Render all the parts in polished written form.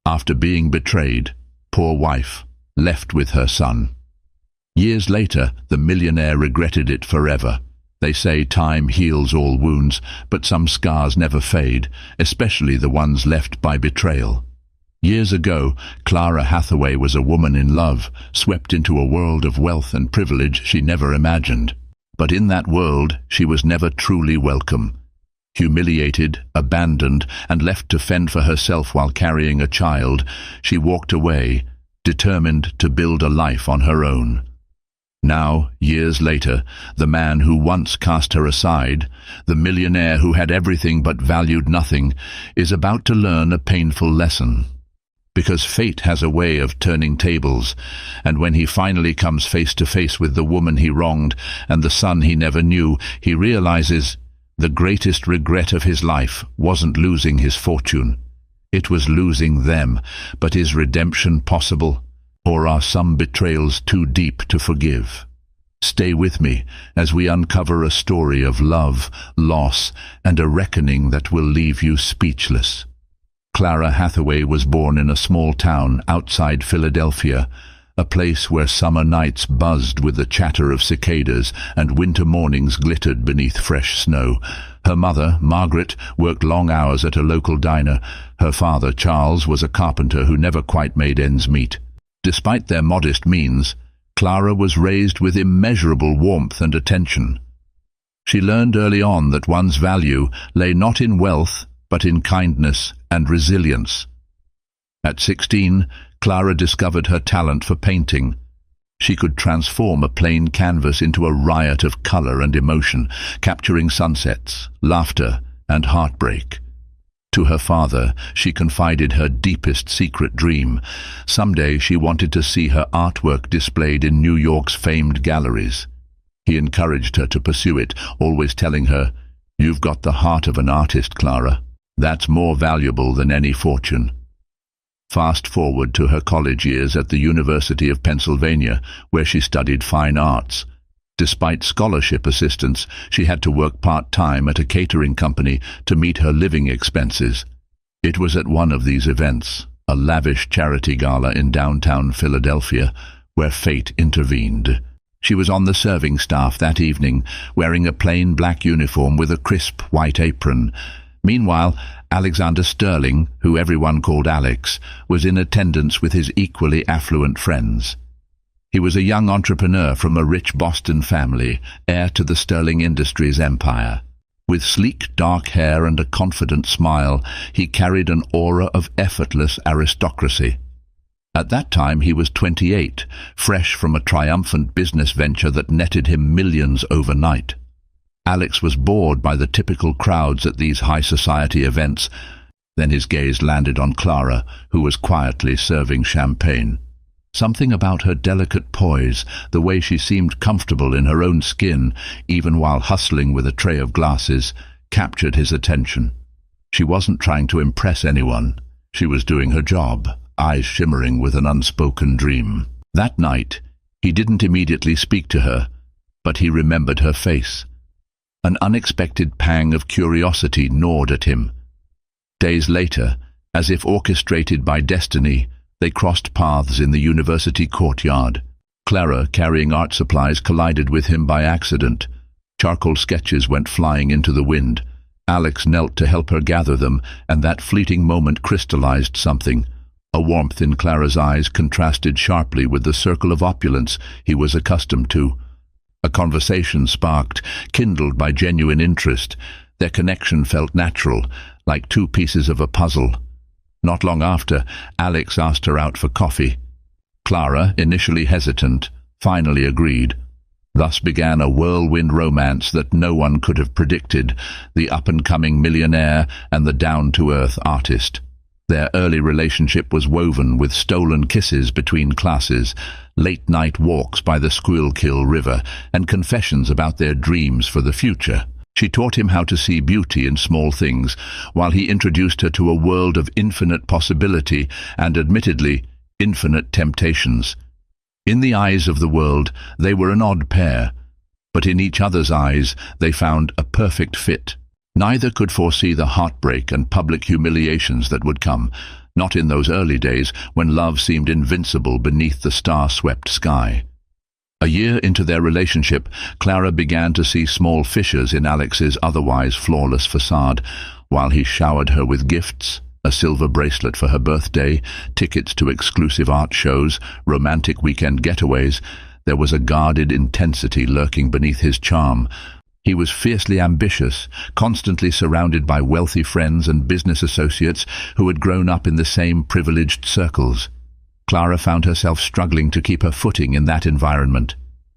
After being betrayed, poor wife, left with her son. Years later, the millionaire regretted it forever. They say time heals all wounds, but some scars never fade, especially the ones left by betrayal. Years ago, Clara Hathaway was a woman in love, swept into a world of wealth and privilege she never imagined. But in that world, she was never truly welcome. Humiliated, abandoned, and left to fend for herself while carrying a child, she walked away, determined to build a life on her own. Now, years later, the man who once cast her aside, the millionaire who had everything but valued nothing, is about to learn a painful lesson. Because fate has a way of turning tables, and when he finally comes face to face with the woman he wronged and the son he never knew, he realizes the greatest regret of his life wasn't losing his fortune. It was losing them. But is redemption possible? Or are some betrayals too deep to forgive? Stay with me as we uncover a story of love, loss, and a reckoning that will leave you speechless. Clara Hathaway was born in a small town outside Philadelphia, a place where summer nights buzzed with the chatter of cicadas and winter mornings glittered beneath fresh snow. Her mother, Margaret, worked long hours at a local diner. Her father, Charles, was a carpenter who never quite made ends meet. Despite their modest means, Clara was raised with immeasurable warmth and attention. She learned early on that one's value lay not in wealth, but in kindness and resilience. At 16, Clara discovered her talent for painting. She could transform a plain canvas into a riot of color and emotion, capturing sunsets, laughter, and heartbreak. To her father, she confided her deepest secret dream. Someday she wanted to see her artwork displayed in New York's famed galleries. He encouraged her to pursue it, always telling her, "You've got the heart of an artist, Clara. That's more valuable than any fortune." Fast forward to her college years at the University of Pennsylvania, where she studied fine arts. Despite scholarship assistance, she had to work part-time at a catering company to meet her living expenses. It was at one of these events, a lavish charity gala in downtown Philadelphia, where fate intervened. She was on the serving staff that evening, wearing a plain black uniform with a crisp white apron. Meanwhile, Alexander Sterling, who everyone called Alex, was in attendance with his equally affluent friends. He was a young entrepreneur from a rich Boston family, heir to the Sterling Industries empire. With sleek, dark hair and a confident smile, he carried an aura of effortless aristocracy. At that time he was 28, fresh from a triumphant business venture that netted him millions overnight. Alex was bored by the typical crowds at these high society events. Then his gaze landed on Clara, who was quietly serving champagne. Something about her delicate poise, the way she seemed comfortable in her own skin, even while hustling with a tray of glasses, captured his attention. She wasn't trying to impress anyone. She was doing her job, eyes shimmering with an unspoken dream. That night, he didn't immediately speak to her, but he remembered her face. An unexpected pang of curiosity gnawed at him. Days later, as if orchestrated by destiny, they crossed paths in the university courtyard. Clara, carrying art supplies, collided with him by accident. Charcoal sketches went flying into the wind. Alex knelt to help her gather them, and that fleeting moment crystallized something. A warmth in Clara's eyes contrasted sharply with the circle of opulence he was accustomed to. A conversation sparked, kindled by genuine interest. Their connection felt natural, like two pieces of a puzzle. Not long after, Alex asked her out for coffee. Clara, initially hesitant, finally agreed. Thus began a whirlwind romance that no one could have predicted, the up-and-coming millionaire and the down-to-earth artist. Their early relationship was woven with stolen kisses between classes, late-night walks by the Squillkill River, and confessions about their dreams for the future. She taught him how to see beauty in small things, while he introduced her to a world of infinite possibility and, admittedly, infinite temptations. In the eyes of the world, they were an odd pair, but in each other's eyes they found a perfect fit. Neither could foresee the heartbreak and public humiliations that would come. not in those early days when love seemed invincible beneath the star-swept sky. A year into their relationship, Clara began to see small fissures in Alex's otherwise flawless facade. While he showered her with gifts, a silver bracelet for her birthday, tickets to exclusive art shows, romantic weekend getaways, there was a guarded intensity lurking beneath his charm. He was fiercely ambitious, constantly surrounded by wealthy friends and business associates who had grown up in the same privileged circles. Clara found herself struggling to keep her footing in that environment.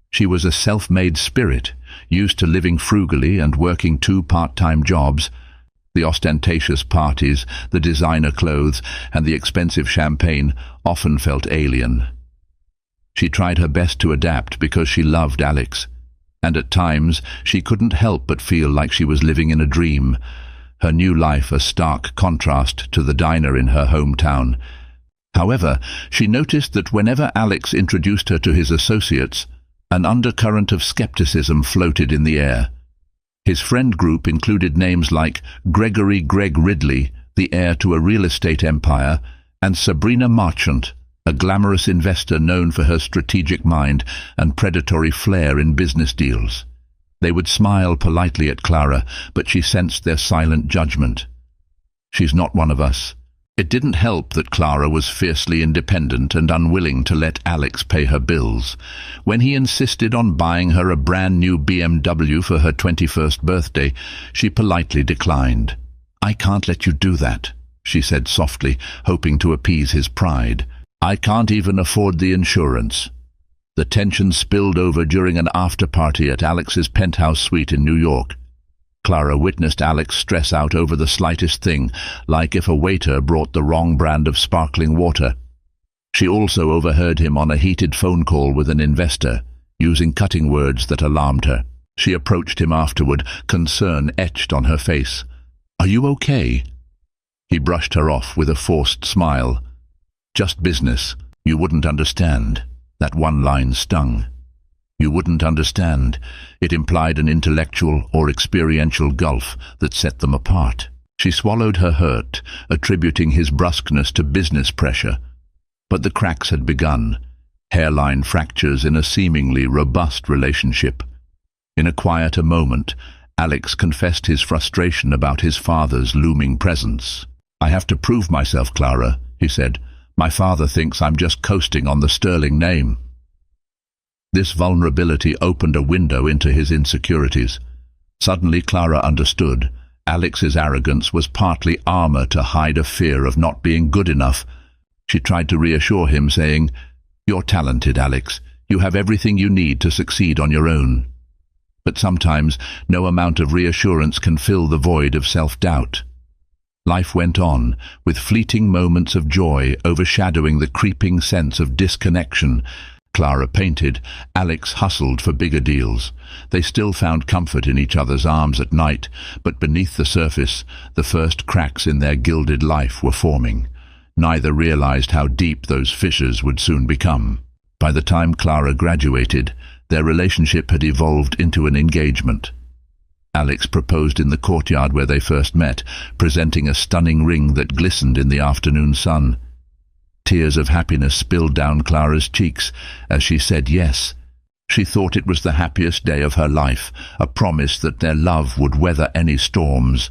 She was a self-made spirit, used to living frugally and working 2 part-time jobs. The ostentatious parties, the designer clothes, and the expensive champagne often felt alien. She tried her best to adapt because she loved Alex, and at times she couldn't help but feel like she was living in a dream, her new life a stark contrast to the diner in her hometown. However, she noticed that whenever Alex introduced her to his associates, an undercurrent of skepticism floated in the air. His friend group included names like Gregory "Greg" Ridley, the heir to a real estate empire, and Sabrina Marchant, a glamorous investor known for her strategic mind and predatory flair in business deals. They would smile politely at Clara, but she sensed their silent judgment. "She's not one of us." It didn't help that Clara was fiercely independent and unwilling to let Alex pay her bills. When he insisted on buying her a brand new BMW for her 21st birthday, she politely declined. "I can't let you do that," she said softly, hoping to appease his pride. "I can't even afford the insurance." The tension spilled over during an after-party at Alex's penthouse suite in New York. Clara witnessed Alex stress out over the slightest thing, like if a waiter brought the wrong brand of sparkling water. She also overheard him on a heated phone call with an investor, using cutting words that alarmed her. She approached him afterward, concern etched on her face. "Are you okay?" He brushed her off with a forced smile. "Just business. You wouldn't understand." That one line stung. You wouldn't understand. It implied an intellectual or experiential gulf that set them apart. She swallowed her hurt, attributing his brusqueness to business pressure. But the cracks had begun, hairline fractures in a seemingly robust relationship. In a quieter moment, Alex confessed his frustration about his father's looming presence. "I have to prove myself, Clara," he said. "My father thinks I'm just coasting on the sterling name." This vulnerability opened a window into his insecurities. Suddenly Clara understood. Alex's arrogance was partly armor to hide a fear of not being good enough. She tried to reassure him, saying, "You're talented, Alex. You have everything you need to succeed on your own." But sometimes no amount of reassurance can fill the void of self-doubt. Life went on, with fleeting moments of joy overshadowing the creeping sense of disconnection. Clara painted, Alex hustled for bigger deals. They still found comfort in each other's arms at night, but beneath the surface, the first cracks in their gilded life were forming. Neither realized how deep those fissures would soon become. By the time Clara graduated, their relationship had evolved into an engagement. Alex proposed in the courtyard where they first met, presenting a stunning ring that glistened in the afternoon sun. Tears of happiness spilled down Clara's cheeks as she said yes. She thought it was the happiest day of her life, a promise that their love would weather any storms.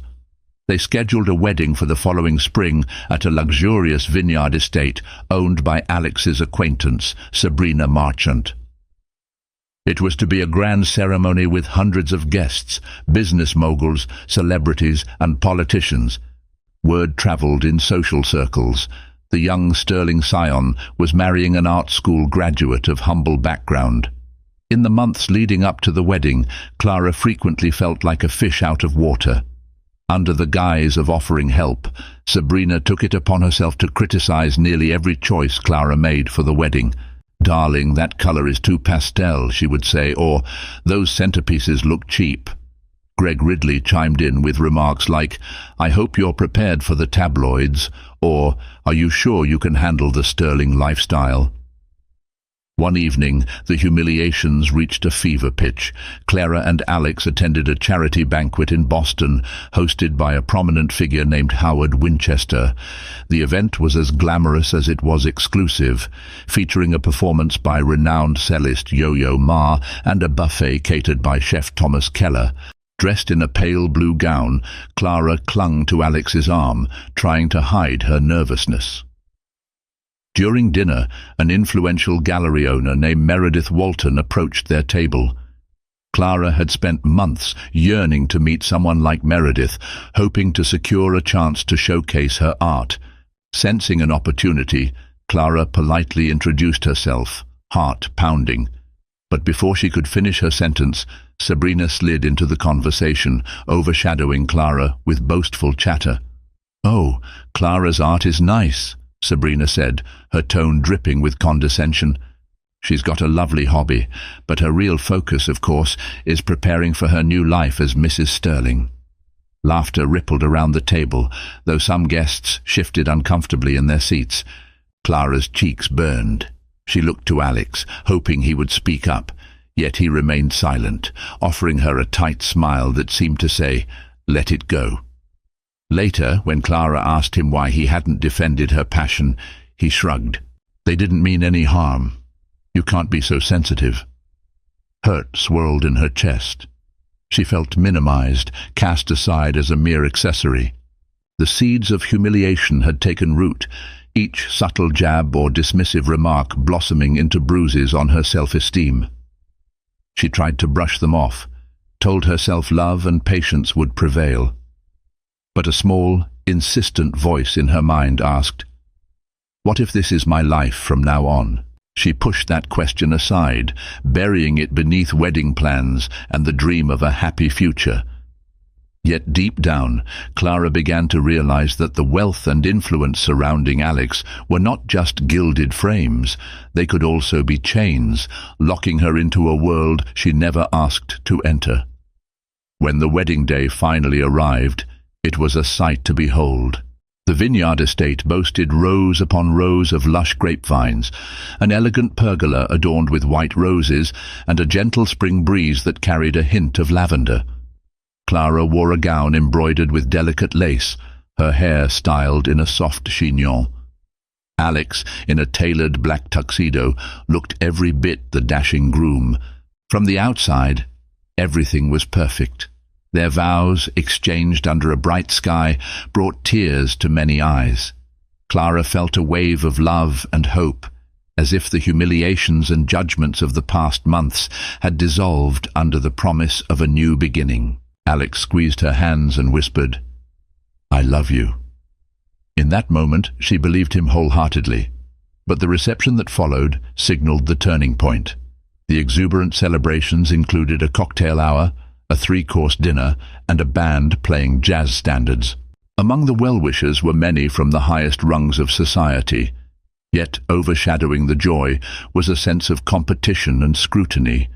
They scheduled a wedding for the following spring at a luxurious vineyard estate owned by Alex's acquaintance, Sabrina Marchant. It was to be a grand ceremony with hundreds of guests, business moguls, celebrities, and politicians. Word traveled in social circles. The young sterling scion was marrying an art school graduate of humble background. In the months leading up to the wedding, Clara frequently felt like a fish out of water. Under the guise of offering help, Sabrina took it upon herself to criticize nearly every choice Clara made for the wedding. "Darling, that color is too pastel," she would say, or "those centerpieces look cheap." Greg Ridley chimed in with remarks like, "I hope you're prepared for the tabloids," or "Are you sure you can handle the sterling lifestyle?" One evening, the humiliations reached a fever pitch. Clara and Alex attended a charity banquet in Boston, hosted by a prominent figure named Howard Winchester. The event was as glamorous as it was exclusive, featuring a performance by renowned cellist Yo-Yo Ma and a buffet catered by chef Thomas Keller. Dressed in a pale blue gown, Clara clung to Alex's arm, trying to hide her nervousness. During dinner, an influential gallery owner named Meredith Walton approached their table. Clara had spent months yearning to meet someone like Meredith, hoping to secure a chance to showcase her art. Sensing an opportunity, Clara politely introduced herself, heart pounding. But before she could finish her sentence, Sabrina slid into the conversation, overshadowing Clara with boastful chatter. "Oh, Clara's art is nice," Sabrina said, her tone dripping with condescension. "She's got a lovely hobby, but her real focus, of course, is preparing for her new life as Mrs. Sterling." Laughter rippled around the table, though some guests shifted uncomfortably in their seats. Clara's cheeks burned. She looked to Alex, hoping he would speak up, yet he remained silent, offering her a tight smile that seemed to say, "Let it go." Later, when Clara asked him why he hadn't defended her passion, he shrugged. "They didn't mean any harm. You can't be so sensitive." Hurt swirled in her chest. She felt minimized, cast aside as a mere accessory. The seeds of humiliation had taken root, each subtle jab or dismissive remark blossoming into bruises on her self-esteem. She tried to brush them off, told herself love and patience would prevail. But a small, insistent voice in her mind asked, "What if this is my life from now on?" She pushed that question aside, burying it beneath wedding plans and the dream of a happy future. Yet deep down, Clara began to realize that the wealth and influence surrounding Alex were not just gilded frames. They could also be chains, locking her into a world she never asked to enter. When the wedding day finally arrived, it was a sight to behold. The vineyard estate boasted rows upon rows of lush grapevines, an elegant pergola adorned with white roses, and a gentle spring breeze that carried a hint of lavender. Clara wore a gown embroidered with delicate lace, her hair styled in a soft chignon. Alex, in a tailored black tuxedo, looked every bit the dashing groom. From the outside, everything was perfect. Their vows, exchanged under a bright sky, brought tears to many eyes. Clara felt a wave of love and hope, as if the humiliations and judgments of the past months had dissolved under the promise of a new beginning. Alex squeezed her hands and whispered, "I love you." In that moment, she believed him wholeheartedly, but the reception that followed signaled the turning point. The exuberant celebrations included a cocktail hour, a three-course dinner, and a band playing jazz standards. Among the well-wishers were many from the highest rungs of society, yet overshadowing the joy was a sense of competition and scrutiny.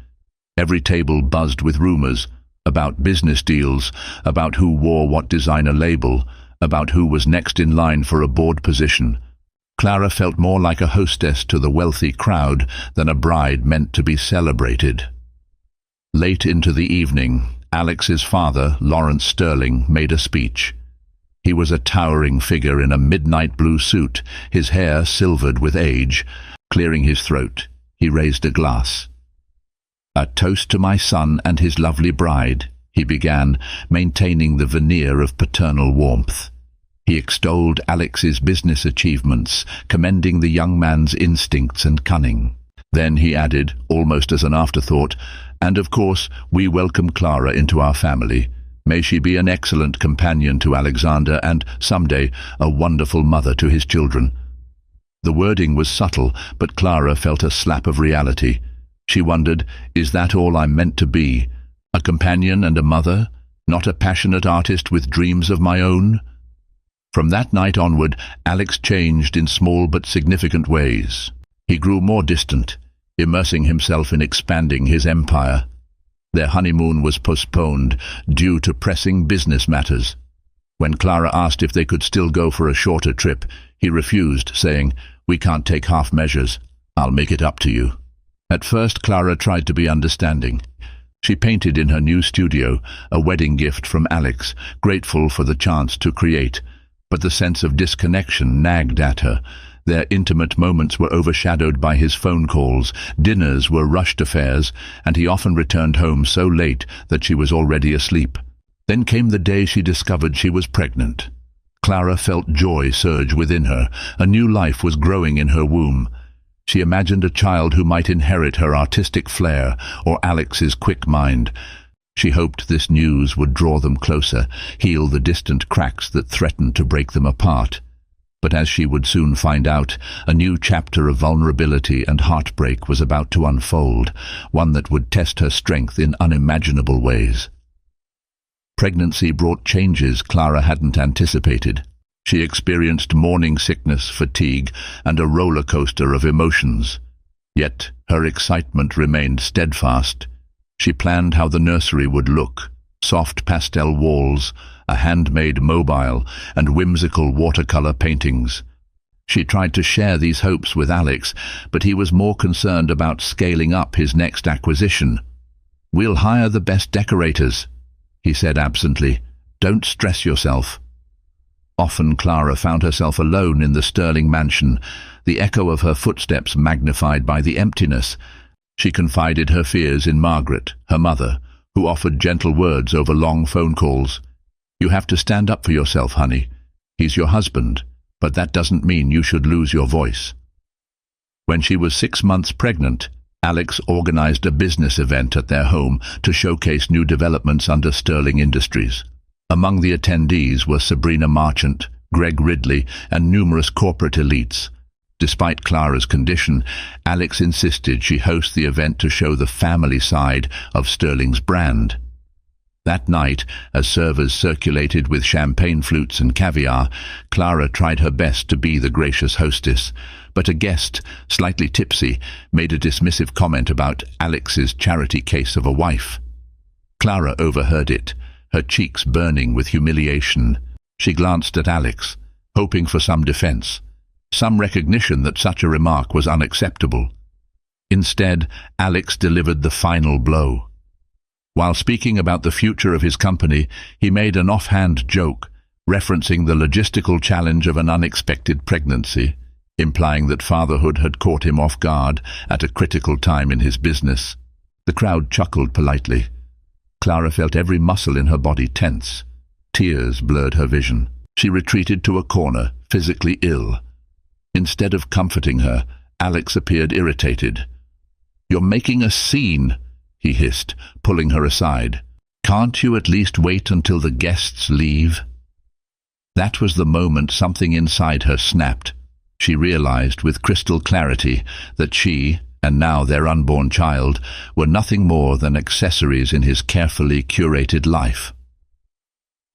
Every table buzzed with rumors about business deals, about who wore what designer label, about who was next in line for a board position. Clara felt more like a hostess to the wealthy crowd than a bride meant to be celebrated. Late into the evening, Alex's father, Lawrence Sterling, made a speech. He was a towering figure in a midnight blue suit, his hair silvered with age. Clearing his throat, he raised a glass. "A toast to my son and his lovely bride," he began, maintaining the veneer of paternal warmth. He extolled Alex's business achievements, commending the young man's instincts and cunning. Then he added, almost as an afterthought, "And of course, we welcome Clara into our family. May she be an excellent companion to Alexander and, someday, a wonderful mother to his children." The wording was subtle, but Clara felt a slap of reality. She wondered, is that all I'm meant to be? A companion and a mother? Not a passionate artist with dreams of my own? From that night onward, Alex changed in small but significant ways. He grew more distant, immersing himself in expanding his empire. Their honeymoon was postponed due to pressing business matters. When Clara asked if they could still go for a shorter trip, he refused, saying, "We can't take half measures. I'll make it up to you." At first, Clara tried to be understanding. She painted in her new studio, a wedding gift from Alex, grateful for the chance to create. But the sense of disconnection nagged at her. Their intimate moments were overshadowed by his phone calls, dinners were rushed affairs, and he often returned home so late that she was already asleep. Then came the day she discovered she was pregnant. Clara felt joy surge within her. A new life was growing in her womb. She imagined a child who might inherit her artistic flair or Alex's quick mind. She hoped this news would draw them closer, heal the distant cracks that threatened to break them apart. But as she would soon find out, a new chapter of vulnerability and heartbreak was about to unfold, one that would test her strength in unimaginable ways. Pregnancy brought changes Clara hadn't anticipated. She experienced morning sickness, fatigue, and a roller coaster of emotions. Yet her excitement remained steadfast. She planned how the nursery would look: soft pastel walls, a handmade mobile, and whimsical watercolor paintings. She tried to share these hopes with Alex, but he was more concerned about scaling up his next acquisition. "We'll hire the best decorators," he said absently. "Don't stress yourself." Often Clara found herself alone in the Sterling mansion, the echo of her footsteps magnified by the emptiness. She confided her fears in Margaret, her mother, who offered gentle words over long phone calls. "You have to stand up for yourself, honey. He's your husband, but that doesn't mean you should lose your voice." When she was 6 months pregnant, Alex organized a business event at their home to showcase new developments under Sterling Industries. Among the attendees were Sabrina Marchant, Greg Ridley, and numerous corporate elites. Despite Clara's condition, Alex insisted she host the event to show the family side of Sterling's brand. That night, as servers circulated with champagne flutes and caviar, Clara tried her best to be the gracious hostess. But a guest, slightly tipsy, made a dismissive comment about Alex's charity case of a wife. Clara overheard it, her cheeks burning with humiliation. She glanced at Alex, hoping for some defense, some recognition that such a remark was unacceptable. Instead, Alex delivered the final blow. While speaking about the future of his company, he made an offhand joke, referencing the logistical challenge of an unexpected pregnancy, implying that fatherhood had caught him off guard at a critical time in his business. The crowd chuckled politely. Clara felt every muscle in her body tense. Tears blurred her vision. She retreated to a corner, physically ill. Instead of comforting her, Alex appeared irritated. "You're making a scene," he hissed, pulling her aside. "Can't you at least wait until the guests leave?" That was the moment something inside her snapped. She realized with crystal clarity that she, and now their unborn child, were nothing more than accessories in his carefully curated life.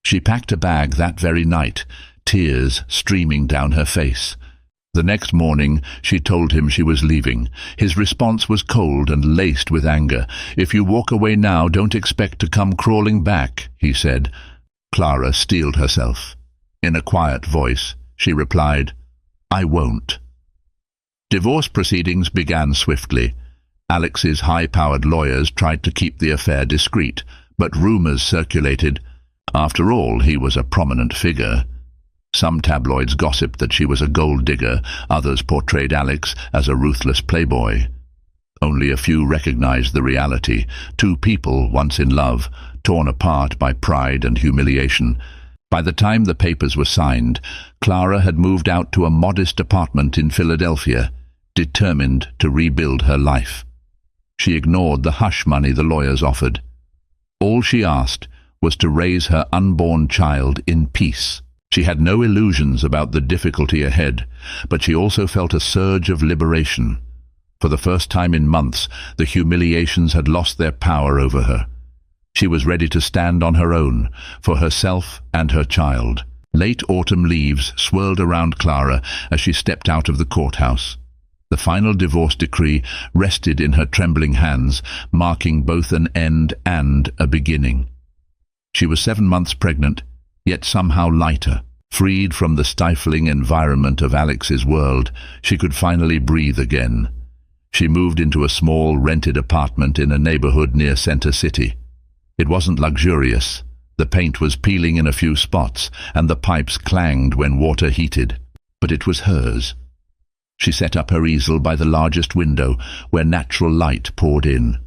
She packed a bag that very night, tears streaming down her face. The next morning, she told him she was leaving. His response was cold and laced with anger. "If you walk away now, don't expect to come crawling back," he said. Clara steeled herself. In a quiet voice, she replied, "I won't." Divorce proceedings began swiftly. Alex's high-powered lawyers tried to keep the affair discreet, but rumors circulated. After all, he was a prominent figure. Some tabloids gossiped that she was a gold digger, others portrayed Alex as a ruthless playboy. Only a few recognized the reality: two people once in love, torn apart by pride and humiliation. By the time the papers were signed, Clara had moved out to a modest apartment in Philadelphia, determined to rebuild her life. She ignored the hush money the lawyers offered. All she asked was to raise her unborn child in peace. She had no illusions about the difficulty ahead, but she also felt a surge of liberation. For the first time in months, the humiliations had lost their power over her. She was ready to stand on her own, for herself and her child. Late autumn leaves swirled around Clara as she stepped out of the courthouse. The final divorce decree rested in her trembling hands, marking both an end and a beginning. She was 7 months pregnant, yet somehow lighter. Freed from the stifling environment of Alex's world, she could finally breathe again. She moved into a small rented apartment in a neighborhood near Center City. It wasn't luxurious. The paint was peeling in a few spots, and the pipes clanged when water heated. But it was hers. She set up her easel by the largest window, where natural light poured in.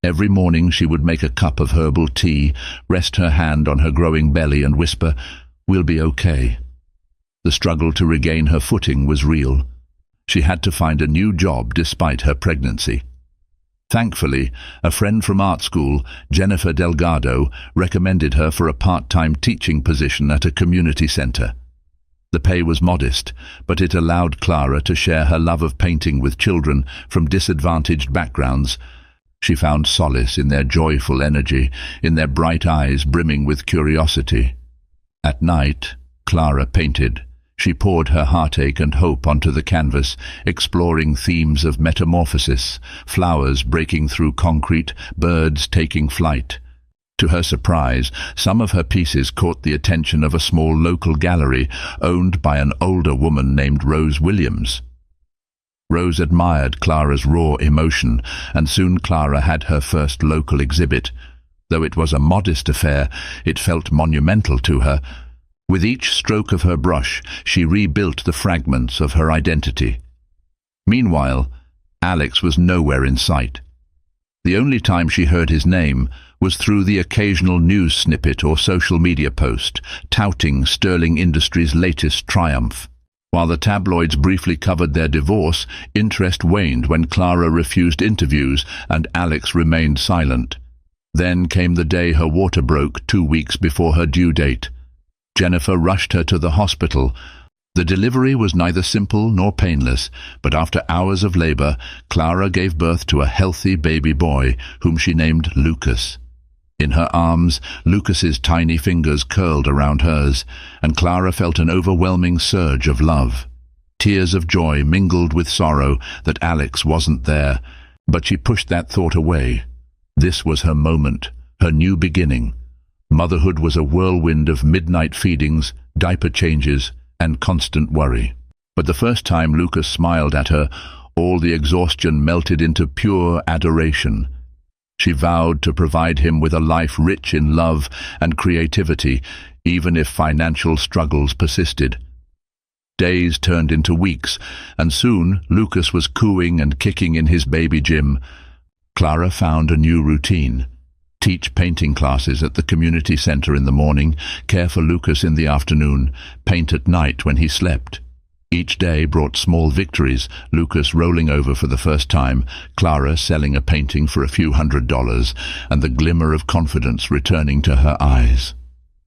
Every morning she would make a cup of herbal tea, rest her hand on her growing belly and whisper, "We'll be okay." The struggle to regain her footing was real. She had to find a new job despite her pregnancy. Thankfully, a friend from art school, Jennifer Delgado, recommended her for a part-time teaching position at a community center. The pay was modest, but it allowed Clara to share her love of painting with children from disadvantaged backgrounds. She found solace in their joyful energy, in their bright eyes brimming with curiosity. At night, Clara painted. She poured her heartache and hope onto the canvas, exploring themes of metamorphosis, flowers breaking through concrete, birds taking flight. To her surprise, some of her pieces caught the attention of a small local gallery owned by an older woman named Rose Williams. Rose admired Clara's raw emotion, and soon Clara had her first local exhibit. Though it was a modest affair, it felt monumental to her. With each stroke of her brush, she rebuilt the fragments of her identity. Meanwhile, Alex was nowhere in sight. The only time she heard his name was through the occasional news snippet or social media post, touting Sterling Industries' latest triumph. While the tabloids briefly covered their divorce, interest waned when Clara refused interviews and Alex remained silent. Then came the day her water broke 2 weeks before her due date. Jennifer rushed her to the hospital. The delivery was neither simple nor painless, but after hours of labor, Clara gave birth to a healthy baby boy, whom she named Lucas. In her arms, Lucas's tiny fingers curled around hers, and Clara felt an overwhelming surge of love. Tears of joy mingled with sorrow that Alex wasn't there, but she pushed that thought away. This was her moment, her new beginning. Motherhood was a whirlwind of midnight feedings, diaper changes, and constant worry. But the first time Lucas smiled at her, all the exhaustion melted into pure adoration. She vowed to provide him with a life rich in love and creativity, even if financial struggles persisted. Days turned into weeks, and soon Lucas was cooing and kicking in his baby gym. Clara found a new routine. Teach painting classes at the community center in the morning, care for Lucas in the afternoon, paint at night when he slept. Each day brought small victories, Lucas rolling over for the first time, Clara selling a painting for a few $100s, and the glimmer of confidence returning to her eyes.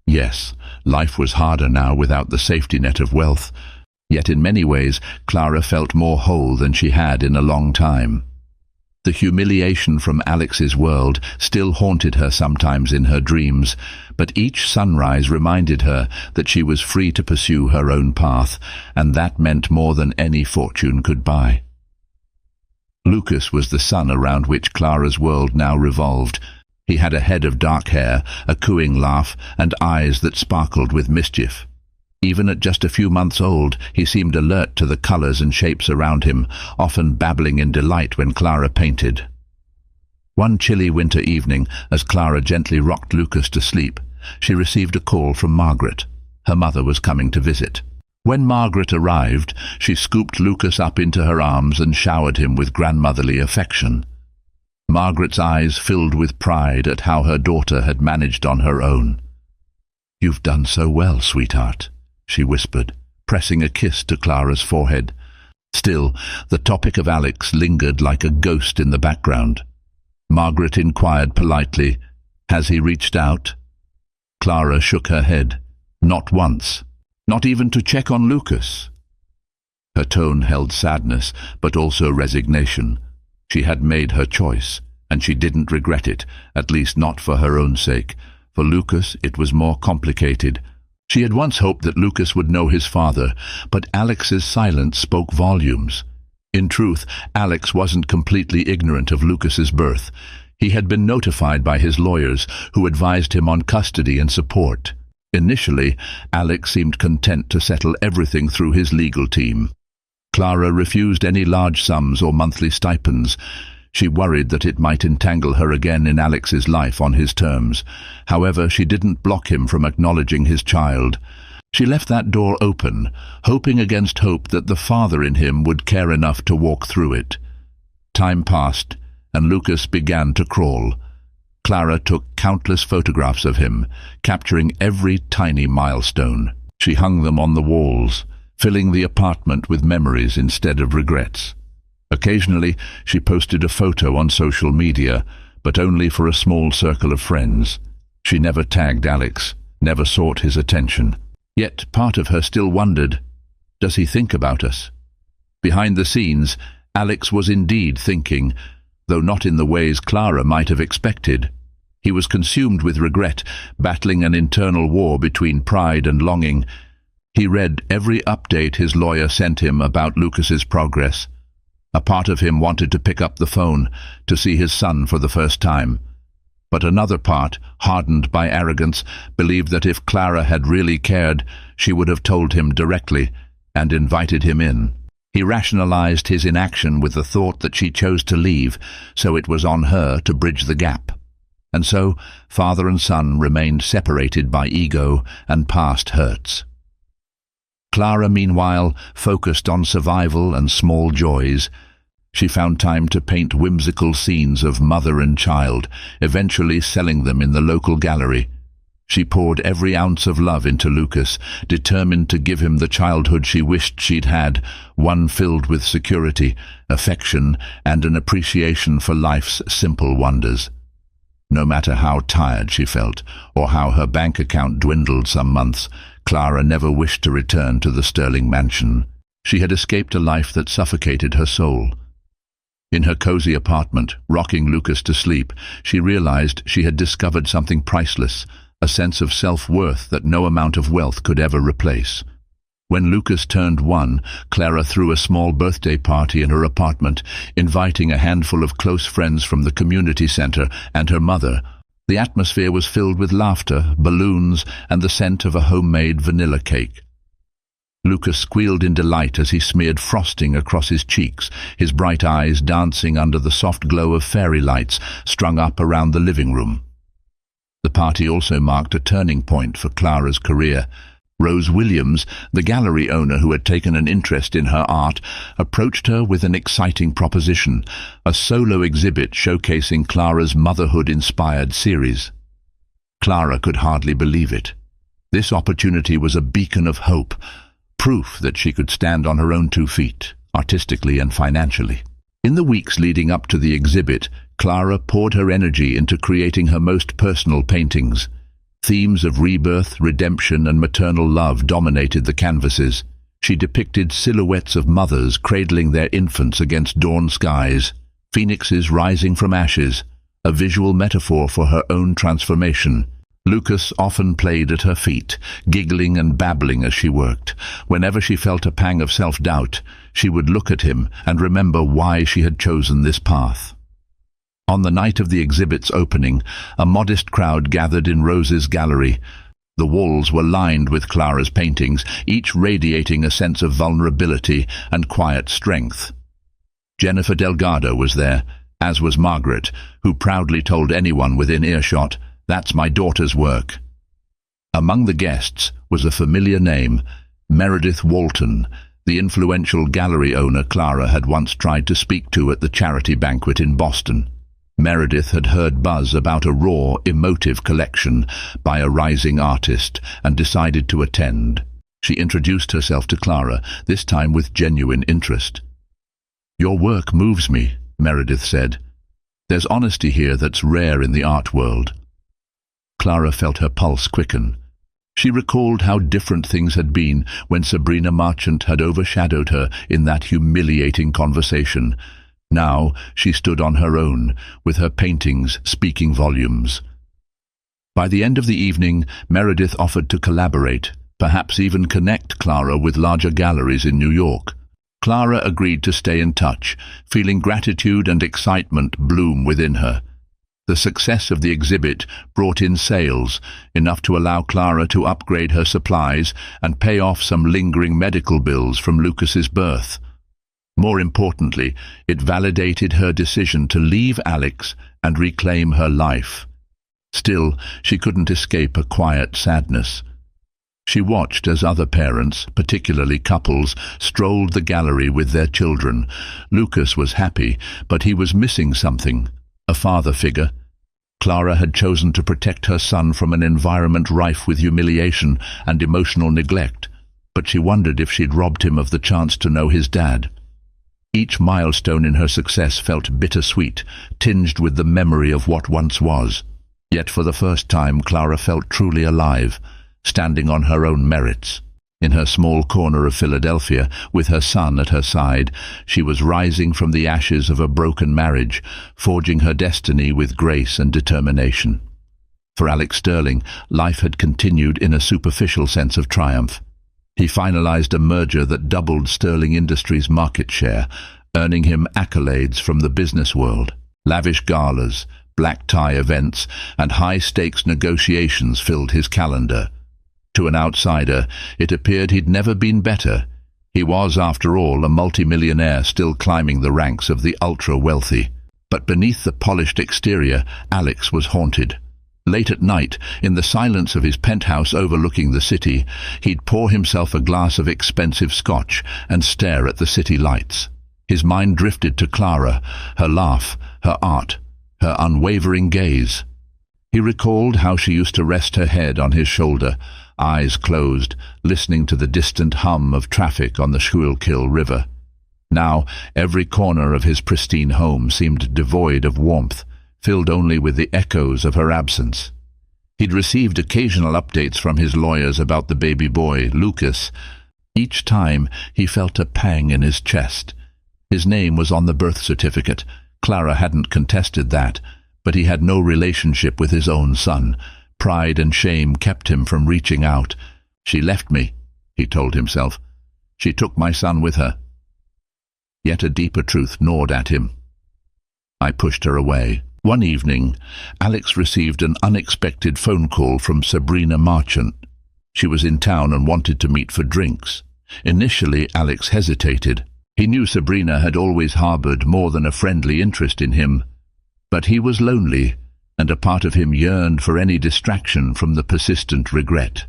Yes, life was harder now without the safety net of wealth, yet in many ways Clara felt more whole than she had in a long time. The humiliation from Alex's world still haunted her sometimes in her dreams, but each sunrise reminded her that she was free to pursue her own path, and that meant more than any fortune could buy. Lucas was the sun around which Clara's world now revolved. He had a head of dark hair, a cooing laugh, and eyes that sparkled with mischief. Even at just a few months old, he seemed alert to the colors and shapes around him, often babbling in delight when Clara painted. One chilly winter evening, as Clara gently rocked Lucas to sleep, she received a call from Margaret. Her mother was coming to visit. When Margaret arrived, she scooped Lucas up into her arms and showered him with grandmotherly affection. Margaret's eyes filled with pride at how her daughter had managed on her own. "You've done so well, sweetheart," she whispered, pressing a kiss to Clara's forehead. Still, the topic of Alex lingered like a ghost in the background. Margaret inquired politely, "Has he reached out?" Clara shook her head. "Not once. Not even to check on Lucas." Her tone held sadness, but also resignation. She had made her choice, and she didn't regret it, at least not for her own sake. For Lucas, it was more complicated. She had once hoped that Lucas would know his father, but Alex's silence spoke volumes. In truth, Alex wasn't completely ignorant of Lucas's birth. He had been notified by his lawyers, who advised him on custody and support. Initially, Alex seemed content to settle everything through his legal team. Clara refused any large sums or monthly stipends. She worried that it might entangle her again in Alex's life on his terms. However, she didn't block him from acknowledging his child. She left that door open, hoping against hope that the father in him would care enough to walk through it. Time passed, and Lucas began to crawl. Clara took countless photographs of him, capturing every tiny milestone. She hung them on the walls, filling the apartment with memories instead of regrets. Occasionally, she posted a photo on social media, but only for a small circle of friends. She never tagged Alex, never sought his attention. Yet part of her still wondered, does he think about us? Behind the scenes, Alex was indeed thinking, though not in the ways Clara might have expected. He was consumed with regret, battling an internal war between pride and longing. He read every update his lawyer sent him about Lucas's progress. A part of him wanted to pick up the phone, to see his son for the first time. But another part, hardened by arrogance, believed that if Clara had really cared, she would have told him directly and invited him in. He rationalized his inaction with the thought that she chose to leave, so it was on her to bridge the gap. And so, father and son remained separated by ego and past hurts. Clara, meanwhile, focused on survival and small joys. She found time to paint whimsical scenes of mother and child, eventually selling them in the local gallery. She poured every ounce of love into Lucas, determined to give him the childhood she wished she'd had, one filled with security, affection, and an appreciation for life's simple wonders. No matter how tired she felt, or how her bank account dwindled some months, Clara never wished to return to the Sterling mansion. She had escaped a life that suffocated her soul. In her cozy apartment, rocking Lucas to sleep, she realized she had discovered something priceless, a sense of self-worth that no amount of wealth could ever replace. When Lucas turned 1, Clara threw a small birthday party in her apartment, inviting a handful of close friends from the community center and her mother. The atmosphere was filled with laughter, balloons, and the scent of a homemade vanilla cake. Lucas squealed in delight as he smeared frosting across his cheeks, his bright eyes dancing under the soft glow of fairy lights strung up around the living room. The party also marked a turning point for Clara's career. Rose Williams, the gallery owner who had taken an interest in her art, approached her with an exciting proposition, a solo exhibit showcasing Clara's motherhood-inspired series. Clara could hardly believe it. This opportunity was a beacon of hope, proof that she could stand on her own 2 feet, artistically and financially. In the weeks leading up to the exhibit, Clara poured her energy into creating her most personal paintings. Themes of rebirth, redemption, and maternal love dominated the canvases. She depicted silhouettes of mothers cradling their infants against dawn skies, phoenixes rising from ashes, a visual metaphor for her own transformation. Lucas often played at her feet, giggling and babbling as she worked. Whenever she felt a pang of self-doubt, she would look at him and remember why she had chosen this path. On the night of the exhibit's opening, a modest crowd gathered in Rose's gallery. The walls were lined with Clara's paintings, each radiating a sense of vulnerability and quiet strength. Jennifer Delgado was there, as was Margaret, who proudly told anyone within earshot, "That's my daughter's work." Among the guests was a familiar name, Meredith Walton, the influential gallery owner Clara had once tried to speak to at the charity banquet in Boston. Meredith had heard buzz about a raw, emotive collection by a rising artist and decided to attend. She introduced herself to Clara, this time with genuine interest. "Your work moves me," Meredith said. "There's honesty here that's rare in the art world." Clara felt her pulse quicken. She recalled how different things had been when Sabrina Marchant had overshadowed her in that humiliating conversation. Now she stood on her own, with her paintings speaking volumes. By the end of the evening, Meredith offered to collaborate, perhaps even connect Clara with larger galleries in New York. Clara agreed to stay in touch, feeling gratitude and excitement bloom within her. The success of the exhibit brought in sales, enough to allow Clara to upgrade her supplies and pay off some lingering medical bills from Lucas's birth. More importantly, it validated her decision to leave Alex and reclaim her life. Still, she couldn't escape a quiet sadness. She watched as other parents, particularly couples, strolled the gallery with their children. Lucas was happy, but he was missing something: a father figure. Clara had chosen to protect her son from an environment rife with humiliation and emotional neglect, but she wondered if she'd robbed him of the chance to know his dad. Each milestone in her success felt bittersweet, tinged with the memory of what once was. Yet for the first time, Clara felt truly alive, standing on her own merits. In her small corner of Philadelphia, with her son at her side, she was rising from the ashes of a broken marriage, forging her destiny with grace and determination. For Alex Sterling, life had continued in a superficial sense of triumph. He finalized a merger that doubled Sterling Industries' market share, earning him accolades from the business world. Lavish galas, black tie events, and high-stakes negotiations filled his calendar. To an outsider, it appeared he'd never been better. He was, after all, a multimillionaire still climbing the ranks of the ultra-wealthy. But beneath the polished exterior, Alex was haunted. Late at night, in the silence of his penthouse overlooking the city, he'd pour himself a glass of expensive scotch and stare at the city lights. His mind drifted to Clara, her laugh, her art, her unwavering gaze. He recalled how she used to rest her head on his shoulder, eyes closed, listening to the distant hum of traffic on the Schuylkill River. Now, every corner of his pristine home seemed devoid of warmth, filled only with the echoes of her absence. He'd received occasional updates from his lawyers about the baby boy, Lucas. Each time, he felt a pang in his chest. His name was on the birth certificate. Clara hadn't contested that, but he had no relationship with his own son. Pride and shame kept him from reaching out. She left me, he told himself. She took my son with her. Yet a deeper truth gnawed at him. I pushed her away. One evening, Alex received an unexpected phone call from Sabrina Marchant. She was in town and wanted to meet for drinks. Initially, Alex hesitated. He knew Sabrina had always harbored more than a friendly interest in him. But he was lonely, and a part of him yearned for any distraction from the persistent regret.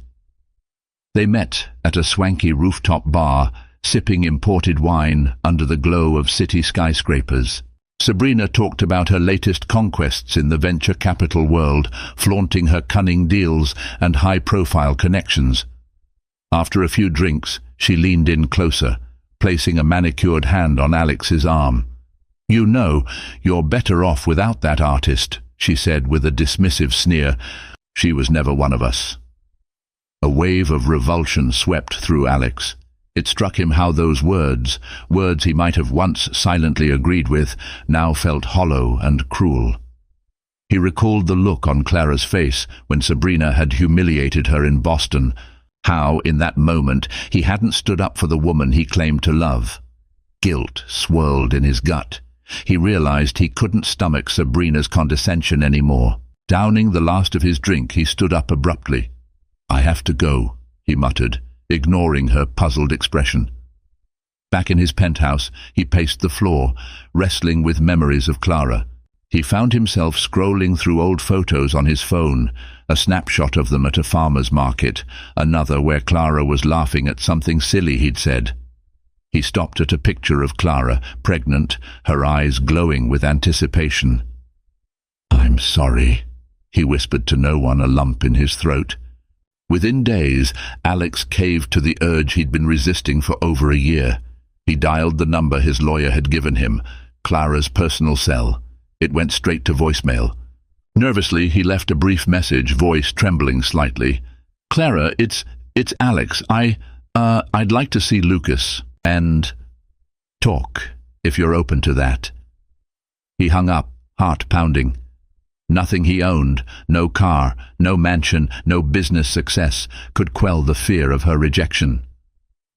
They met at a swanky rooftop bar, sipping imported wine under the glow of city skyscrapers. Sabrina talked about her latest conquests in the venture capital world, flaunting her cunning deals and high-profile connections. After a few drinks, she leaned in closer, placing a manicured hand on Alex's arm. "You know, you're better off without that artist," she said with a dismissive sneer. "She was never one of us." A wave of revulsion swept through Alex. It struck him how those words he might have once silently agreed with, now felt hollow and cruel. He recalled the look on Clara's face when Sabrina had humiliated her in Boston, how, in that moment, he hadn't stood up for the woman he claimed to love. Guilt swirled in his gut. He realized he couldn't stomach Sabrina's condescension anymore. Downing the last of his drink, he stood up abruptly. "I have to go," he muttered, ignoring her puzzled expression. Back in his penthouse, he paced the floor, wrestling with memories of Clara. He found himself scrolling through old photos on his phone, a snapshot of them at a farmer's market, another where Clara was laughing at something silly he'd said. He stopped at a picture of Clara, pregnant, her eyes glowing with anticipation. "I'm sorry," he whispered to no one, a lump in his throat. Within days, Alex caved to the urge he'd been resisting for over a year. He dialed the number his lawyer had given him, Clara's personal cell. It went straight to voicemail. Nervously, he left a brief message, voice trembling slightly. "Clara, it's Alex. I'd like to see Lucas and talk, if you're open to that." He hung up, heart pounding. Nothing he owned, no car, no mansion, no business success, could quell the fear of her rejection.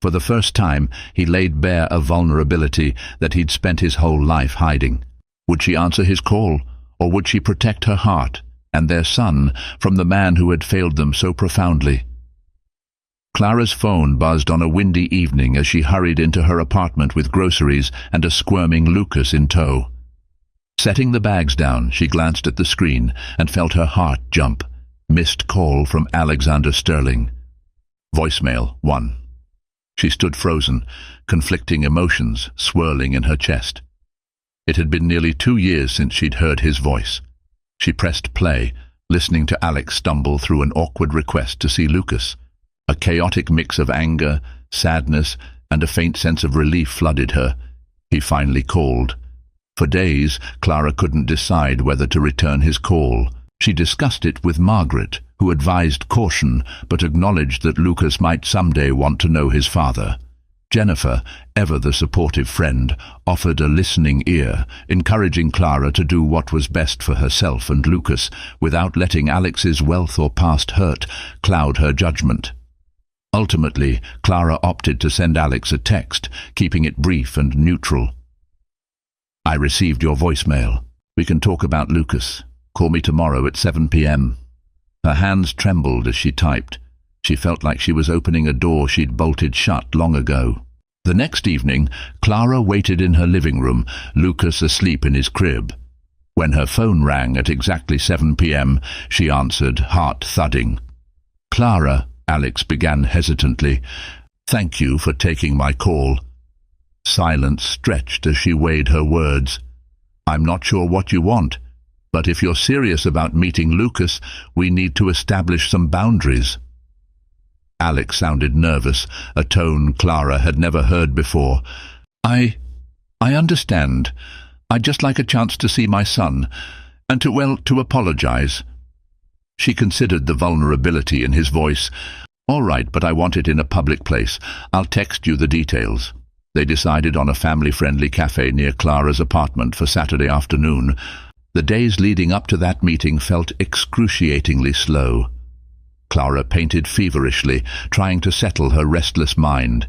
For the first time, he laid bare a vulnerability that he'd spent his whole life hiding. Would she answer his call, or would she protect her heart and their son from the man who had failed them so profoundly? Clara's phone buzzed on a windy evening as she hurried into her apartment with groceries and a squirming Lucas in tow. Setting the bags down, she glanced at the screen and felt her heart jump. Missed call from Alexander Sterling. Voicemail 1. She stood frozen, conflicting emotions swirling in her chest. It had been nearly 2 years since she'd heard his voice. She pressed play, listening to Alex stumble through an awkward request to see Lucas. A chaotic mix of anger, sadness, and a faint sense of relief flooded her. He finally called. For days, Clara couldn't decide whether to return his call. She discussed it with Margaret, who advised caution but acknowledged that Lucas might someday want to know his father. Jennifer, ever the supportive friend, offered a listening ear, encouraging Clara to do what was best for herself and Lucas, without letting Alex's wealth or past hurt cloud her judgment. Ultimately, Clara opted to send Alex a text, keeping it brief and neutral. "I received your voicemail. We can talk about Lucas. Call me tomorrow at 7 p.m. Her hands trembled as she typed. She felt like she was opening a door she'd bolted shut long ago. The next evening, Clara waited in her living room, Lucas asleep in his crib. When her phone rang at exactly 7 p.m., she answered, heart thudding. "Clara," Alex began hesitantly, "thank you for taking my call." Silence stretched as she weighed her words. "I'm not sure what you want, but if you're serious about meeting Lucas, we need to establish some boundaries." Alex sounded nervous, a tone Clara had never heard before. I understand. I'd just like a chance to see my son, and to apologize." She considered the vulnerability in his voice. "All right, but I want it in a public place. I'll text you the details." They decided on a family-friendly cafe near Clara's apartment for Saturday afternoon. The days leading up to that meeting felt excruciatingly slow. Clara painted feverishly, trying to settle her restless mind.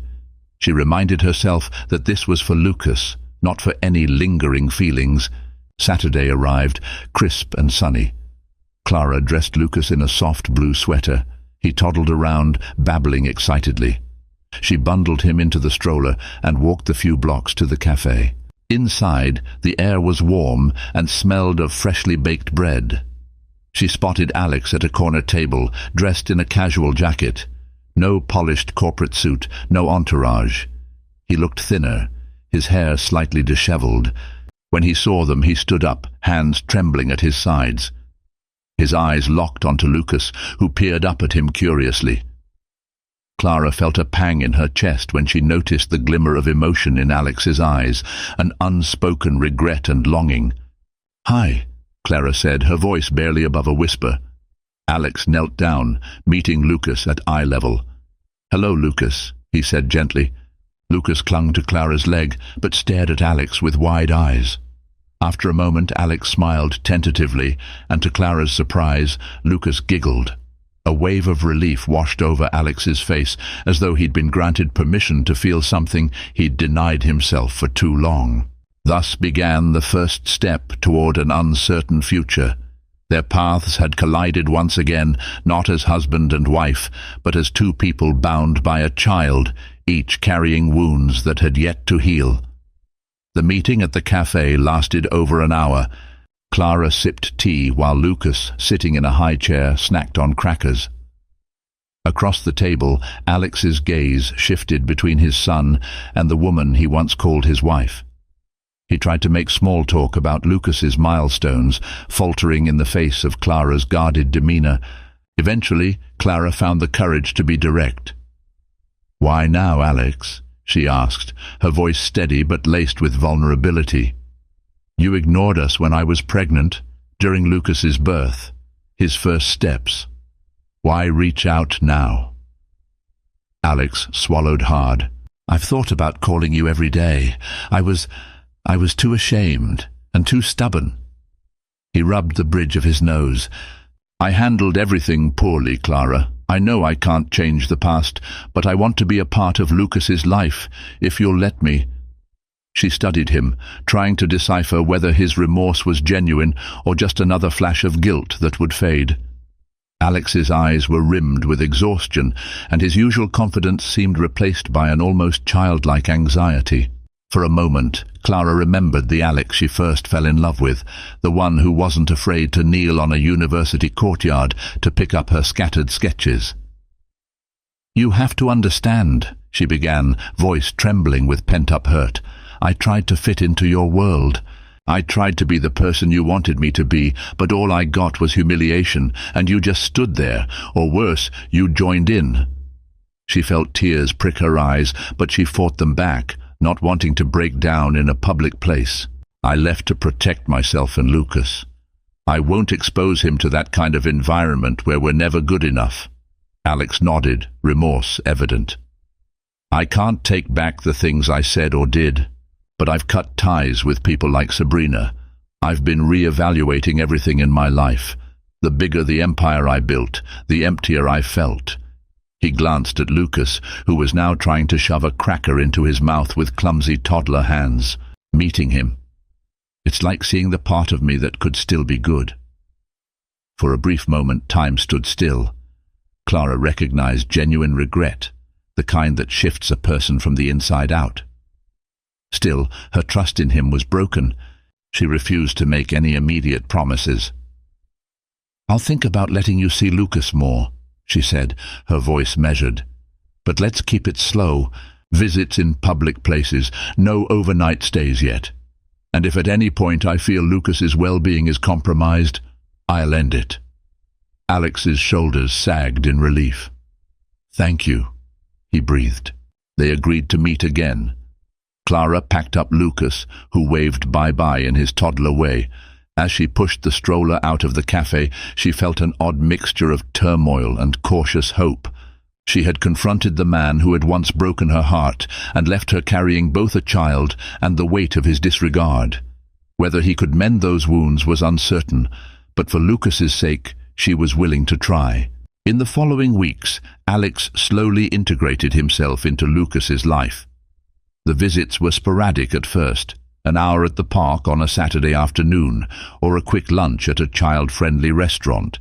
She reminded herself that this was for Lucas, not for any lingering feelings. Saturday arrived, crisp and sunny. Clara dressed Lucas in a soft blue sweater. He toddled around, babbling excitedly. She bundled him into the stroller and walked the few blocks to the cafe. Inside, the air was warm and smelled of freshly baked bread. She spotted Alex at a corner table, dressed in a casual jacket. No polished corporate suit, no entourage. He looked thinner, his hair slightly disheveled. When he saw them, he stood up, hands trembling at his sides. His eyes locked onto Lucas, who peered up at him curiously. Clara felt a pang in her chest when she noticed the glimmer of emotion in Alex's eyes, an unspoken regret and longing. "Hi," Clara said, her voice barely above a whisper. Alex knelt down, meeting Lucas at eye level. "Hello, Lucas," he said gently. Lucas clung to Clara's leg, but stared at Alex with wide eyes. After a moment, Alex smiled tentatively, and to Clara's surprise, Lucas giggled. A wave of relief washed over Alex's face, as though he'd been granted permission to feel something he'd denied himself for too long. Thus began the first step toward an uncertain future. Their paths had collided once again, not as husband and wife, but as two people bound by a child, each carrying wounds that had yet to heal. The meeting at the cafe lasted over an hour. Clara sipped tea while Lucas, sitting in a high chair, snacked on crackers. Across the table, Alex's gaze shifted between his son and the woman he once called his wife. He tried to make small talk about Lucas's milestones, faltering in the face of Clara's guarded demeanor. Eventually, Clara found the courage to be direct. "Why now, Alex?" she asked, her voice steady but laced with vulnerability. "You ignored us when I was pregnant, during Lucas's birth, his first steps. Why reach out now?" Alex swallowed hard. "I've thought about calling you every day. I was too ashamed and too stubborn." He rubbed the bridge of his nose. "I handled everything poorly, Clara. I know I can't change the past, but I want to be a part of Lucas's life, if you'll let me." She studied him, trying to decipher whether his remorse was genuine or just another flash of guilt that would fade. Alex's eyes were rimmed with exhaustion, and his usual confidence seemed replaced by an almost childlike anxiety. For a moment, Clara remembered the Alex she first fell in love with, the one who wasn't afraid to kneel on a university courtyard to pick up her scattered sketches. "You have to understand," she began, voice trembling with pent-up hurt. "I tried to fit into your world. I tried to be the person you wanted me to be, but all I got was humiliation, and you just stood there, or worse, you joined in." She felt tears prick her eyes, but she fought them back, not wanting to break down in a public place. "I left to protect myself and Lucas. I won't expose him to that kind of environment where we're never good enough." Alex nodded, remorse evident. "I can't take back the things I said or did, but I've cut ties with people like Sabrina. I've been re-evaluating everything in my life. The bigger the empire I built, the emptier I felt." He glanced at Lucas, who was now trying to shove a cracker into his mouth with clumsy toddler hands. Meeting him, it's like seeing the part of me that could still be good. For a brief moment, time stood still. Clara recognized genuine regret, the kind that shifts a person from the inside out. Still, her trust in him was broken. She refused to make any immediate promises. "I'll think about letting you see Lucas more," she said, her voice measured. "But let's keep it slow. Visits in public places, no overnight stays yet. And if at any point I feel Lucas's well-being is compromised, I'll end it." Alex's shoulders sagged in relief. "Thank you," he breathed. They agreed to meet again. Clara packed up Lucas, who waved bye-bye in his toddler way. As she pushed the stroller out of the cafe, she felt an odd mixture of turmoil and cautious hope. She had confronted the man who had once broken her heart and left her carrying both a child and the weight of his disregard. Whether he could mend those wounds was uncertain, but for Lucas's sake, she was willing to try. In the following weeks, Alex slowly integrated himself into Lucas's life. The visits were sporadic at first, an hour at the park on a Saturday afternoon, or a quick lunch at a child-friendly restaurant.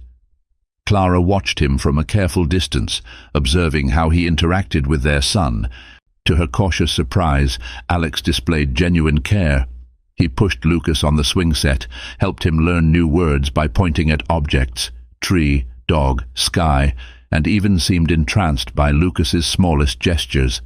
Clara watched him from a careful distance, observing how he interacted with their son. To her cautious surprise, Alex displayed genuine care. He pushed Lucas on the swing set, helped him learn new words by pointing at objects, tree, dog, sky, and even seemed entranced by Lucas's smallest gestures.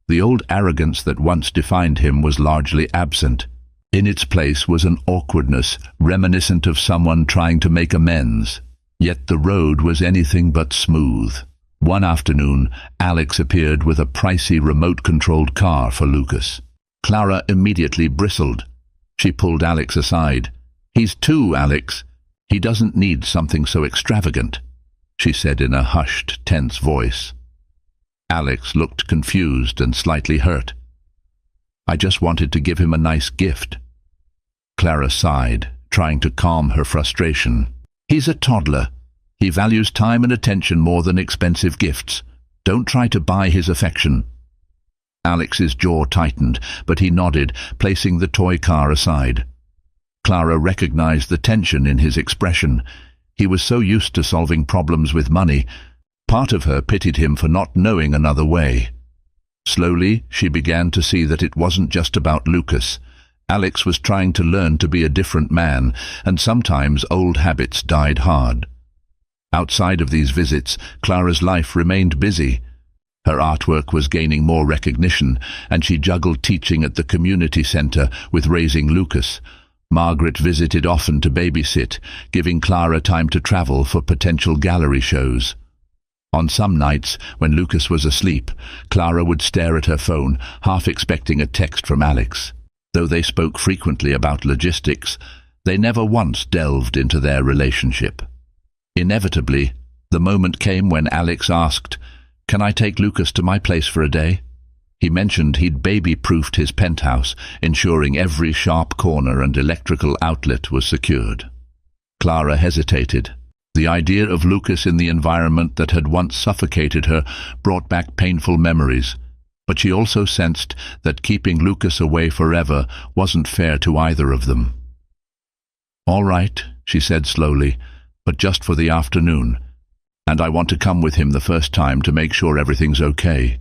The old arrogance that once defined him was largely absent. In its place was an awkwardness reminiscent of someone trying to make amends. Yet the road was anything but smooth. One afternoon, Alex appeared with a pricey remote-controlled car for Lucas. Clara immediately bristled. She pulled Alex aside. "He's two, Alex. He doesn't need something so extravagant," she said in a hushed, tense voice. Alex looked confused and slightly hurt. "I just wanted to give him a nice gift." Clara sighed, trying to calm her frustration. "He's a toddler. He values time and attention more than expensive gifts. Don't try to buy his affection." Alex's jaw tightened, but he nodded, placing the toy car aside. Clara recognized the tension in his expression. He was so used to solving problems with money. Part of her pitied him for not knowing another way. Slowly, she began to see that it wasn't just about Lucas. Alex was trying to learn to be a different man, and sometimes old habits died hard. Outside of these visits, Clara's life remained busy. Her artwork was gaining more recognition, and she juggled teaching at the community center with raising Lucas. Margaret visited often to babysit, giving Clara time to travel for potential gallery shows. On some nights, when Lucas was asleep, Clara would stare at her phone, half expecting a text from Alex. Though they spoke frequently about logistics, they never once delved into their relationship. Inevitably, the moment came when Alex asked, "Can I take Lucas to my place for a day?" He mentioned he'd baby-proofed his penthouse, ensuring every sharp corner and electrical outlet was secured. Clara hesitated. The idea of Lucas in the environment that had once suffocated her brought back painful memories, but she also sensed that keeping Lucas away forever wasn't fair to either of them. "All right," she said slowly, "but just for the afternoon. and I want to come with him the first time to make sure everything's okay."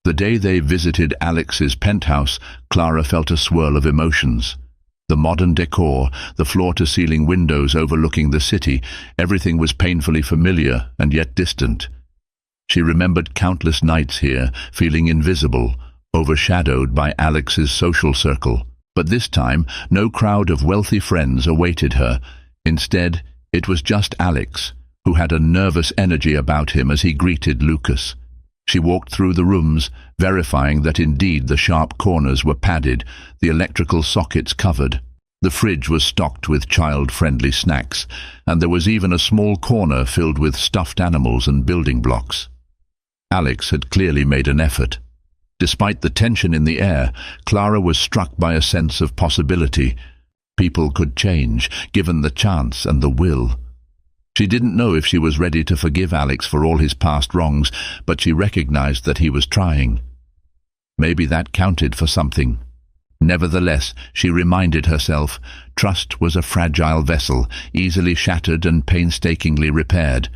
The day they visited Alex's penthouse, Clara felt a swirl of emotions. The modern decor, the floor-to-ceiling windows overlooking the city, everything was painfully familiar and yet distant. She remembered countless nights here, feeling invisible, overshadowed by Alex's social circle. But this time, no crowd of wealthy friends awaited her. Instead, it was just Alex, who had a nervous energy about him as he greeted Lucas. She walked through the rooms, verifying that indeed the sharp corners were padded, the electrical sockets covered. The fridge was stocked with child-friendly snacks, and there was even a small corner filled with stuffed animals and building blocks. Alex had clearly made an effort. Despite the tension in the air, Clara was struck by a sense of possibility. People could change, given the chance and the will. She didn't know if she was ready to forgive Alex for all his past wrongs, but she recognized that he was trying. Maybe that counted for something. Nevertheless, she reminded herself, trust was a fragile vessel, easily shattered and painstakingly repaired.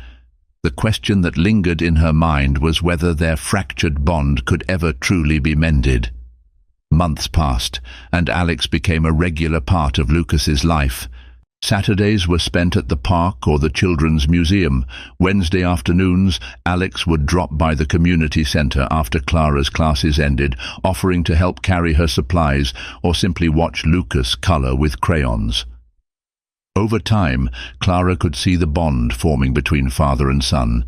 The question that lingered in her mind was whether their fractured bond could ever truly be mended. Months passed, and Alex became a regular part of Lucas's life. Saturdays were spent at the park or the children's museum. Wednesday afternoons, Alex would drop by the community center after Clara's classes ended, offering to help carry her supplies or simply watch Lucas color with crayons. Over time, Clara could see the bond forming between father and son.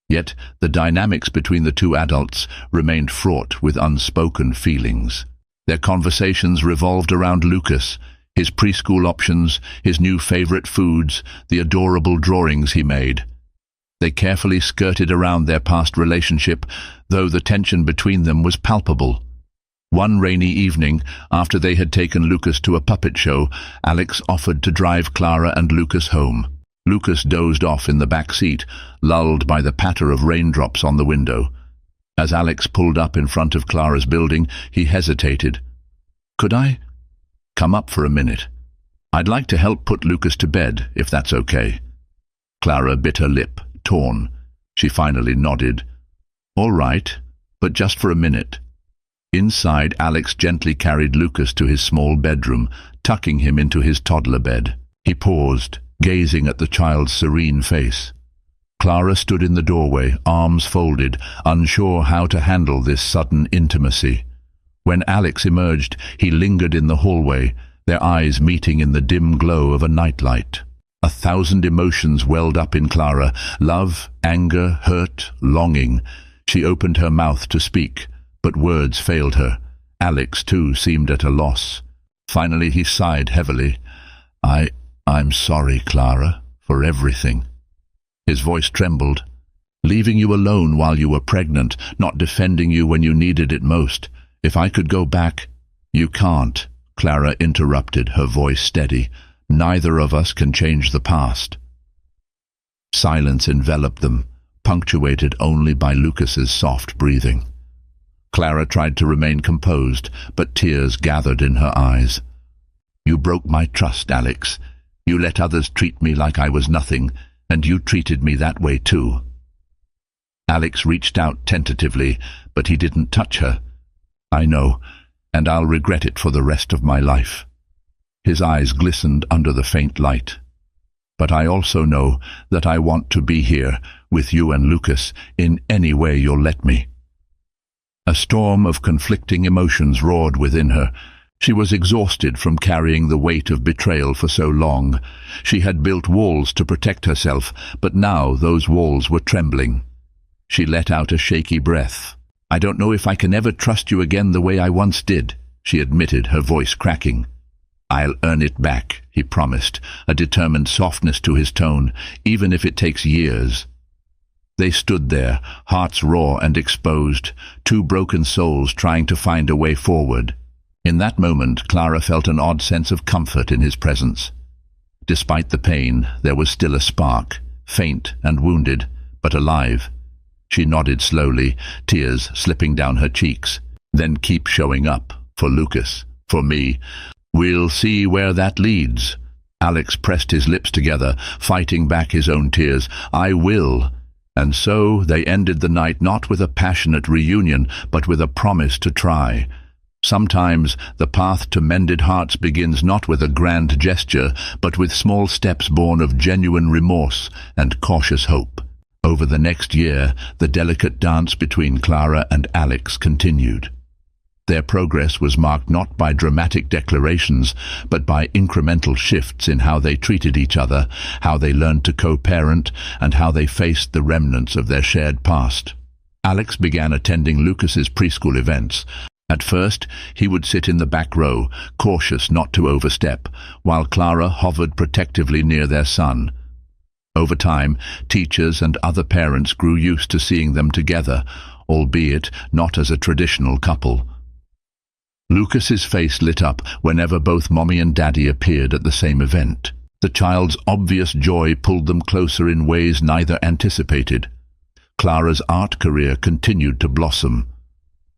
Yet the dynamics between the two adults remained fraught with unspoken feelings. Their conversations revolved around Lucas, his preschool options, his new favorite foods, the adorable drawings he made. They carefully skirted around their past relationship, though the tension between them was palpable. One rainy evening, after they had taken Lucas to a puppet show, Alex offered to drive Clara and Lucas home. Lucas dozed off in the back seat, lulled by the patter of raindrops on the window. As Alex pulled up in front of Clara's building, he hesitated. "Could I come up for a minute? I'd like to help put Lucas to bed, if that's okay." Clara bit her lip, torn. She finally nodded. "All right, but just for a minute." Inside, Alex gently carried Lucas to his small bedroom, tucking him into his toddler bed. He paused, gazing at the child's serene face. Clara stood in the doorway, arms folded, unsure how to handle this sudden intimacy. When Alex emerged, he lingered in the hallway, their eyes meeting in the dim glow of a nightlight. 1,000 emotions welled up in Clara: love, anger, hurt, longing. She opened her mouth to speak, but words failed her. Alex, too, seemed at a loss. Finally he sighed heavily. I'm sorry, Clara, for everything." His voice trembled. "Leaving you alone while you were pregnant, not defending you when you needed it most. If I could go back—" "You can't," Clara interrupted, her voice steady. "Neither of us can change the past." Silence enveloped them, punctuated only by Lucas's soft breathing. Clara tried to remain composed, but tears gathered in her eyes. "You broke my trust, Alex. You let others treat me like I was nothing, and you treated me that way too." Alex reached out tentatively, but he didn't touch her. "I know, and I'll regret it for the rest of my life." His eyes glistened under the faint light. "But I also know that I want to be here, with you and Lucas, in any way you'll let me." A storm of conflicting emotions roared within her. She was exhausted from carrying the weight of betrayal for so long. She had built walls to protect herself, but now those walls were trembling. She let out a shaky breath. "I don't know if I can ever trust you again the way I once did," she admitted, her voice cracking. "I'll earn it back," he promised, a determined softness to his tone, "even if it takes years." They stood there, hearts raw and exposed, two broken souls trying to find a way forward. In that moment, Clara felt an odd sense of comfort in his presence. Despite the pain, there was still a spark, faint and wounded, but alive. She nodded slowly, tears slipping down her cheeks. "Then keep showing up, for Lucas, for me. We'll see where that leads." Alex pressed his lips together, fighting back his own tears. "I will." And so they ended the night not with a passionate reunion, but with a promise to try. Sometimes the path to mended hearts begins not with a grand gesture, but with small steps born of genuine remorse and cautious hope. Over the next year, the delicate dance between Clara and Alex continued. Their progress was marked not by dramatic declarations, but by incremental shifts in how they treated each other, how they learned to co-parent, and how they faced the remnants of their shared past. Alex began attending Lucas's preschool events. At first, he would sit in the back row, cautious not to overstep, while Clara hovered protectively near their son. Over time, teachers and other parents grew used to seeing them together, albeit not as a traditional couple. Lucas's face lit up whenever both Mommy and Daddy appeared at the same event. The child's obvious joy pulled them closer in ways neither anticipated. Clara's art career continued to blossom.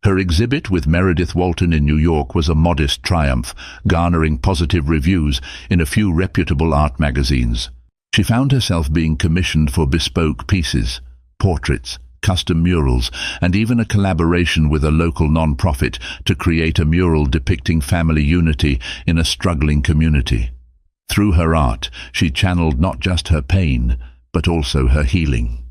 Her exhibit with Meredith Walton in New York was a modest triumph, garnering positive reviews in a few reputable art magazines. She found herself being commissioned for bespoke pieces, portraits, custom murals, and even a collaboration with a local non-profit to create a mural depicting family unity in a struggling community. Through her art, she channeled not just her pain, but also her healing.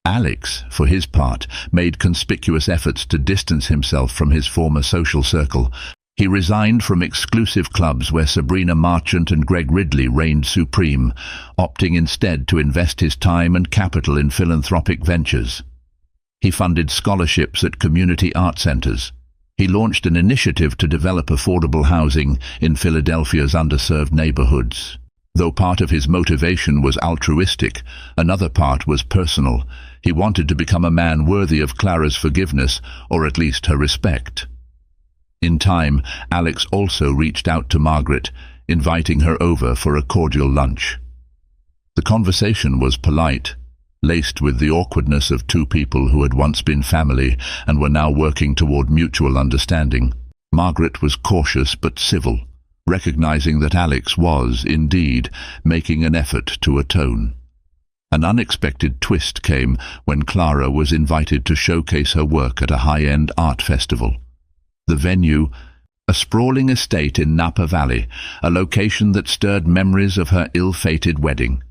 Alex, for his part, made conspicuous efforts to distance himself from his former social circle. He resigned from exclusive clubs where Sabrina Marchant and Greg Ridley reigned supreme, opting instead to invest his time and capital in philanthropic ventures. He funded scholarships at community art centers. He launched an initiative to develop affordable housing in Philadelphia's underserved neighborhoods. Though part of his motivation was altruistic, another part was personal. He wanted to become a man worthy of Clara's forgiveness, or at least her respect. In time, Alex also reached out to Margaret, inviting her over for a cordial lunch. The conversation was polite, laced with the awkwardness of two people who had once been family and were now working toward mutual understanding. Margaret was cautious but civil, recognizing that Alex was, indeed, making an effort to atone. An unexpected twist came when Clara was invited to showcase her work at a high-end art festival. The venue, a sprawling estate in Napa Valley, a location that stirred memories of her ill-fated wedding.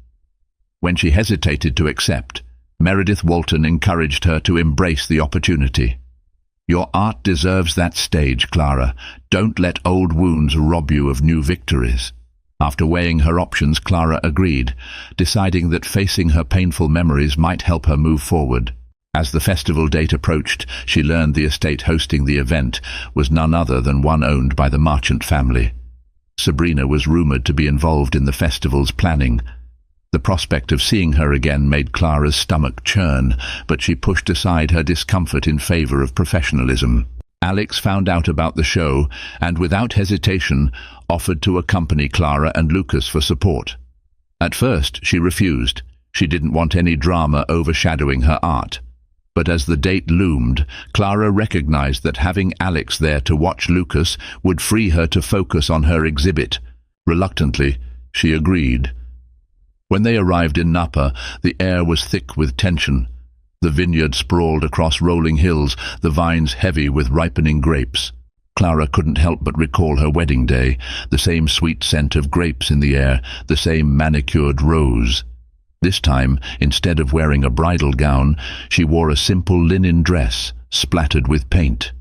When she hesitated to accept, Meredith Walton encouraged her to embrace the opportunity. "Your art deserves that stage, Clara. Don't let old wounds rob you of new victories." After weighing her options, Clara agreed, deciding that facing her painful memories might help her move forward. As the festival date approached, she learned the estate hosting the event was none other than one owned by the Marchant family. Sabrina was rumored to be involved in the festival's planning. The prospect of seeing her again made Clara's stomach churn, but she pushed aside her discomfort in favor of professionalism. Alex found out about the show and, without hesitation, offered to accompany Clara and Lucas for support. At first, she refused. She didn't want any drama overshadowing her art. But as the date loomed, Clara recognized that having Alex there to watch Lucas would free her to focus on her exhibit. Reluctantly, she agreed. When they arrived in Napa, the air was thick with tension. The vineyard sprawled across rolling hills, the vines heavy with ripening grapes. Clara couldn't help but recall her wedding day, the same sweet scent of grapes in the air, the same manicured rose. This time, instead of wearing a bridal gown, she wore a simple linen dress, splattered with paint.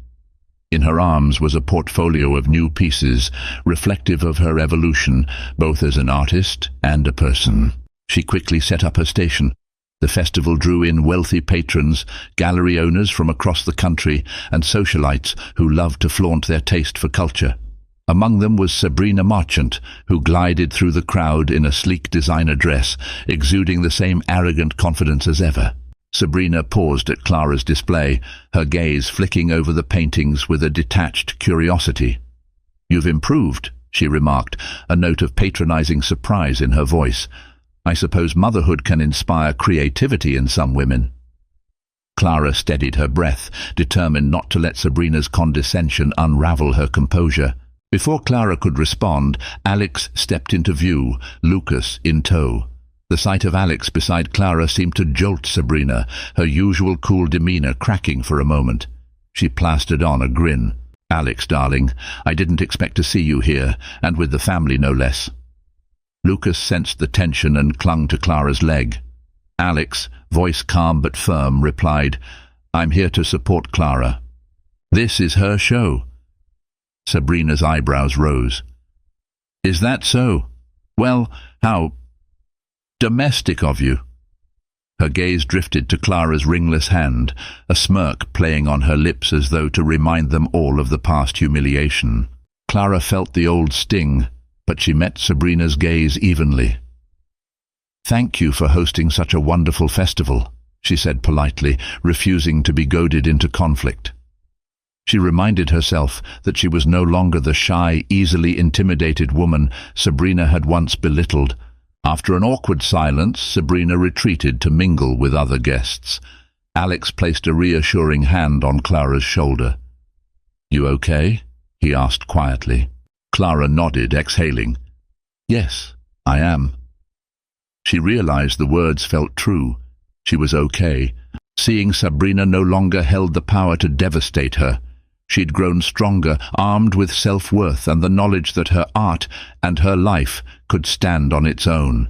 In her arms was a portfolio of new pieces, reflective of her evolution, both as an artist and a person. She quickly set up her station. The festival drew in wealthy patrons, gallery owners from across the country, and socialites who loved to flaunt their taste for culture. Among them was Sabrina Marchant, who glided through the crowd in a sleek designer dress, exuding the same arrogant confidence as ever. Sabrina paused at Clara's display, her gaze flicking over the paintings with a detached curiosity. "You've improved," she remarked, a note of patronizing surprise in her voice. "I suppose motherhood can inspire creativity in some women." Clara steadied her breath, determined not to let Sabrina's condescension unravel her composure. Before Clara could respond, Alex stepped into view, Lucas in tow. The sight of Alex beside Clara seemed to jolt Sabrina, her usual cool demeanor cracking for a moment. She plastered on a grin. "Alex, darling, I didn't expect to see you here, and with the family no less." Lucas sensed the tension and clung to Clara's leg. Alex, voice calm but firm, replied, "I'm here to support Clara. This is her show." Sabrina's eyebrows rose. "Is that so? Well, how domestic of you." Her gaze drifted to Clara's ringless hand, a smirk playing on her lips as though to remind them all of the past humiliation. Clara felt the old sting, but she met Sabrina's gaze evenly. "Thank you for hosting such a wonderful festival," she said politely, refusing to be goaded into conflict. She reminded herself that she was no longer the shy, easily intimidated woman Sabrina had once belittled. After an awkward silence, Sabrina retreated to mingle with other guests. Alex placed a reassuring hand on Clara's shoulder. "You okay?" he asked quietly. Clara nodded, exhaling. "Yes, I am." She realized the words felt true. She was okay. Seeing Sabrina no longer held the power to devastate her. She'd grown stronger, armed with self-worth and the knowledge that her art and her life could stand on its own.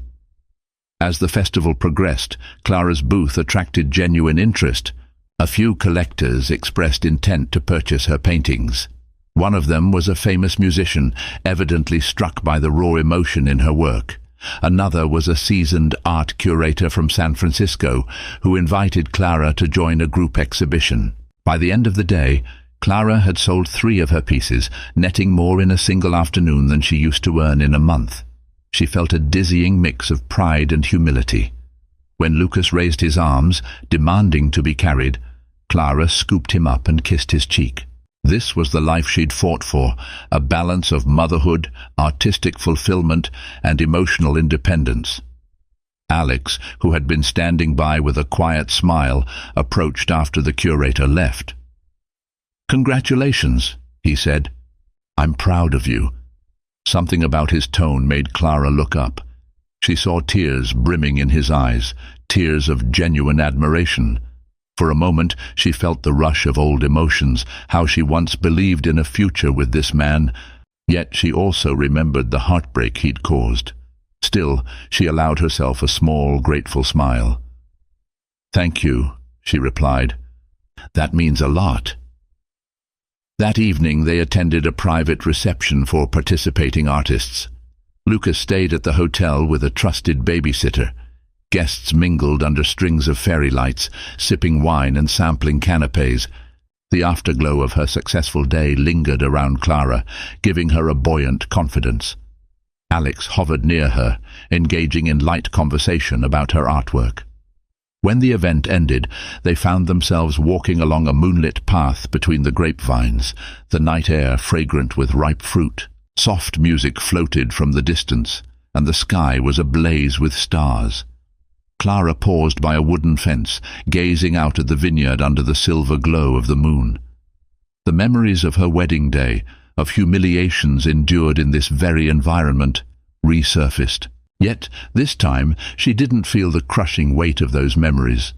As the festival progressed, Clara's booth attracted genuine interest. A few collectors expressed intent to purchase her paintings. One of them was a famous musician, evidently struck by the raw emotion in her work. Another was a seasoned art curator from San Francisco, who invited Clara to join a group exhibition. By the end of the day, Clara had sold 3 of her pieces, netting more in a single afternoon than she used to earn in a month. She felt a dizzying mix of pride and humility. When Lucas raised his arms, demanding to be carried, Clara scooped him up and kissed his cheek. This was the life she'd fought for, a balance of motherhood, artistic fulfillment, and emotional independence. Alex, who had been standing by with a quiet smile, approached after the curator left. "Congratulations," he said. "I'm proud of you." Something about his tone made Clara look up. She saw tears brimming in his eyes, tears of genuine admiration. For a moment she felt the rush of old emotions, how she once believed in a future with this man, yet she also remembered the heartbreak he'd caused. Still, she allowed herself a small, grateful smile. "Thank you," she replied. "That means a lot." That evening they attended a private reception for participating artists. Lucas stayed at the hotel with a trusted babysitter. Guests mingled under strings of fairy lights, sipping wine and sampling canapes. The afterglow of her successful day lingered around Clara, giving her a buoyant confidence. Alex hovered near her, engaging in light conversation about her artwork. When the event ended, they found themselves walking along a moonlit path between the grapevines, the night air fragrant with ripe fruit. Soft music floated from the distance, and the sky was ablaze with stars. Clara paused by a wooden fence, gazing out at the vineyard under the silver glow of the moon. The memories of her wedding day, of humiliations endured in this very environment, resurfaced. Yet, this time, she didn't feel the crushing weight of those memories.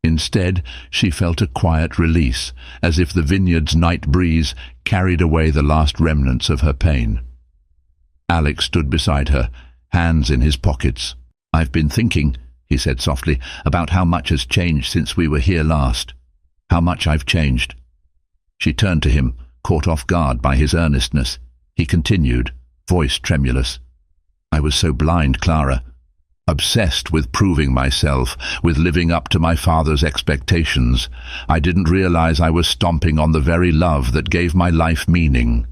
Instead, she felt a quiet release, as if the vineyard's night breeze carried away the last remnants of her pain. Alex stood beside her, hands in his pockets. "I've been thinking," he said softly, "about how much has changed since we were here last. How much I've changed." She turned to him, caught off guard by his earnestness. He continued, voice tremulous. "I was so blind, Clara. Obsessed with proving myself, with living up to my father's expectations. I didn't realize I was stomping on the very love that gave my life meaning."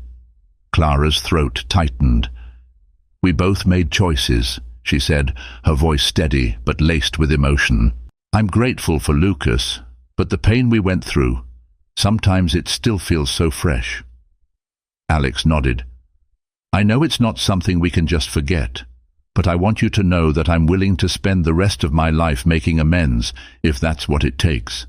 Clara's throat tightened. "We both made choices," she said, her voice steady but laced with emotion. "I'm grateful for Lucas, but the pain we went through, sometimes it still feels so fresh." Alex nodded. "I know it's not something we can just forget, but I want you to know that I'm willing to spend the rest of my life making amends, if that's what it takes."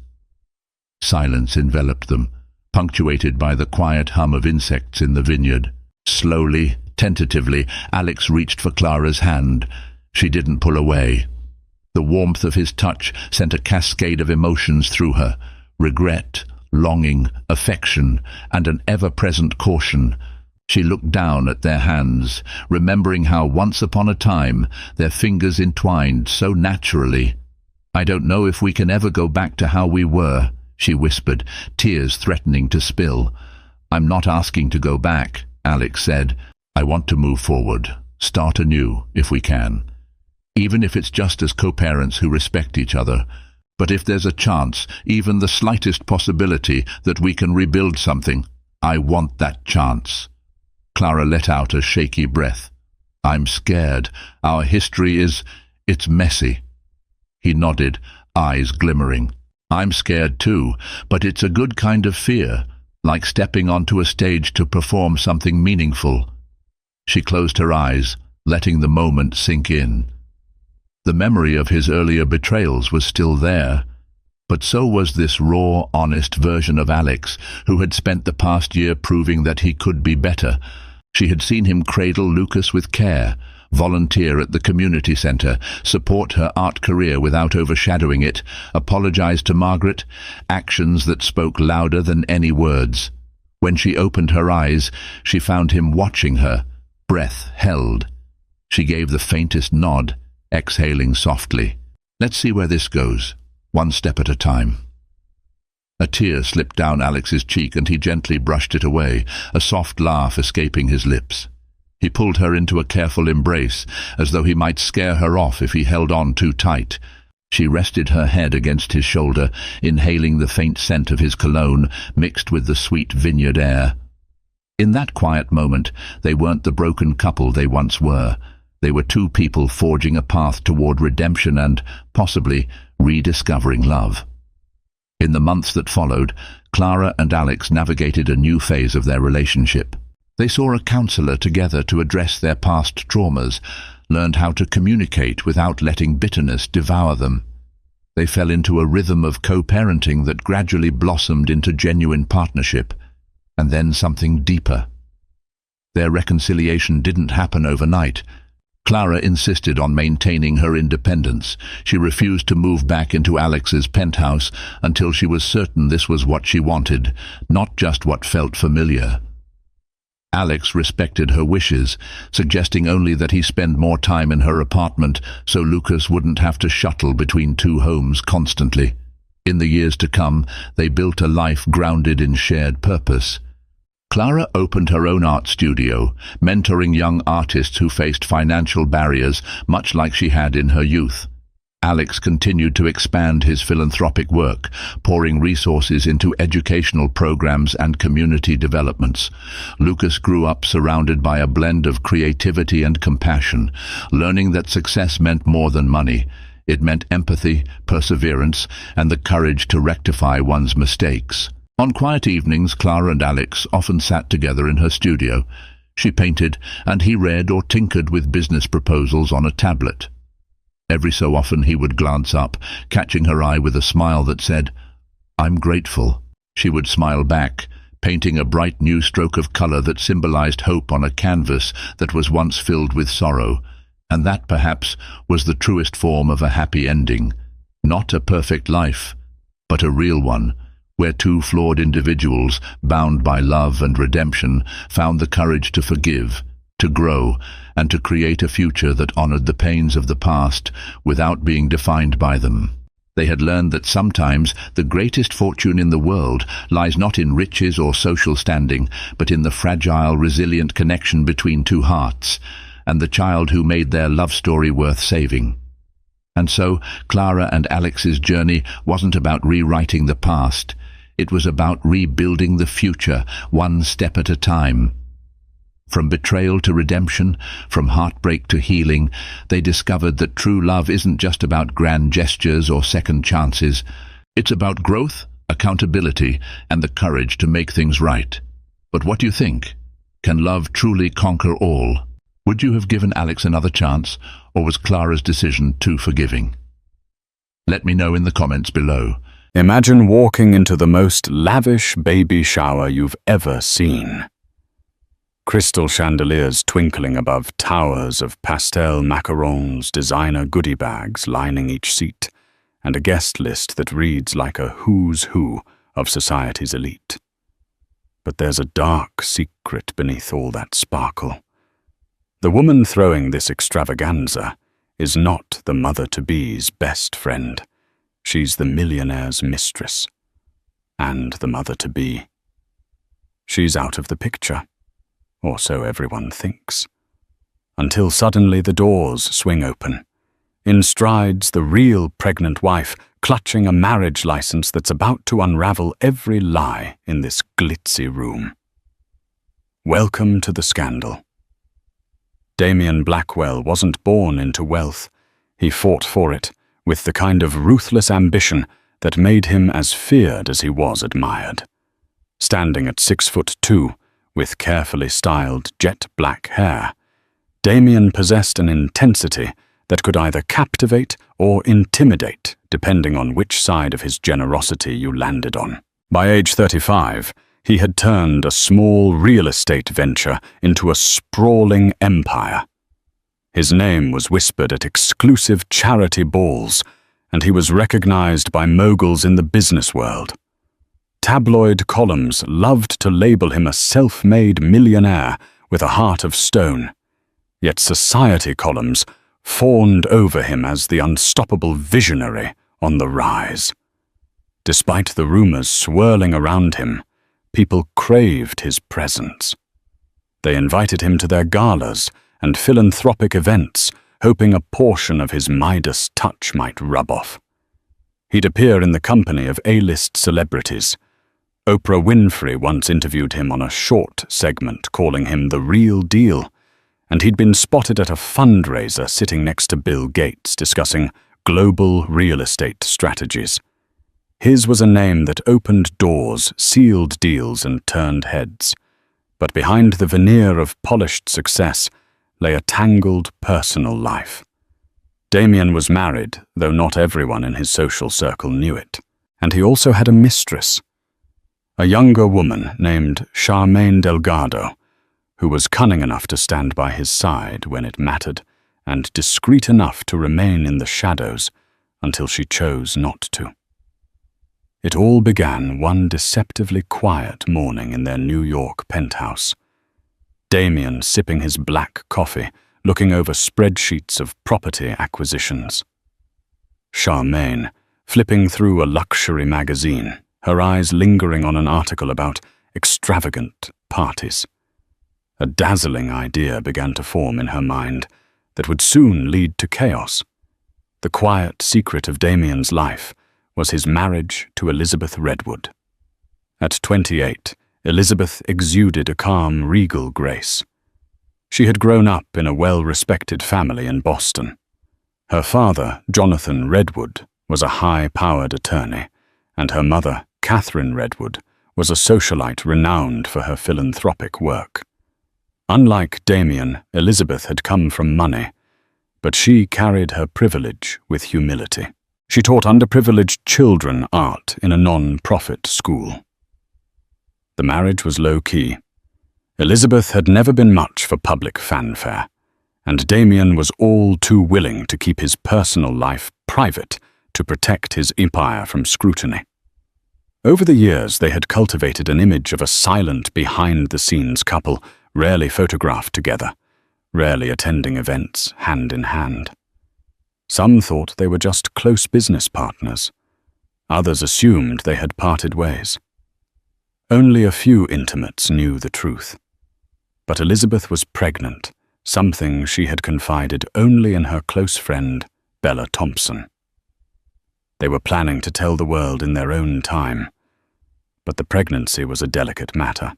Silence enveloped them, punctuated by the quiet hum of insects in the vineyard. Slowly, tentatively, Alex reached for Clara's hand. She didn't pull away. The warmth of his touch sent a cascade of emotions through her: regret, longing, affection, and an ever-present caution. She looked down at their hands, remembering how once upon a time their fingers entwined so naturally. "I don't know if we can ever go back to how we were," she whispered, tears threatening to spill. "I'm not asking to go back," Alex said. "I want to move forward, start anew, if we can. Even if it's just as co-parents who respect each other. But if there's a chance, even the slightest possibility, that we can rebuild something, I want that chance." Clara let out a shaky breath. "I'm scared. Our history it's messy." He nodded, eyes glimmering. "I'm scared too, but it's a good kind of fear, like stepping onto a stage to perform something meaningful." She closed her eyes, letting the moment sink in. The memory of his earlier betrayals was still there, but so was this raw, honest version of Alex, who had spent the past year proving that he could be better. She had seen him cradle Lucas with care, volunteer at the community center, support her art career without overshadowing it, apologize to Margaret, actions that spoke louder than any words. When she opened her eyes, she found him watching her, breath held. She gave the faintest nod, exhaling softly. "Let's see where this goes, one step at a time." A tear slipped down Alex's cheek and he gently brushed it away, a soft laugh escaping his lips. He pulled her into a careful embrace, as though he might scare her off if he held on too tight. She rested her head against his shoulder, inhaling the faint scent of his cologne, mixed with the sweet vineyard air. In that quiet moment, they weren't the broken couple they once were. They were two people forging a path toward redemption and, possibly, rediscovering love. In the months that followed, Clara and Alex navigated a new phase of their relationship. They saw a counselor together to address their past traumas, learned how to communicate without letting bitterness devour them. They fell into a rhythm of co-parenting that gradually blossomed into genuine partnership, and then something deeper. Their reconciliation didn't happen overnight. Clara insisted on maintaining her independence. She refused to move back into Alex's penthouse until she was certain this was what she wanted, not just what felt familiar. Alex respected her wishes, suggesting only that he spend more time in her apartment so Lucas wouldn't have to shuttle between two homes constantly. In the years to come, they built a life grounded in shared purpose. Clara opened her own art studio, mentoring young artists who faced financial barriers, much like she had in her youth. Alex continued to expand his philanthropic work, pouring resources into educational programs and community developments. Lucas grew up surrounded by a blend of creativity and compassion, learning that success meant more than money. It meant empathy, perseverance, and the courage to rectify one's mistakes. On quiet evenings, Clara and Alex often sat together in her studio. She painted, and he read or tinkered with business proposals on a tablet. Every so often he would glance up, catching her eye with a smile that said, "I'm grateful." She would smile back, painting a bright new stroke of color that symbolized hope on a canvas that was once filled with sorrow. And that, perhaps, was the truest form of a happy ending. Not a perfect life, but a real one, where two flawed individuals, bound by love and redemption, found the courage to forgive, to grow, and to create a future that honored the pains of the past without being defined by them. They had learned that sometimes the greatest fortune in the world lies not in riches or social standing, but in the fragile, resilient connection between two hearts, and the child who made their love story worth saving. And so, Clara and Alex's journey wasn't about rewriting the past. It was about rebuilding the future, one step at a time. From betrayal to redemption, from heartbreak to healing, they discovered that true love isn't just about grand gestures or second chances. It's about growth, accountability, and the courage to make things right. But what do you think? Can love truly conquer all? Would you have given Alex another chance, or was Clara's decision too forgiving? Let me know in the comments below. Imagine walking into the most lavish baby shower you've ever seen. crystal chandeliers twinkling above towers of pastel macarons, designer goodie bags lining each seat, and a guest list that reads like a who's who of society's elite. But there's a dark secret beneath all that sparkle. The woman throwing this extravaganza is not the mother-to-be's best friend. She's the millionaire's mistress, and the mother-to-be. She's out of the picture, or so everyone thinks, until suddenly the doors swing open. In strides the real pregnant wife, clutching a marriage license that's about to unravel every lie in this glitzy room. Welcome to the scandal. Damien Blackwell wasn't born into wealth. He fought for it with the kind of ruthless ambition that made him as feared as he was admired. Standing at 6'2", with carefully styled jet black hair, Damien possessed an intensity that could either captivate or intimidate, depending on which side of his generosity you landed on. By age 35, he had turned a small real estate venture into a sprawling empire. His name was whispered at exclusive charity balls, and he was recognized by moguls in the business world. Tabloid columns loved to label him a self-made millionaire with a heart of stone, yet society columns fawned over him as the unstoppable visionary on the rise. Despite the rumors swirling around him, people craved his presence. They invited him to their galas and philanthropic events, hoping a portion of his Midas touch might rub off. He'd appear in the company of A-list celebrities. Oprah Winfrey once interviewed him on a short segment calling him the real deal, and he'd been spotted at a fundraiser sitting next to Bill Gates discussing global real estate strategies. His was a name that opened doors, sealed deals, and turned heads. But behind the veneer of polished success lay a tangled personal life. Damien was married, though not everyone in his social circle knew it. And he also had a mistress, a younger woman named Charmaine Delgado, who was cunning enough to stand by his side when it mattered, and discreet enough to remain in the shadows until she chose not to. It all began one deceptively quiet morning in their New York penthouse. Damien sipping his black coffee, looking over spreadsheets of property acquisitions. Charmaine flipping through a luxury magazine, her eyes lingering on an article about extravagant parties. A dazzling idea began to form in her mind that would soon lead to chaos. The quiet secret of Damien's life was his marriage to Elizabeth Redwood. At 28, Elizabeth exuded a calm, regal grace. She had grown up in a well-respected family in Boston. Her father, Jonathan Redwood, was a high-powered attorney, and her mother, Catherine Redwood, was a socialite renowned for her philanthropic work. Unlike Damien, Elizabeth had come from money, but she carried her privilege with humility. She taught underprivileged children art in a non-profit school. The marriage was low-key. Elizabeth had never been much for public fanfare, and Damien was all too willing to keep his personal life private to protect his empire from scrutiny. Over the years, they had cultivated an image of a silent, behind-the-scenes couple, rarely photographed together, rarely attending events hand in hand. Some thought they were just close business partners. Others assumed they had parted ways. Only a few intimates knew the truth. But Elizabeth was pregnant, something she had confided only in her close friend, Bella Thompson. They were planning to tell the world in their own time, but the pregnancy was a delicate matter.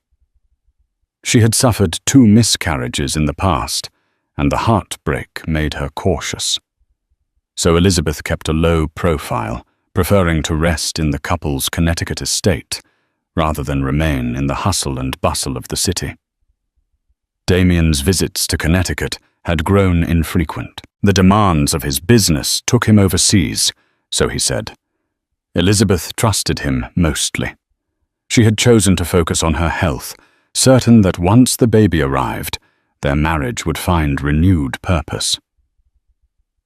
She had suffered 2 miscarriages in the past, and the heartbreak made her cautious. So Elizabeth kept a low profile, preferring to rest in the couple's Connecticut estate, rather than remain in the hustle and bustle of the city. Damien's visits to Connecticut had grown infrequent. The demands of his business took him overseas, so he said. Elizabeth trusted him mostly. She had chosen to focus on her health, certain that once the baby arrived, their marriage would find renewed purpose.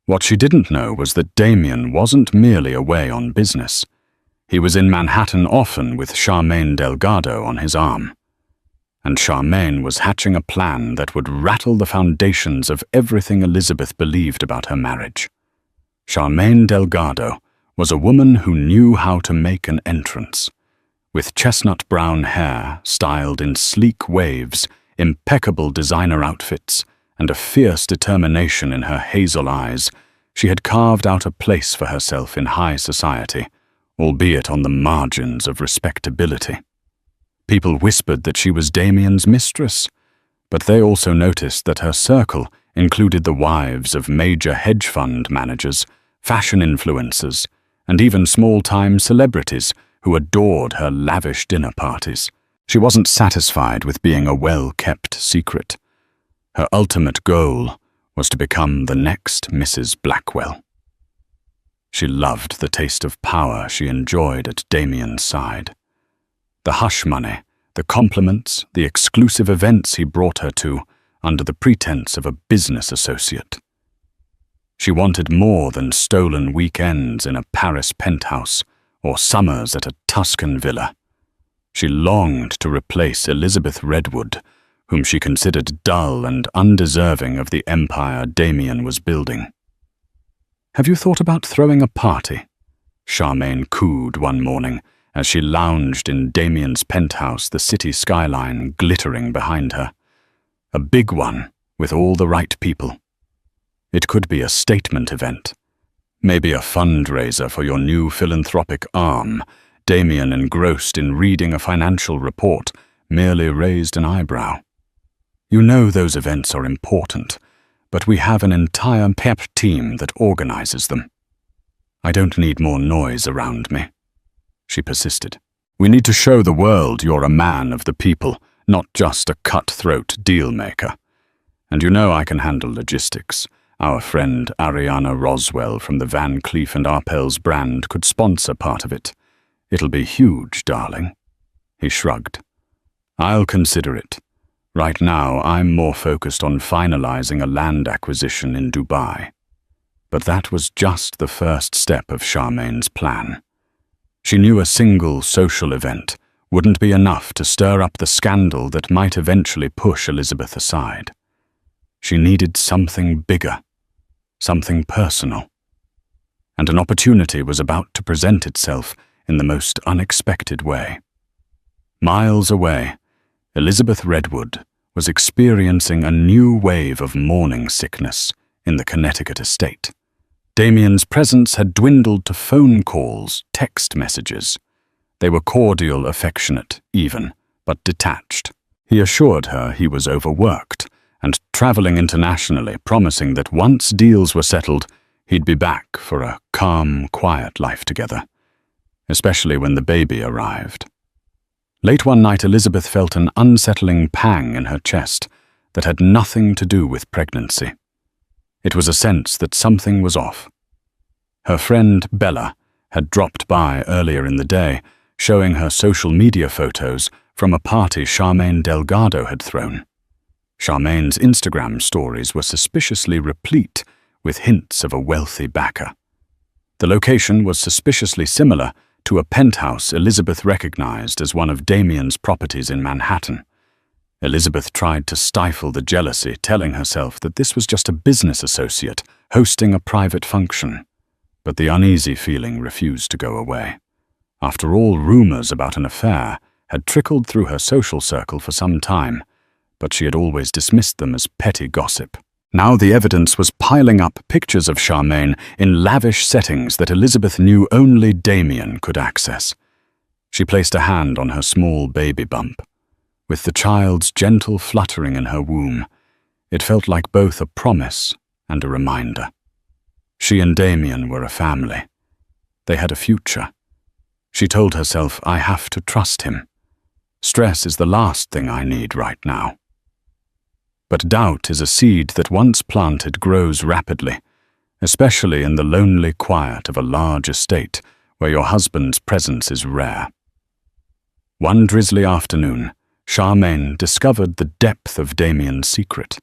What she didn't know was that Damien wasn't merely away on business. He was in Manhattan often with Charmaine Delgado on his arm. And Charmaine was hatching a plan that would rattle the foundations of everything Elizabeth believed about her marriage. Charmaine Delgado was a woman who knew how to make an entrance. With chestnut brown hair styled in sleek waves, impeccable designer outfits, and a fierce determination in her hazel eyes, she had carved out a place for herself in high society, albeit on the margins of respectability. People whispered that she was Damien's mistress, but they also noticed that her circle included the wives of major hedge fund managers, fashion influencers, and even small-time celebrities who adored her lavish dinner parties. She wasn't satisfied with being a well-kept secret. Her ultimate goal was to become the next Mrs. Blackwell. She loved the taste of power she enjoyed at Damien's side. The hush money, the compliments, the exclusive events he brought her to under the pretense of a business associate. She wanted more than stolen weekends in a Paris penthouse or summers at a Tuscan villa. She longed to replace Elizabeth Redwood, whom she considered dull and undeserving of the empire Damien was building. "Have you thought about throwing a party?" Charmaine cooed one morning as she lounged in Damien's penthouse, the city skyline glittering behind her. A big one, with all the right people. It could be a statement event. Maybe a fundraiser for your new philanthropic arm. Damien, engrossed in reading a financial report, merely raised an eyebrow. "You know those events are important, but we have an entire pep team that organizes them. I don't need more noise around me," she persisted. "We need to show the world you're a man of the people, not just a cutthroat deal-maker. And you know I can handle logistics. Our friend Ariana Roswell from the Van Cleef & Arpels brand could sponsor part of it. It'll be huge, darling." He shrugged. "I'll consider it. Right now, I'm more focused on finalizing a land acquisition in Dubai." But that was just the first step of Charmaine's plan. She knew a single social event wouldn't be enough to stir up the scandal that might eventually push Elizabeth aside. She needed something bigger, something personal. And an opportunity was about to present itself in the most unexpected way. Miles away, Elizabeth Redwood was experiencing a new wave of morning sickness in the Connecticut estate. Damien's presence had dwindled to phone calls, text messages. They were cordial, affectionate, even, but detached. He assured her he was overworked and traveling internationally, promising that once deals were settled, he'd be back for a calm, quiet life together, especially when the baby arrived. Late one night, Elizabeth felt an unsettling pang in her chest that had nothing to do with pregnancy. It was a sense that something was off. Her friend Bella had dropped by earlier in the day, showing her social media photos from a party Charmaine Delgado had thrown. Charmaine's Instagram stories were suspiciously replete with hints of a wealthy backer. The location was suspiciously similar to a penthouse Elizabeth recognized as one of Damien's properties in Manhattan. Elizabeth tried to stifle the jealousy, telling herself that this was just a business associate hosting a private function. But the uneasy feeling refused to go away. After all, rumors about an affair had trickled through her social circle for some time, but she had always dismissed them as petty gossip. Now the evidence was piling up, pictures of Charmaine in lavish settings that Elizabeth knew only Damien could access. She placed a hand on her small baby bump. With the child's gentle fluttering in her womb, it felt like both a promise and a reminder. She and Damien were a family. They had a future. She told herself, "I have to trust him. Stress is the last thing I need right now." But doubt is a seed that once planted grows rapidly, especially in the lonely quiet of a large estate where your husband's presence is rare. One drizzly afternoon, Charmaine discovered the depth of Damien's secret.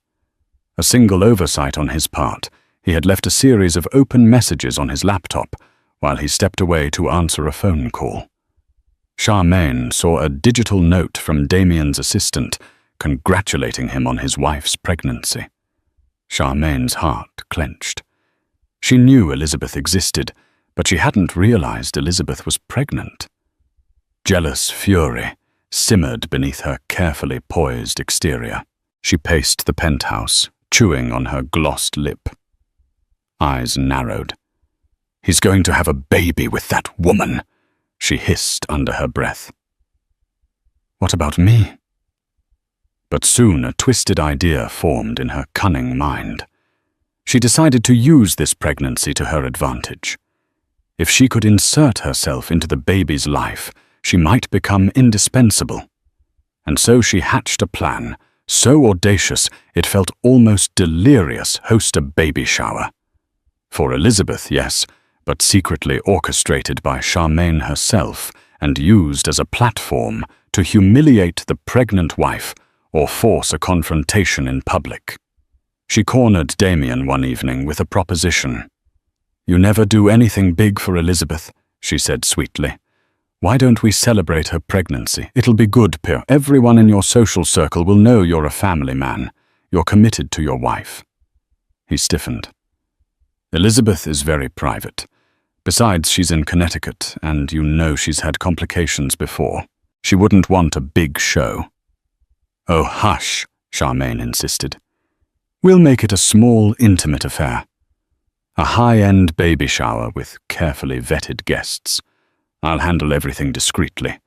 A single oversight on his part, he had left a series of open messages on his laptop while he stepped away to answer a phone call. Charmaine saw a digital note from Damien's assistant congratulating him on his wife's pregnancy. Charmaine's heart clenched. She knew Elizabeth existed, but she hadn't realized Elizabeth was pregnant. Jealous fury simmered beneath her carefully poised exterior. She paced the penthouse, chewing on her glossed lip. Eyes narrowed. "He's going to have a baby with that woman," she hissed under her breath. "What about me?" But soon a twisted idea formed in her cunning mind. She decided to use this pregnancy to her advantage. If she could insert herself into the baby's life, she might become indispensable. And so she hatched a plan, so audacious it felt almost delirious, host a baby shower. For Elizabeth, yes, but secretly orchestrated by Charmaine herself and used as a platform to humiliate the pregnant wife or force a confrontation in public. She cornered Damien one evening with a proposition. "You never do anything big for Elizabeth," she said sweetly. "Why don't we celebrate her pregnancy? It'll be good, Pierre. Everyone in your social circle will know you're a family man. You're committed to your wife." He stiffened. "Elizabeth is very private. Besides, she's in Connecticut, and you know she's had complications before. She wouldn't want a big show." "Oh, hush," Charmaine insisted. "We'll make it a small, intimate affair. A high-end baby shower with carefully vetted guests. I'll handle everything discreetly.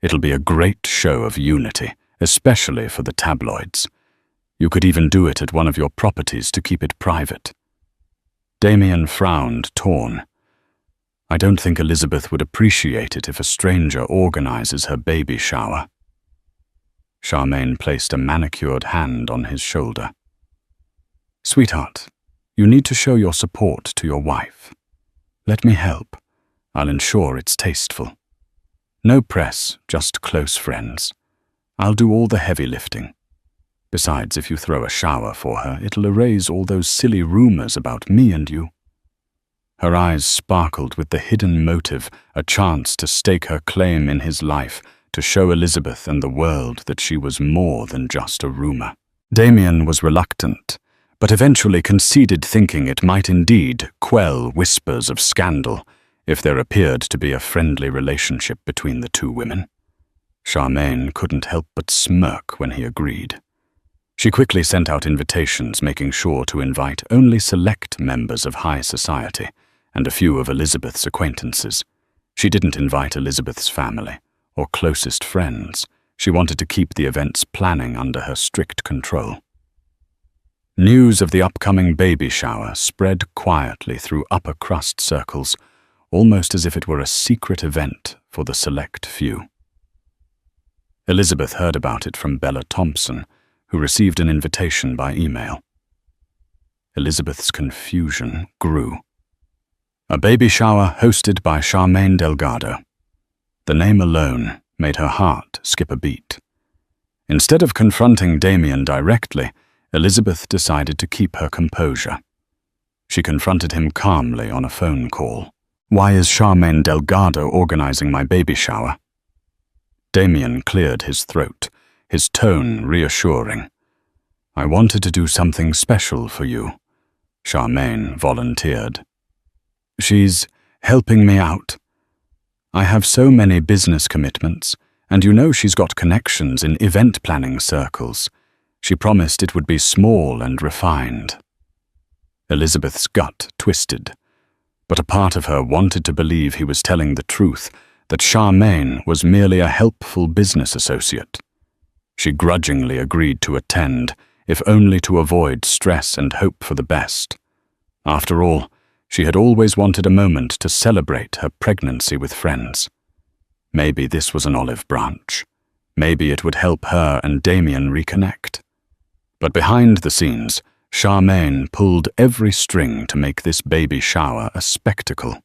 It'll be a great show of unity, especially for the tabloids. You could even do it at one of your properties to keep it private." Damien frowned, torn. "I don't think Elizabeth would appreciate it if a stranger organizes her baby shower." Charmaine placed a manicured hand on his shoulder. "Sweetheart, you need to show your support to your wife. Let me help. I'll ensure it's tasteful. No press, just close friends. I'll do all the heavy lifting. Besides, if you throw a shower for her, it'll erase all those silly rumors about me and you." Her eyes sparkled with the hidden motive, a chance to stake her claim in his life, to show Elizabeth and the world that she was more than just a rumor. Damien was reluctant, but eventually conceded, thinking it might indeed quell whispers of scandal if there appeared to be a friendly relationship between the two women. Charmaine couldn't help but smirk when he agreed. She quickly sent out invitations, making sure to invite only select members of high society and a few of Elizabeth's acquaintances. She didn't invite Elizabeth's family or closest friends. She wanted to keep the event's planning under her strict control. News of the upcoming baby shower spread quietly through upper-crust circles, almost as if it were a secret event for the select few. Elizabeth heard about it from Bella Thompson, who received an invitation by email. Elizabeth's confusion grew. A baby shower hosted by Charmaine Delgado. The name alone made her heart skip a beat. Instead of confronting Damien directly, Elizabeth decided to keep her composure. She confronted him calmly on a phone call. "Why is Charmaine Delgado organizing my baby shower?" Damien cleared his throat, his tone reassuring. "I wanted to do something special for you," Charmaine volunteered. "She's helping me out. I have so many business commitments, and you know she's got connections in event planning circles. She promised it would be small and refined." Elizabeth's gut twisted, but a part of her wanted to believe he was telling the truth, that Charmaine was merely a helpful business associate. She grudgingly agreed to attend, if only to avoid stress and hope for the best. After all, she had always wanted a moment to celebrate her pregnancy with friends. Maybe this was an olive branch. Maybe it would help her and Damien reconnect. But behind the scenes, Charmaine pulled every string to make this baby shower a spectacle.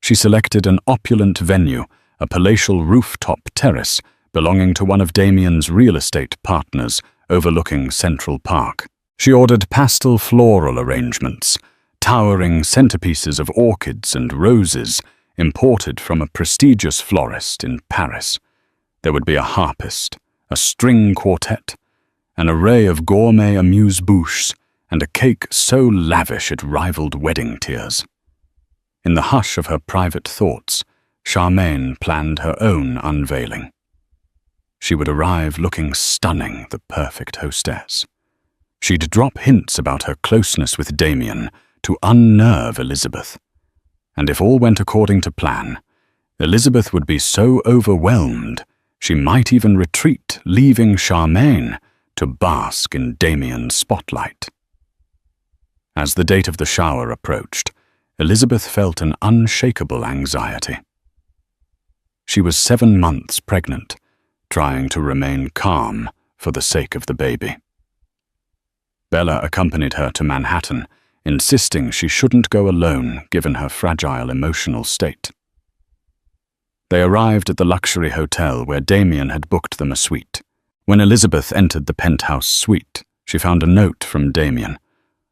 She selected an opulent venue, a palatial rooftop terrace belonging to one of Damien's real estate partners overlooking Central Park. She ordered pastel floral arrangements, towering centerpieces of orchids and roses imported from a prestigious florist in Paris. There would be a harpist, a string quartet, an array of gourmet amuse-bouches, and a cake so lavish it rivaled wedding tears. In the hush of her private thoughts, Charmaine planned her own unveiling. She would arrive looking stunning, the perfect hostess. She'd drop hints about her closeness with Damien to unnerve Elizabeth. And if all went according to plan, Elizabeth would be so overwhelmed she might even retreat, leaving Charmaine to bask in Damien's spotlight. As the date of the shower approached, Elizabeth felt an unshakable anxiety. She was 7 months pregnant, trying to remain calm for the sake of the baby. Bella accompanied her to Manhattan, insisting she shouldn't go alone given her fragile emotional state. They arrived at the luxury hotel where Damien had booked them a suite. When Elizabeth entered the penthouse suite, she found a note from Damien,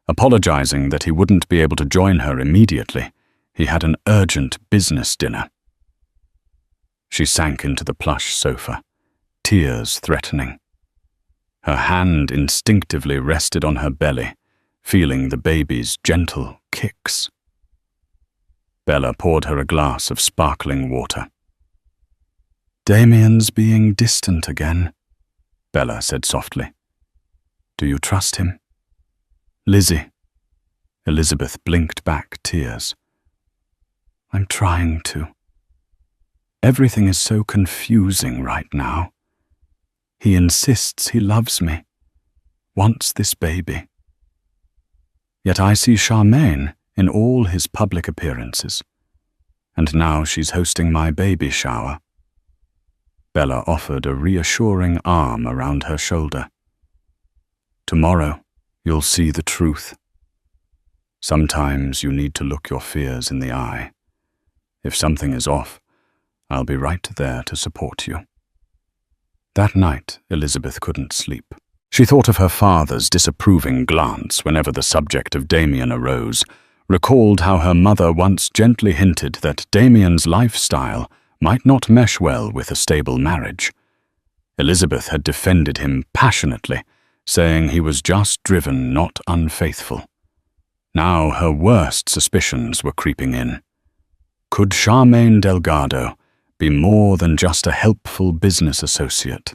apologizing that he wouldn't be able to join her immediately. He had an urgent business dinner. She sank into the plush sofa, tears threatening. Her hand instinctively rested on her belly, feeling the baby's gentle kicks. Bella poured her a glass of sparkling water. "Damien's being distant again," Bella said softly. "Do you trust him?" "Lizzie." Elizabeth blinked back tears. "I'm trying to. Everything is so confusing right now. He insists he loves me, wants this baby. Yet I see Charmaine in all his public appearances, and now she's hosting my baby shower." Bella offered a reassuring arm around her shoulder. "Tomorrow, you'll see the truth. Sometimes you need to look your fears in the eye. If something is off, I'll be right there to support you." That night, Elizabeth couldn't sleep. She thought of her father's disapproving glance whenever the subject of Damien arose, recalled how her mother once gently hinted that Damien's lifestyle might not mesh well with a stable marriage. Elizabeth had defended him passionately, saying he was just driven, not unfaithful. Now her worst suspicions were creeping in. Could Charmaine Delgado be more than just a helpful business associate?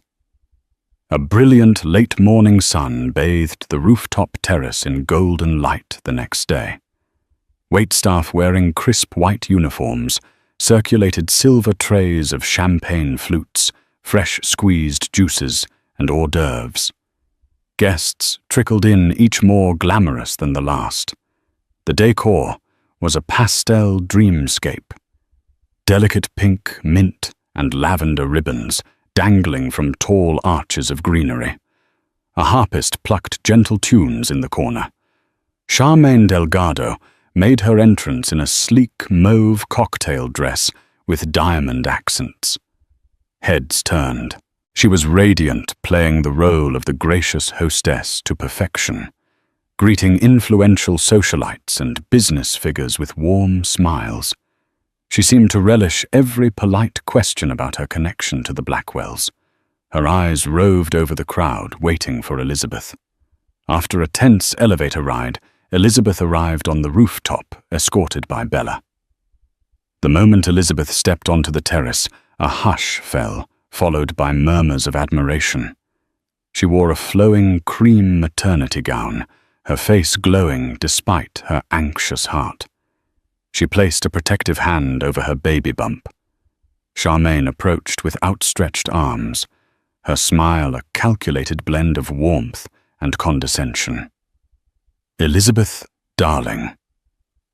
A brilliant late-morning sun bathed the rooftop terrace in golden light the next day. Waitstaff wearing crisp white uniforms circulated silver trays of champagne flutes, fresh squeezed juices, and hors d'oeuvres. Guests trickled in, each more glamorous than the last. The decor was a pastel dreamscape. Delicate pink, mint, and lavender ribbons dangling from tall arches of greenery. A harpist plucked gentle tunes in the corner. Charmaine Delgado made her entrance in a sleek mauve cocktail dress with diamond accents. Heads turned. She was radiant, playing the role of the gracious hostess to perfection, greeting influential socialites and business figures with warm smiles. She seemed to relish every polite question about her connection to the Blackwells. Her eyes roved over the crowd, waiting for Elizabeth. After a tense elevator ride, Elizabeth arrived on the rooftop, escorted by Bella. The moment Elizabeth stepped onto the terrace, a hush fell, followed by murmurs of admiration. She wore a flowing cream maternity gown, her face glowing despite her anxious heart. She placed a protective hand over her baby bump. Charmaine approached with outstretched arms, her smile a calculated blend of warmth and condescension. "Elizabeth, darling,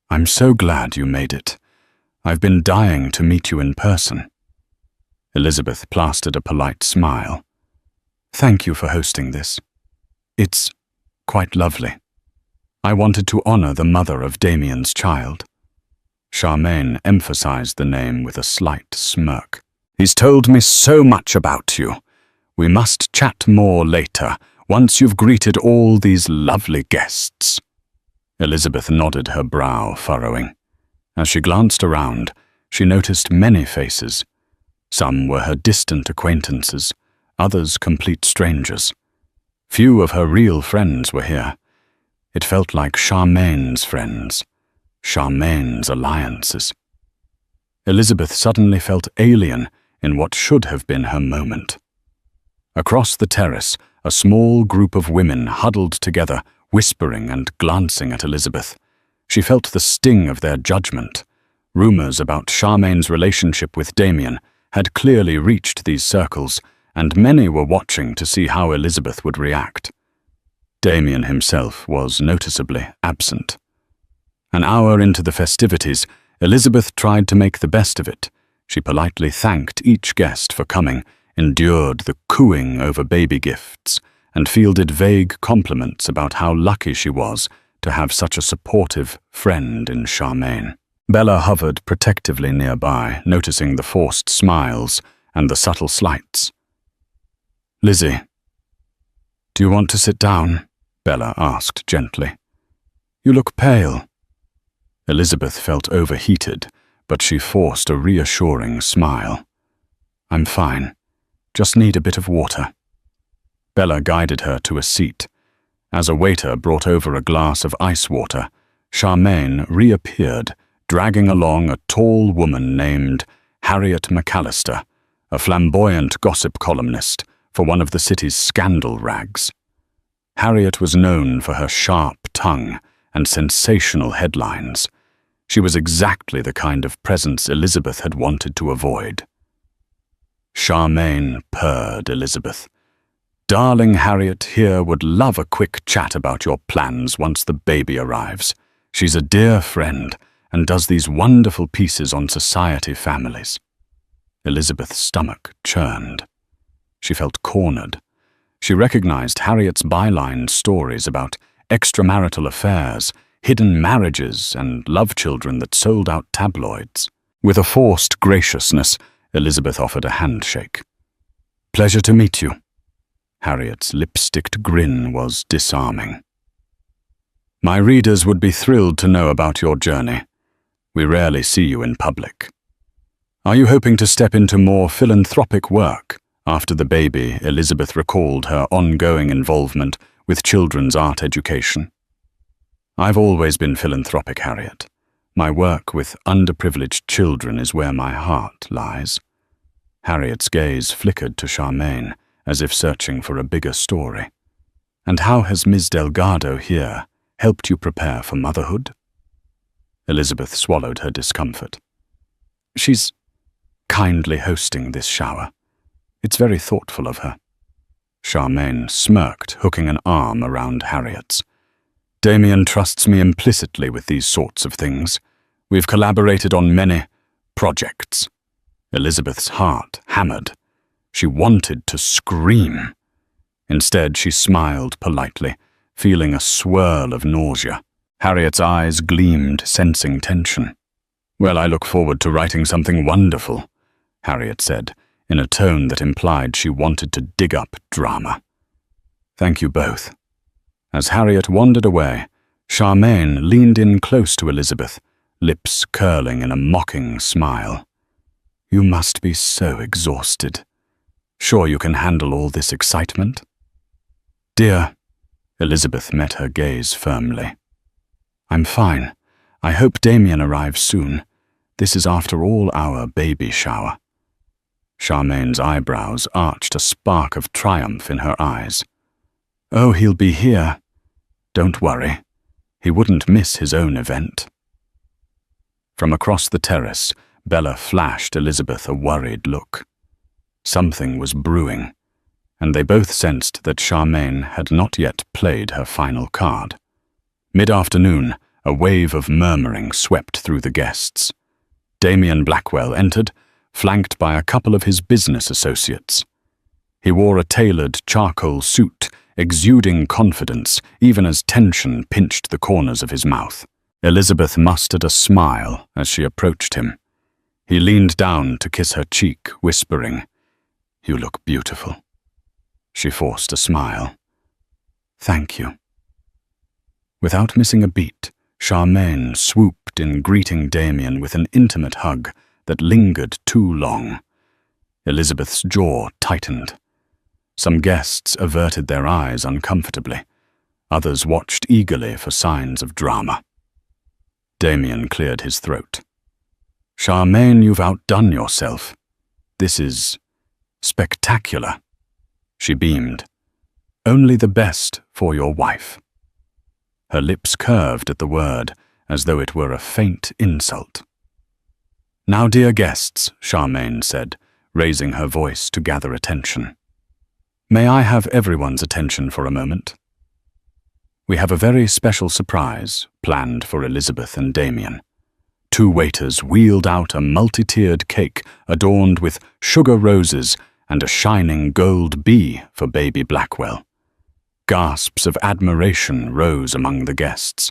I'm so glad you made it. I've been dying to meet you in person." Elizabeth plastered a polite smile. "Thank you for hosting this. It's quite lovely. I wanted to honor the mother of Damien's child." Charmaine emphasized the name with a slight smirk. He's told me so much about you. We must chat more later, once you've greeted all these lovely guests." Elizabeth nodded, her brow furrowing. As she glanced around, she noticed many faces. Some were her distant acquaintances, others complete strangers. Few of her real friends were here. It felt like Charmaine's friends, Charmaine's alliances. Elizabeth suddenly felt alien in what should have been her moment. Across the terrace, a small group of women huddled together, whispering and glancing at Elizabeth. She felt the sting of their judgment. Rumors about Charmaine's relationship with Damien had clearly reached these circles, and many were watching to see how Elizabeth would react. Damien himself was noticeably absent. An hour into the festivities, Elizabeth tried to make the best of it. She politely thanked each guest for coming, endured the cooing over baby gifts, and fielded vague compliments about how lucky she was to have such a supportive friend in Charmaine. Bella hovered protectively nearby, noticing the forced smiles and the subtle slights. "Lizzie, do you want to sit down?" Bella asked gently. "You look pale." Elizabeth felt overheated, but she forced a reassuring smile. "I'm fine. Just need a bit of water." Bella guided her to a seat. As a waiter brought over a glass of ice water, Charmaine reappeared, dragging along a tall woman named Harriet McAllister, a flamboyant gossip columnist for one of the city's scandal rags. Harriet was known for her sharp tongue and sensational headlines. She was exactly the kind of presence Elizabeth had wanted to avoid. Charmaine purred Elizabeth. "Darling Harriet here would love a quick chat about your plans once the baby arrives. She's a dear friend and does these wonderful pieces on society families." Elizabeth's stomach churned. She felt cornered. She recognized Harriet's byline stories about extramarital affairs, hidden marriages, and love children that sold out tabloids. With a forced graciousness, Elizabeth offered a handshake. "Pleasure to meet you." Harriet's lipsticked grin was disarming. "My readers would be thrilled to know about your journey. We rarely see you in public. Are you hoping to step into more philanthropic work?" After the baby, Elizabeth recalled her ongoing involvement with children's art education. "I've always been philanthropic, Harriet. My work with underprivileged children is where my heart lies." Harriet's gaze flickered to Charmaine, as if searching for a bigger story. "And how has Ms. Delgado here helped you prepare for motherhood?" Elizabeth swallowed her discomfort. "She's kindly hosting this shower. It's very thoughtful of her." Charmaine smirked, hooking an arm around Harriet's. "Damien trusts me implicitly with these sorts of things. We've collaborated on many projects." Elizabeth's heart hammered. She wanted to scream. Instead, she smiled politely, feeling a swirl of nausea. Harriet's eyes gleamed, sensing tension. "Well, I look forward to writing something wonderful," Harriet said, in a tone that implied she wanted to dig up drama. "Thank you both." As Harriet wandered away, Charmaine leaned in close to Elizabeth, lips curling in a mocking smile. "You must be so exhausted. Sure you can handle all this excitement?" "Dear," Elizabeth met her gaze firmly. "I'm fine. I hope Damien arrives soon. This is after all our baby shower." Charmaine's eyebrows arched, a spark of triumph in her eyes. "Oh, he'll be here. Don't worry. He wouldn't miss his own event." From across the terrace, Bella flashed Elizabeth a worried look. Something was brewing, and they both sensed that Charmaine had not yet played her final card. Mid-afternoon, a wave of murmuring swept through the guests. Damien Blackwell entered, flanked by a couple of his business associates. He wore a tailored charcoal suit, exuding confidence, even as tension pinched the corners of his mouth. Elizabeth mustered a smile as she approached him. He leaned down to kiss her cheek, whispering, "You look beautiful." She forced a smile. "Thank you." Without missing a beat, Charmaine swooped in, greeting Damien with an intimate hug that lingered too long. Elizabeth's jaw tightened. Some guests averted their eyes uncomfortably. Others watched eagerly for signs of drama. Damien cleared his throat. "Charmaine, you've outdone yourself. This is spectacular." She beamed. "Only the best for your wife." Her lips curved at the word, as though it were a faint insult. "Now, dear guests," Charmaine said, raising her voice to gather attention. "May I have everyone's attention for a moment? We have a very special surprise planned for Elizabeth and Damien." Two waiters wheeled out a multi-tiered cake adorned with sugar roses and a shining gold bee for baby Blackwell. Gasps of admiration rose among the guests.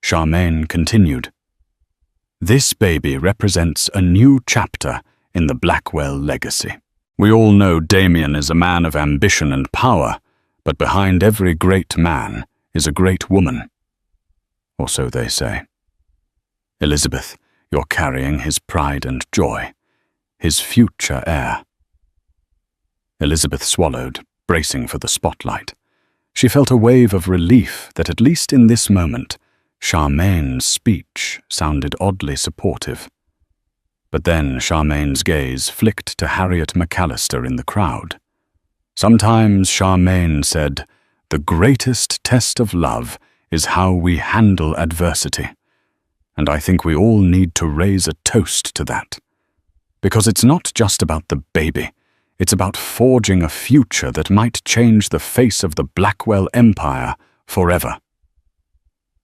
Charmaine continued, "This baby represents a new chapter in the Blackwell legacy. We all know Damien is a man of ambition and power, but behind every great man is a great woman. Or so they say. Elizabeth, you're carrying his pride and joy, his future heir." Elizabeth swallowed, bracing for the spotlight. She felt a wave of relief that at least in this moment, Charmaine's speech sounded oddly supportive. But then Charmaine's gaze flicked to Harriet McAllister in the crowd. Sometimes, Charmaine said, "The greatest test of love is how we handle adversity." And I think we all need to raise a toast to that. Because it's not just about the baby. It's about forging a future that might change the face of the Blackwell Empire forever.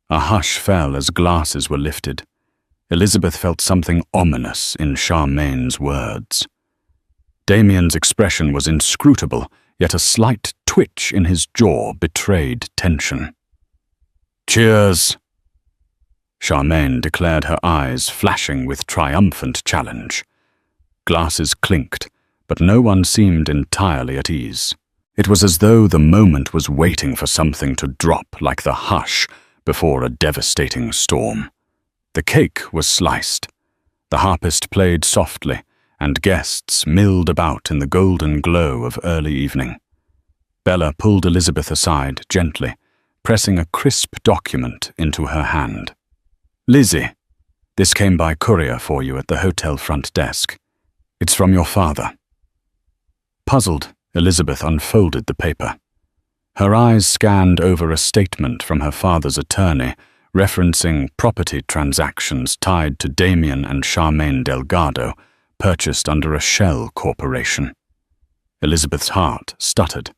A hush fell as glasses were lifted. Elizabeth felt something ominous in Charmaine's words. Damien's expression was inscrutable, yet a slight twitch in his jaw betrayed tension. "Cheers!" Charmaine declared, her eyes flashing with triumphant challenge. Glasses clinked, but no one seemed entirely at ease. It was as though the moment was waiting for something to drop like the hush before a devastating storm. The cake was sliced. The harpist played softly, and guests milled about in the golden glow of early evening. Bella pulled Elizabeth aside gently, pressing a crisp document into her hand. "Lizzie, this came by courier for you at the hotel front desk. It's from your father." Puzzled, Elizabeth unfolded the paper. Her eyes scanned over a statement from her father's attorney referencing property transactions tied to Damien and Charmaine Delgado, purchased under a shell corporation. Elizabeth's heart stuttered.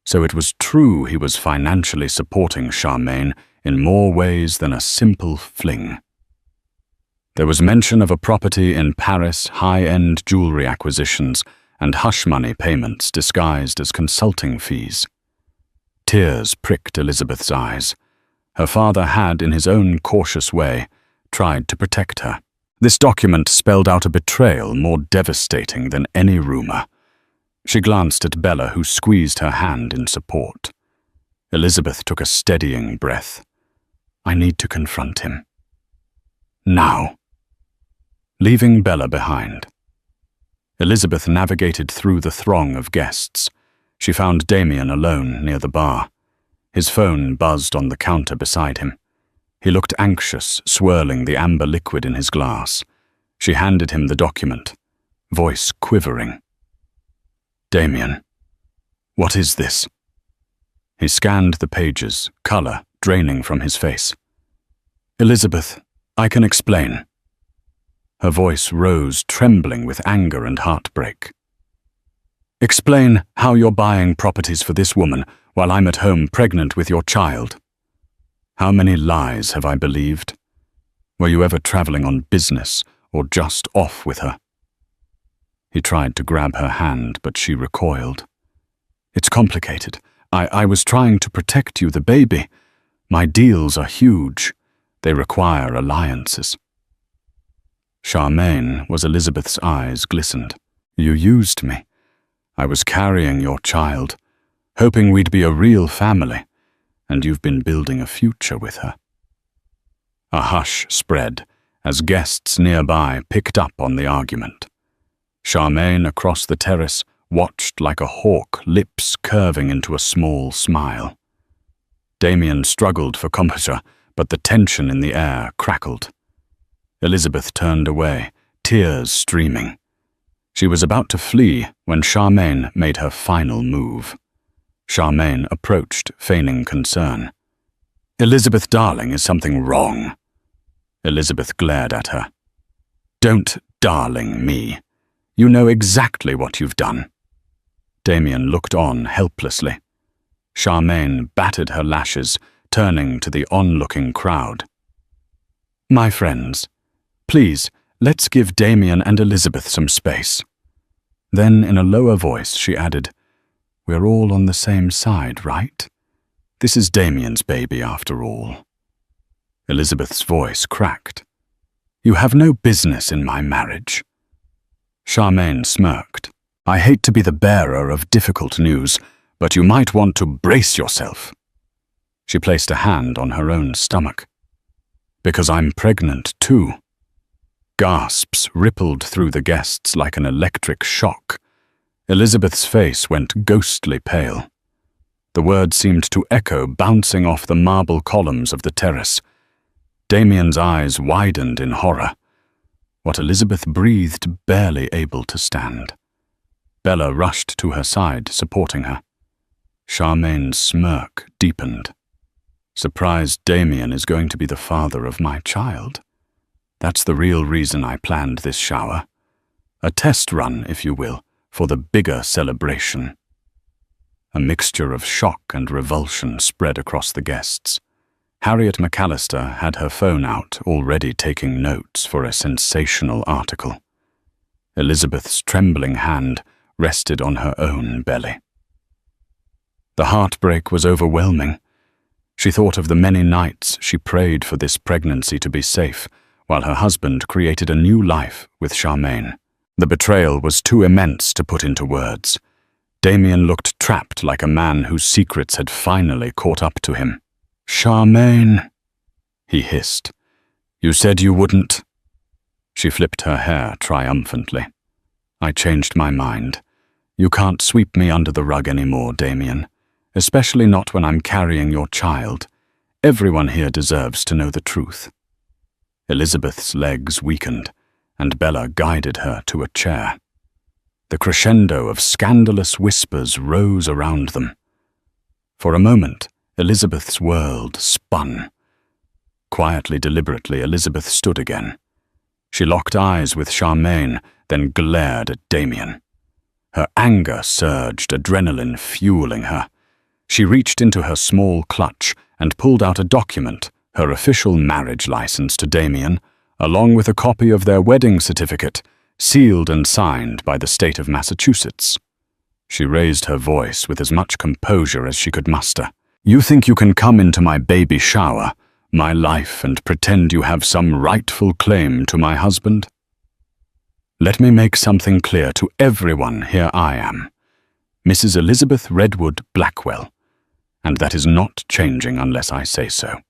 So it was true he was financially supporting Charmaine in more ways than a simple fling. There was mention of a property in Paris, high-end jewelry acquisitions, and hush money payments disguised as consulting fees. Tears pricked Elizabeth's eyes. Her father had, in his own cautious way, tried to protect her. This document spelled out a betrayal more devastating than any rumor. She glanced at Bella, who squeezed her hand in support. Elizabeth took a steadying breath. "I need to confront him. Now." Leaving Bella behind, Elizabeth navigated through the throng of guests. She found Damien alone near the bar. His phone buzzed on the counter beside him. He looked anxious, swirling the amber liquid in his glass. She handed him the document, voice quivering. "Damien, what is this?" He scanned the pages, color draining from his face. "Elizabeth, I can explain." Her voice rose, trembling with anger and heartbreak. "Explain how you're buying properties for this woman while I'm at home pregnant with your child. How many lies have I believed? Were you ever traveling on business or just off with her?" He tried to grab her hand, but she recoiled. "It's complicated. I was trying to protect you, the baby. My deals are huge. They require alliances." Charmaine was Elizabeth's eyes glistened. You used me. I was carrying your child, hoping we'd be a real family, and you've been building a future with her. A hush spread as guests nearby picked up on the argument. Charmaine across the terrace watched like a hawk, lips curving into a small smile. Damien struggled for composure, but the tension in the air crackled. Elizabeth turned away, tears streaming. She was about to flee when Charmaine made her final move. Charmaine approached, feigning concern. Elizabeth, darling, is something wrong? Elizabeth glared at her. Don't darling me. You know exactly what you've done. Damien looked on helplessly. Charmaine battered her lashes, turning to the onlooking crowd. My friends, please, let's give Damien and Elizabeth some space. Then, in a lower voice, she added, We're all on the same side, right? This is Damien's baby, after all. Elizabeth's voice cracked. You have no business in my marriage. Charmaine smirked. I hate to be the bearer of difficult news, but you might want to brace yourself. She placed a hand on her own stomach. Because I'm pregnant too. Gasps rippled through the guests like an electric shock. Elizabeth's face went ghostly pale. The words seemed to echo, bouncing off the marble columns of the terrace. Damien's eyes widened in horror. What Elizabeth breathed, barely able to stand. Bella rushed to her side, supporting her. Charmaine's smirk deepened. Surprised Damien is going to be the father of my child? That's the real reason I planned this shower. A test run, if you will, for the bigger celebration. A mixture of shock and revulsion spread across the guests. Harriet McAllister had her phone out, already taking notes for a sensational article. Elizabeth's trembling hand rested on her own belly. The heartbreak was overwhelming. She thought of the many nights she prayed for this pregnancy to be safe, while her husband created a new life with Charmaine. The betrayal was too immense to put into words. Damien looked trapped like a man whose secrets had finally caught up to him. Charmaine, he hissed. You said you wouldn't. She flipped her hair triumphantly. I changed my mind. You can't sweep me under the rug anymore, Damien. Especially not when I'm carrying your child. Everyone here deserves to know the truth. Elizabeth's legs weakened, and Bella guided her to a chair. The crescendo of scandalous whispers rose around them. For a moment, Elizabeth's world spun. Quietly, deliberately, Elizabeth stood again. She locked eyes with Charmaine, then glared at Damien. Her anger surged, adrenaline fueling her. She reached into her small clutch and pulled out a document, her official marriage license to Damien, along with a copy of their wedding certificate, sealed and signed by the state of Massachusetts. She raised her voice with as much composure as she could muster. You think you can come into my baby shower, my life, and pretend you have some rightful claim to my husband? Let me make something clear to everyone. Here I am, Mrs. Elizabeth Redwood Blackwell, and that is not changing unless I say so.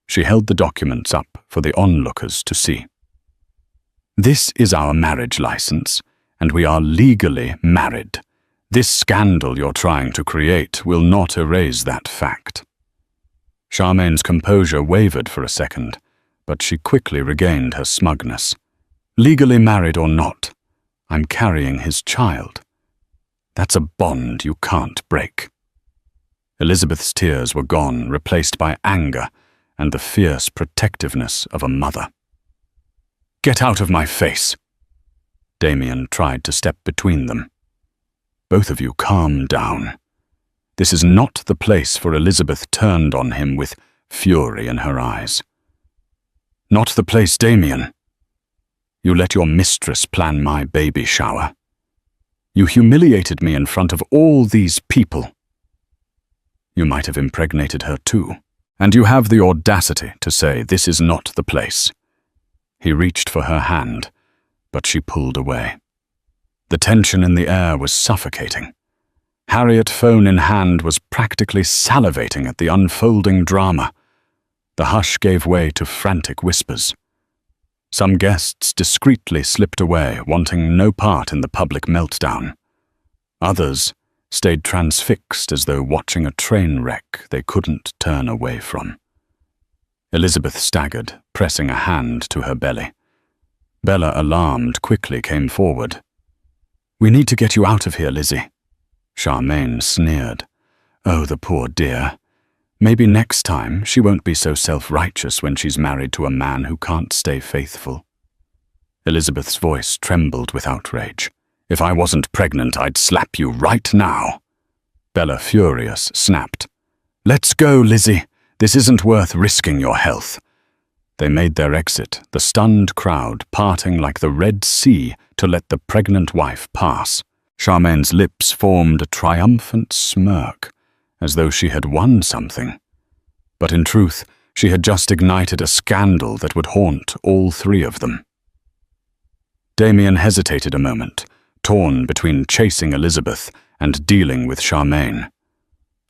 She held the documents up for the onlookers to see. This is our marriage license, and we are legally married. This scandal you're trying to create will not erase that fact. Charmaine's composure wavered for a second, but she quickly regained her smugness. Legally married or not, I'm carrying his child. That's a bond you can't break. Elizabeth's tears were gone, replaced by anger and the fierce protectiveness of a mother. Get out of my face! Damien tried to step between them. Both of you calm down. This is not the place for Elizabeth turned on him with fury in her eyes. Not the place, Damien. You let your mistress plan my baby shower. You humiliated me in front of all these people. You might have impregnated her too, and you have the audacity to say this is not the place. He reached for her hand, but she pulled away. The tension in the air was suffocating. Harriet, phone in hand, was practically salivating at the unfolding drama. The hush gave way to frantic whispers. Some guests discreetly slipped away, wanting no part in the public meltdown. Others stayed transfixed as though watching a train wreck they couldn't turn away from. Elizabeth staggered, pressing a hand to her belly. Bella, alarmed, quickly came forward. "We need to get you out of here, Lizzie." Charmaine sneered. "Oh, the poor dear. Maybe next time she won't be so self-righteous when she's married to a man who can't stay faithful." Elizabeth's voice trembled with outrage. "If I wasn't pregnant, I'd slap you right now." Bella, furious, snapped. "Let's go, Lizzie. This isn't worth risking your health." They made their exit, the stunned crowd parting like the Red Sea to let the pregnant wife pass. Charmaine's lips formed a triumphant smirk, as though she had won something. But in truth, she had just ignited a scandal that would haunt all three of them. Damien hesitated a moment, torn between chasing Elizabeth and dealing with Charmaine.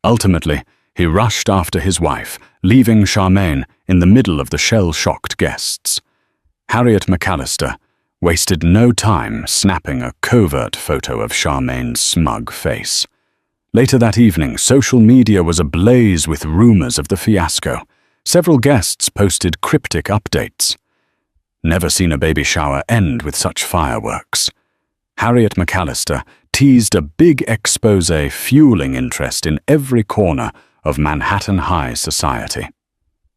Ultimately, he rushed after his wife, leaving Charmaine in the middle of the shell-shocked guests. Harriet McAllister wasted no time snapping a covert photo of Charmaine's smug face. Later that evening, social media was ablaze with rumors of the fiasco. Several guests posted cryptic updates. Never seen a baby shower end with such fireworks. Harriet McAllister teased a big expose fueling interest in every corner of Manhattan high society.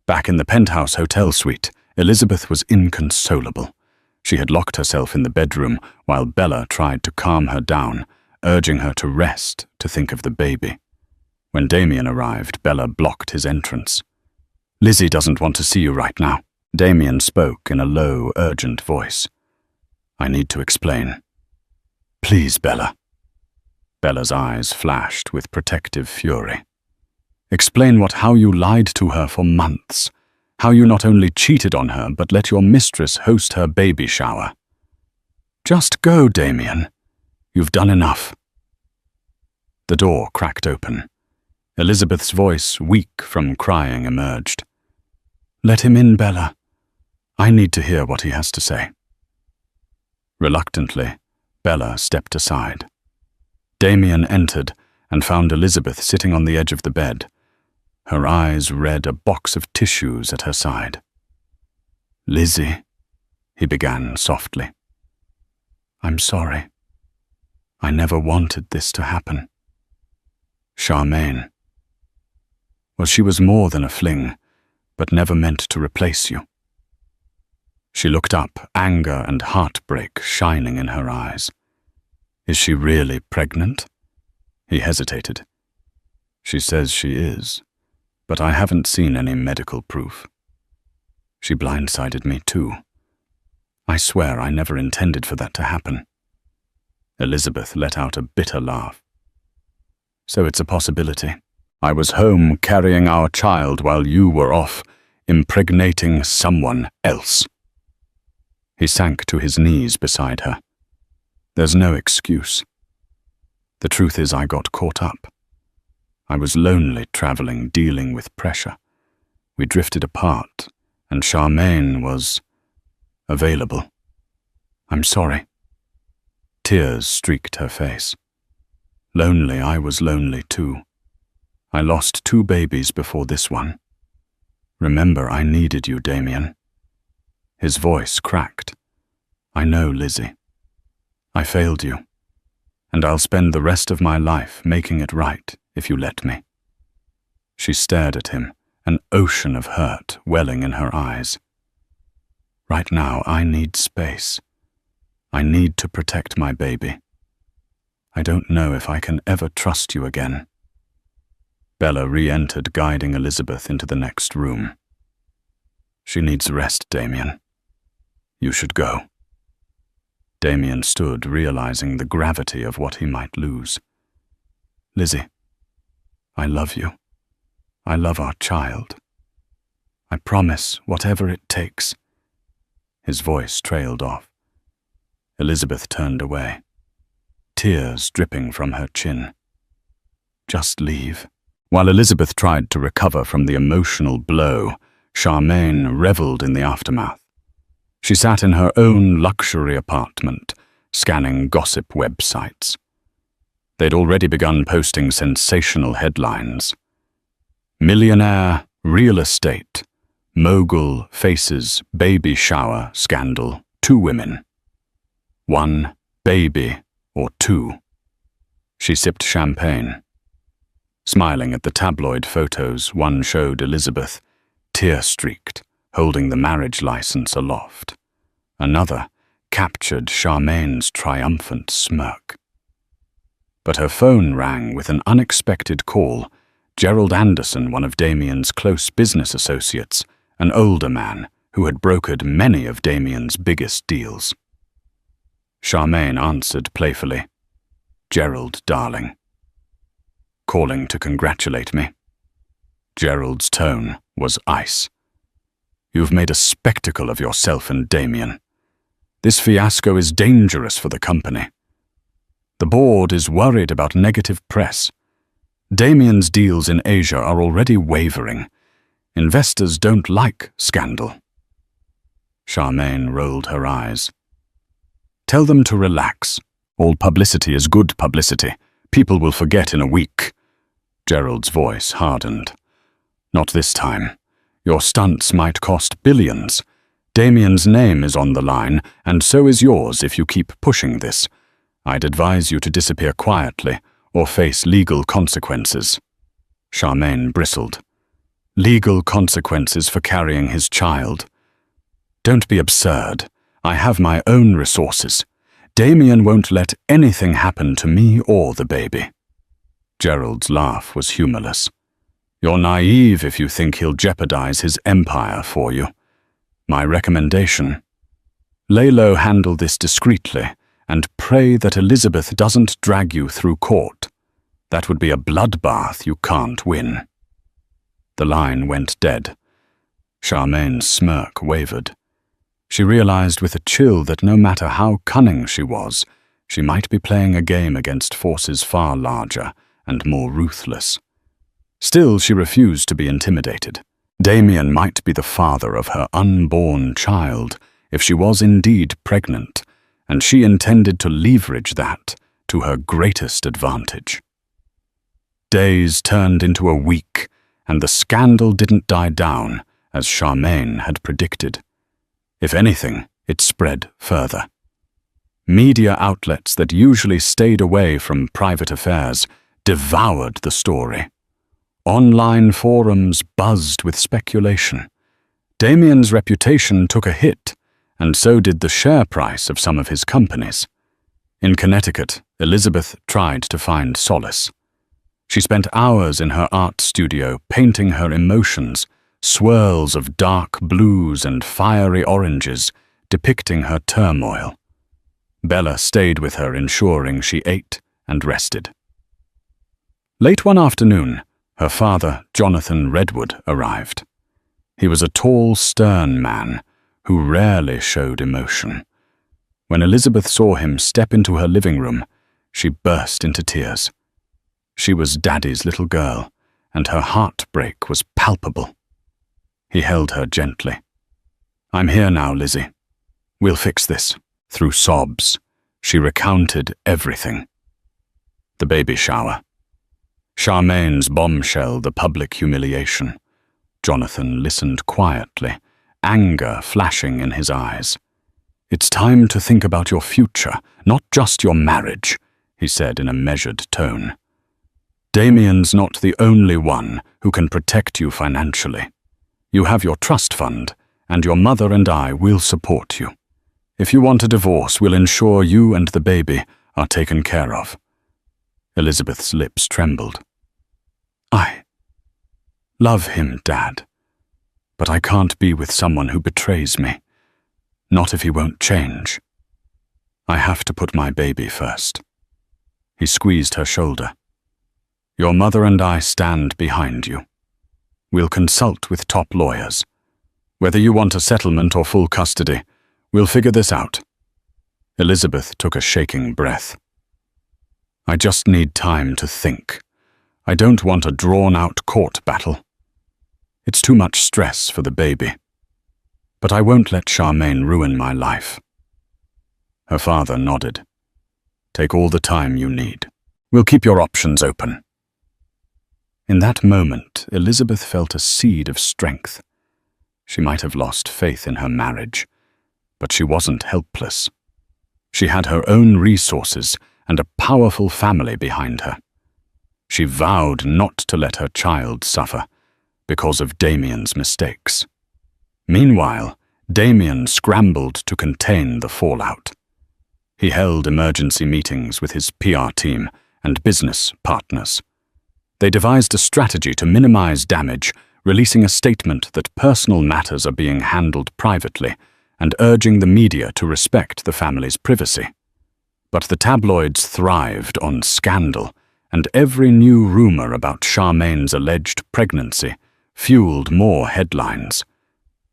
Back in the penthouse hotel suite, Elizabeth was inconsolable. She had locked herself in the bedroom while Bella tried to calm her down, urging her to rest, to think of the baby. When Damien arrived, Bella blocked his entrance. "Lizzie doesn't want to see you right now." Damien spoke in a low, urgent voice. "I need to explain." "Please, Bella." Bella's eyes flashed with protective fury. "Explain how you lied to her for months, how you not only cheated on her but let your mistress host her baby shower." "Just go, Damien. You've done enough." The door cracked open. Elizabeth's voice, weak from crying, emerged. "Let him in, Bella. I need to hear what he has to say." Reluctantly, Bella stepped aside. Damien entered and found Elizabeth sitting on the edge of the bed. Her eyes read a box of tissues at her side. "Lizzie," he began softly. "I'm sorry. I never wanted this to happen." "Charmaine. Well, she was more than a fling, but never meant to replace you." She looked up, anger and heartbreak shining in her eyes. "Is she really pregnant?" He hesitated. "She says she is, but I haven't seen any medical proof. She blindsided me too. I swear I never intended for that to happen." Elizabeth let out a bitter laugh. "So it's a possibility. I was home carrying our child while you were off impregnating someone else." He sank to his knees beside her. "There's no excuse. The truth is I got caught up. I was lonely traveling, dealing with pressure. We drifted apart, and Charmaine was available. I'm sorry." Tears streaked her face. "Lonely, I was lonely too. I lost 2 babies before this one. Remember, I needed you, Damien." His voice cracked. "I know, Lizzie. I failed you, and I'll spend the rest of my life making it right if you let me." She stared at him, an ocean of hurt welling in her eyes. "Right now, I need space. I need to protect my baby. I don't know if I can ever trust you again." Bella re-entered, guiding Elizabeth into the next room. "She needs rest, Damien. You should go." Damien stood, realizing the gravity of what he might lose. "Lizzie, I love you. I love our child. I promise, whatever it takes, His voice trailed off. Elizabeth turned away, tears dripping from her chin. Just leave. While Elizabeth tried to recover from the emotional blow, Charmaine reveled in the aftermath. She sat in her own luxury apartment, scanning gossip websites. They'd already begun posting sensational headlines. Millionaire, real estate, mogul faces baby shower scandal, 2 women. 1 baby or 2. She sipped champagne. Smiling at the tabloid photos, one showed Elizabeth, tear-streaked, holding the marriage license aloft. Another captured Charmaine's triumphant smirk. But her phone rang with an unexpected call. Gerald Anderson, one of Damien's close business associates, an older man who had brokered many of Damien's biggest deals. Charmaine answered playfully, "Gerald, darling." "Calling to congratulate me?" Gerald's tone was ice. "You've made a spectacle of yourself and Damien. This fiasco is dangerous for the company. The board is worried about negative press. Damien's deals in Asia are already wavering. Investors don't like scandal." Charmaine rolled her eyes. "Tell them to relax. All publicity is good publicity. People will forget in a week." Gerald's voice hardened. "Not this time. Your stunts might cost billions. Damien's name is on the line, and so is yours if you keep pushing this. I'd advise you to disappear quietly or face legal consequences." Charmaine bristled. "Legal consequences for carrying his child? Don't be absurd. I have my own resources. Damien won't let anything happen to me or the baby." Gerald's laugh was humorless. "You're naive if you think he'll jeopardize his empire for you. My recommendation: lay low, handle this discreetly, and pray that Elizabeth doesn't drag you through court. That would be a bloodbath you can't win." The line went dead. Charmaine's smirk wavered. She realized with a chill that no matter how cunning she was, she might be playing a game against forces far larger and more ruthless. Still, she refused to be intimidated. Damien might be the father of her unborn child if she was indeed pregnant, and she intended to leverage that to her greatest advantage. Days turned into a week, and the scandal didn't die down, as Charmaine had predicted. If anything, it spread further. Media outlets that usually stayed away from private affairs devoured the story. Online forums buzzed with speculation. Damien's reputation took a hit, and so did the share price of some of his companies. In Connecticut, Elizabeth tried to find solace. She spent hours in her art studio painting her emotions, swirls of dark blues and fiery oranges depicting her turmoil. Bella stayed with her, ensuring she ate and rested. Late one afternoon, her father, Jonathan Redwood, arrived. He was a tall, stern man who rarely showed emotion. When Elizabeth saw him step into her living room, she burst into tears. She was Daddy's little girl, and her heartbreak was palpable. He held her gently. "I'm here now, Lizzie. We'll fix this." Through sobs, she recounted everything. The baby shower. Charmaine's bombshell, the public humiliation. Jonathan listened quietly, anger flashing in his eyes. "It's time to think about your future, not just your marriage," he said in a measured tone. "Damien's not the only one who can protect you financially. You have your trust fund, and your mother and I will support you. If you want a divorce, we'll ensure you and the baby are taken care of." Elizabeth's lips trembled. "I love him, Dad, but I can't be with someone who betrays me. Not if he won't change. I have to put my baby first." He squeezed her shoulder. "Your mother and I stand behind you. We'll consult with top lawyers. Whether you want a settlement or full custody, We'll figure this out. Elizabeth took a shaking breath. I just need time to think. I don't want a drawn-out court battle. It's too much stress for the baby. But I won't let Charmaine ruin my life. Her father nodded. Take all the time you need. We'll keep your options open. In that moment, Elizabeth felt a seed of strength. She might have lost faith in her marriage, but she wasn't helpless. She had her own resources and a powerful family behind her. She vowed not to let her child suffer because of Damien's mistakes. Meanwhile, Damien scrambled to contain the fallout. He held emergency meetings with his PR team and business partners. They devised a strategy to minimize damage, releasing a statement that personal matters are being handled privately and urging the media to respect the family's privacy. But the tabloids thrived on scandal, and every new rumor about Charmaine's alleged pregnancy fueled more headlines.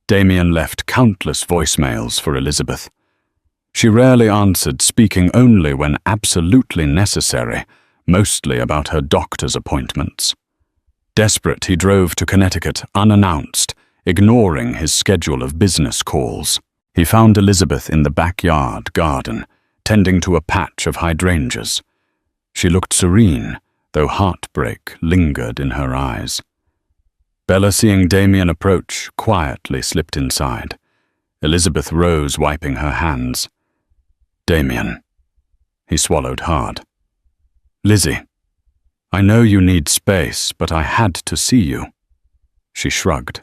Damien left countless voicemails for Elizabeth. She rarely answered, speaking only when absolutely necessary, mostly about her doctor's appointments. Desperate, he drove to Connecticut unannounced, ignoring his schedule of business calls. He found Elizabeth in the backyard garden, tending to a patch of hydrangeas. She looked serene, though heartbreak lingered in her eyes. Bella, seeing Damien approach, quietly slipped inside. Elizabeth rose, wiping her hands. Damien. He swallowed hard. Lizzie, I know you need space, but I had to see you. She shrugged.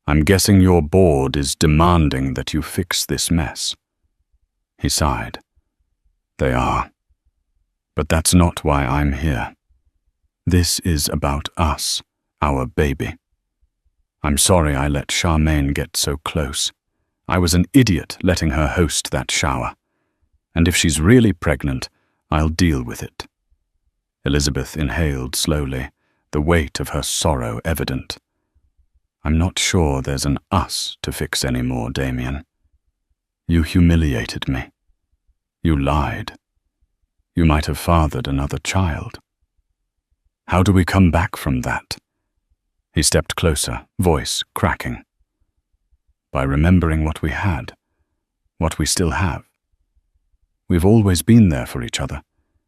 I'm guessing your board is demanding that you fix this mess. He sighed. They are. But that's not why I'm here. This is about us, our baby. I'm sorry I let Charmaine get so close. I was an idiot letting her host that shower. And if she's really pregnant, I'll deal with it. Elizabeth inhaled slowly, the weight of her sorrow evident. I'm not sure there's an us to fix anymore, Damien. You humiliated me. You lied. You might have fathered another child. How do we come back from that? He stepped closer, voice cracking. By remembering what we had, what we still have. We've always been there for each other,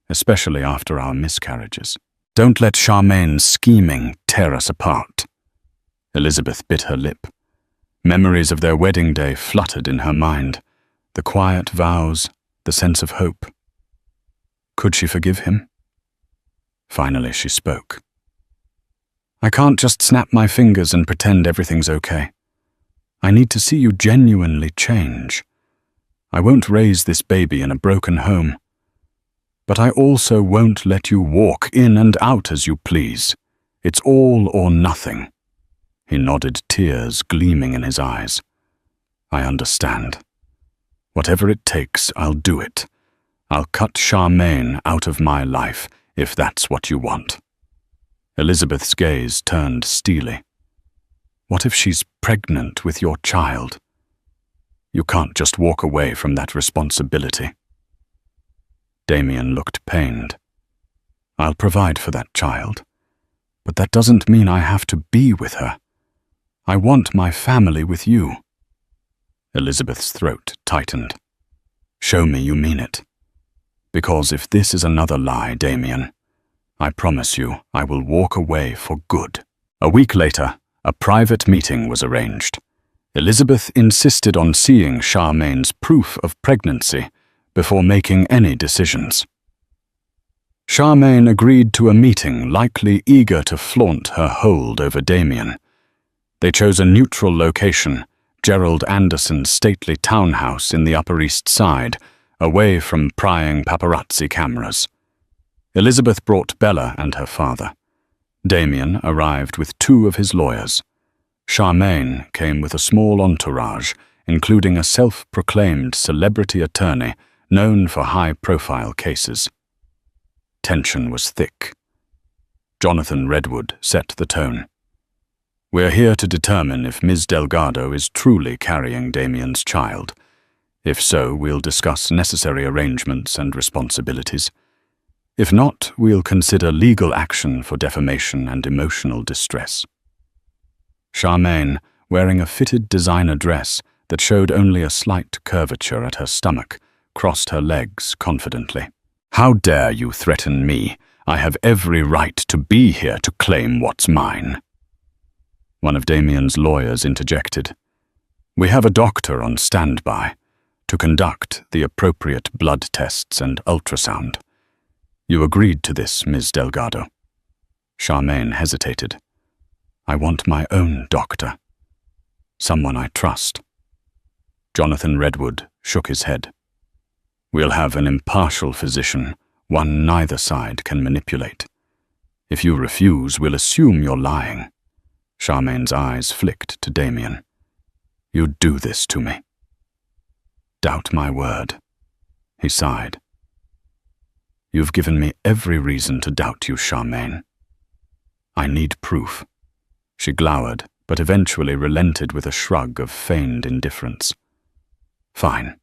especially after our miscarriages. Don't let Charmaine's scheming tear us apart. Elizabeth bit her lip. Memories of their wedding day fluttered in her mind, the quiet vows, the sense of hope. Could she forgive him? Finally she spoke. I can't just snap my fingers and pretend everything's okay. I need to see you genuinely change. I won't raise this baby in a broken home. But I also won't let you walk in and out as you please. It's all or nothing. He nodded, tears gleaming in his eyes. I understand. Whatever it takes, I'll do it. I'll cut Charmaine out of my life, if that's what you want. Elizabeth's gaze turned steely. What if she's pregnant with your child? You can't just walk away from that responsibility. Damien looked pained. I'll provide for that child, but that doesn't mean I have to be with her. I want my family with you. Elizabeth's throat tightened. Show me you mean it. Because if this is another lie, Damien, I promise you I will walk away for good. A week later, a private meeting was arranged. Elizabeth insisted on seeing Charmaine's proof of pregnancy before making any decisions. Charmaine agreed to a meeting, likely eager to flaunt her hold over Damien. They chose a neutral location, Gerald Anderson's stately townhouse in the Upper East Side, away from prying paparazzi cameras. Elizabeth brought Bella and her father. Damien arrived with 2 of his lawyers. Charmaine came with a small entourage, including a self-proclaimed celebrity attorney known for high-profile cases. Tension was thick. Jonathan Redwood set the tone. We're here to determine if Ms. Delgado is truly carrying Damien's child. If so, we'll discuss necessary arrangements and responsibilities. If not, we'll consider legal action for defamation and emotional distress. Charmaine, wearing a fitted designer dress that showed only a slight curvature at her stomach, crossed her legs confidently. "How dare you threaten me? I have every right to be here to claim what's mine." One of Damien's lawyers interjected. "We have a doctor on standby to conduct the appropriate blood tests and ultrasound. You agreed to this, Ms. Delgado." Charmaine hesitated. "I want my own doctor. Someone I trust." Jonathan Redwood shook his head. "We'll have an impartial physician, one neither side can manipulate. If you refuse, we'll assume you're lying." Charmaine's eyes flicked to Damien. "You'd do this to me." "Doubt my word." He sighed. "You've given me every reason to doubt you, Charmaine. I need proof." She glowered, but eventually relented with a shrug of feigned indifference. "Fine.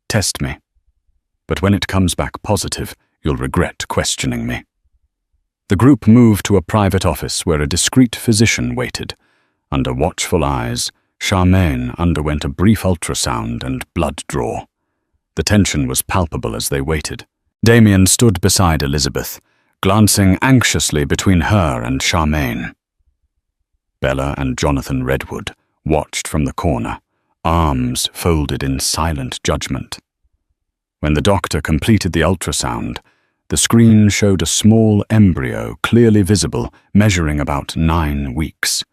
Test me. But when it comes back positive, you'll regret questioning me." The group moved to a private office where a discreet physician waited. Under watchful eyes, Charmaine underwent a brief ultrasound and blood draw. The tension was palpable as they waited. Damien stood beside Elizabeth, glancing anxiously between her and Charmaine. Bella and Jonathan Redwood watched from the corner, arms folded in silent judgment. When the doctor completed the ultrasound, the screen showed a small embryo clearly visible, measuring about 9 weeks.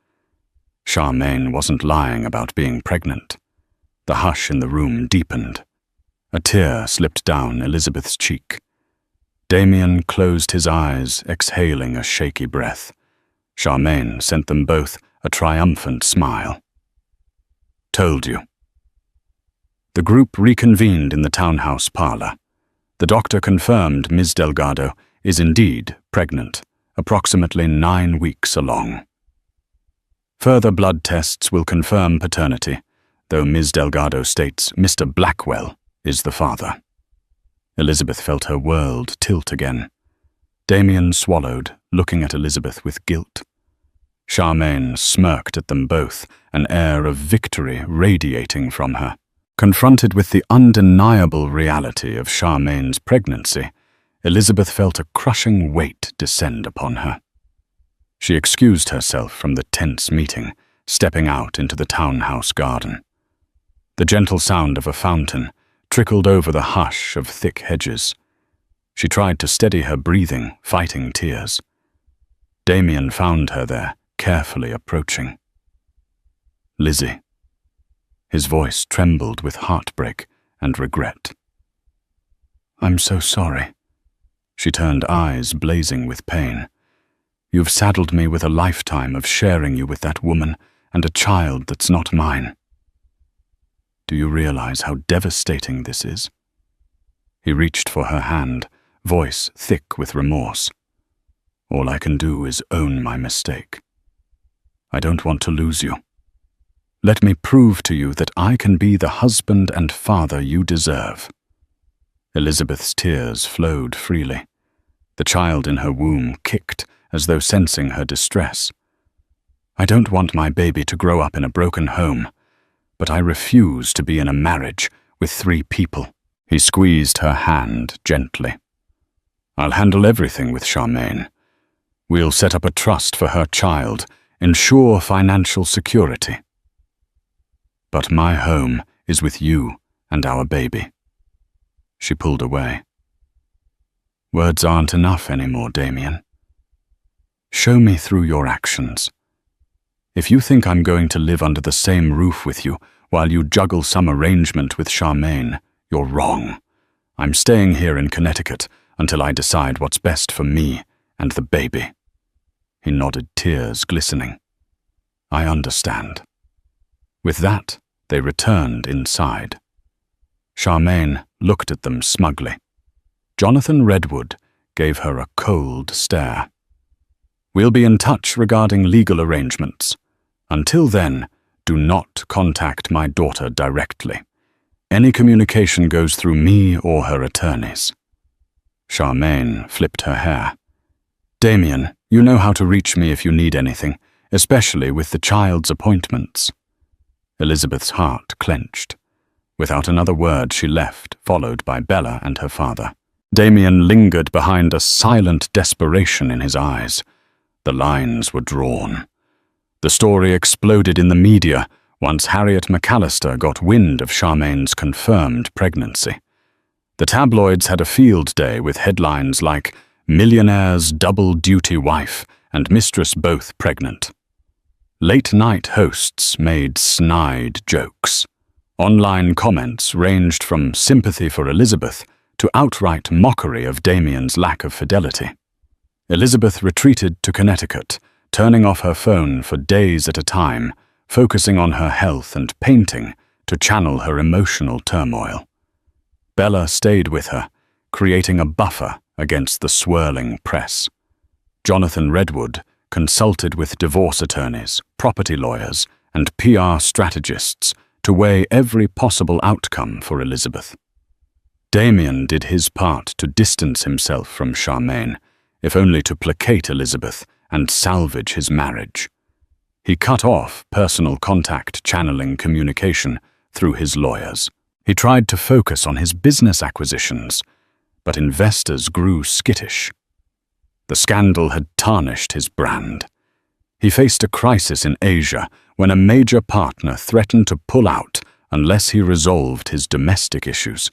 Charmaine wasn't lying about being pregnant. The hush in the room deepened. A tear slipped down Elizabeth's cheek. Damien closed his eyes, exhaling a shaky breath. Charmaine sent them both a triumphant smile. "Told you." The group reconvened in the townhouse parlor. The doctor confirmed Ms. Delgado is indeed pregnant, approximately 9 weeks along. Further blood tests will confirm paternity, though Ms. Delgado states Mr. Blackwell is the father. Elizabeth felt her world tilt again. Damien swallowed, looking at Elizabeth with guilt. Charmaine smirked at them both, an air of victory radiating from her. Confronted with the undeniable reality of Charmaine's pregnancy, Elizabeth felt a crushing weight descend upon her. She excused herself from the tense meeting, stepping out into the townhouse garden. The gentle sound of a fountain trickled over the hush of thick hedges. She tried to steady her breathing, fighting tears. Damien found her there, carefully approaching. "Lizzie." His voice trembled with heartbreak and regret. "I'm so sorry." She turned eyes blazing with pain. "You've saddled me with a lifetime of sharing you with that woman and a child that's not mine. Do you realize how devastating this is?" He reached for her hand, voice thick with remorse. "All I can do is own my mistake. I don't want to lose you. Let me prove to you that I can be the husband and father you deserve." Elizabeth's tears flowed freely. The child in her womb kicked as though sensing her distress. "I don't want my baby to grow up in a broken home, but I refuse to be in a marriage with 3 people. He squeezed her hand gently. "I'll handle everything with Charmaine. We'll set up a trust for her child, ensure financial security. But my home is with you and our baby." She pulled away. "Words aren't enough anymore, Damien. Show me through your actions. If you think I'm going to live under the same roof with you while you juggle some arrangement with Charmaine, you're wrong. I'm staying here in Connecticut until I decide what's best for me and the baby." He nodded, tears glistening. "I understand." With that, they returned inside. Charmaine looked at them smugly. Jonathan Redwood gave her a cold stare. "We'll be in touch regarding legal arrangements. Until then, do not contact my daughter directly. Any communication goes through me or her attorneys. Charmaine flipped her hair. Damien, you know how to reach me if you need anything, especially with the child's appointments. Elizabeth's heart clenched. Without another word, she left, followed by Bella and her father. Damien lingered behind a silent desperation in his eyes. The lines were drawn. The story exploded in the media once Harriet McAllister got wind of Charmaine's confirmed pregnancy. The tabloids had a field day with headlines like "Millionaire's double-duty wife and mistress both pregnant." Late-night hosts made snide jokes. Online comments ranged from sympathy for Elizabeth to outright mockery of Damien's lack of fidelity. Elizabeth retreated to Connecticut, turning off her phone for days at a time, focusing on her health and painting to channel her emotional turmoil. Bella stayed with her, creating a buffer against the swirling press. Jonathan Redwood consulted with divorce attorneys, property lawyers, and PR strategists to weigh every possible outcome for Elizabeth. Damien did his part to distance himself from Charmaine, if only to placate Elizabeth and salvage his marriage. He cut off personal contact channeling communication through his lawyers. He tried to focus on his business acquisitions, but investors grew skittish. The scandal had tarnished his brand. He faced a crisis in Asia when a major partner threatened to pull out unless he resolved his domestic issues.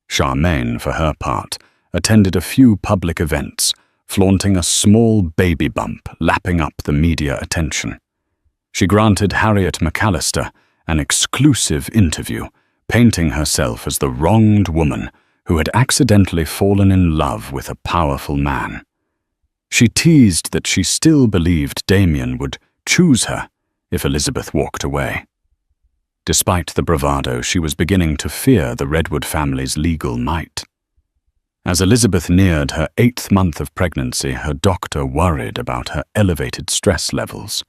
Charmaine, for her part, attended a few public events, flaunting a small baby bump lapping up the media attention. She granted Harriet McAllister an exclusive interview, painting herself as the wronged woman who had accidentally fallen in love with a powerful man. She teased that she still believed Damien would choose her if Elizabeth walked away. Despite the bravado, she was beginning to fear the Redwood family's legal might. As Elizabeth neared her 8th month of pregnancy, her doctor worried about her elevated stress levels.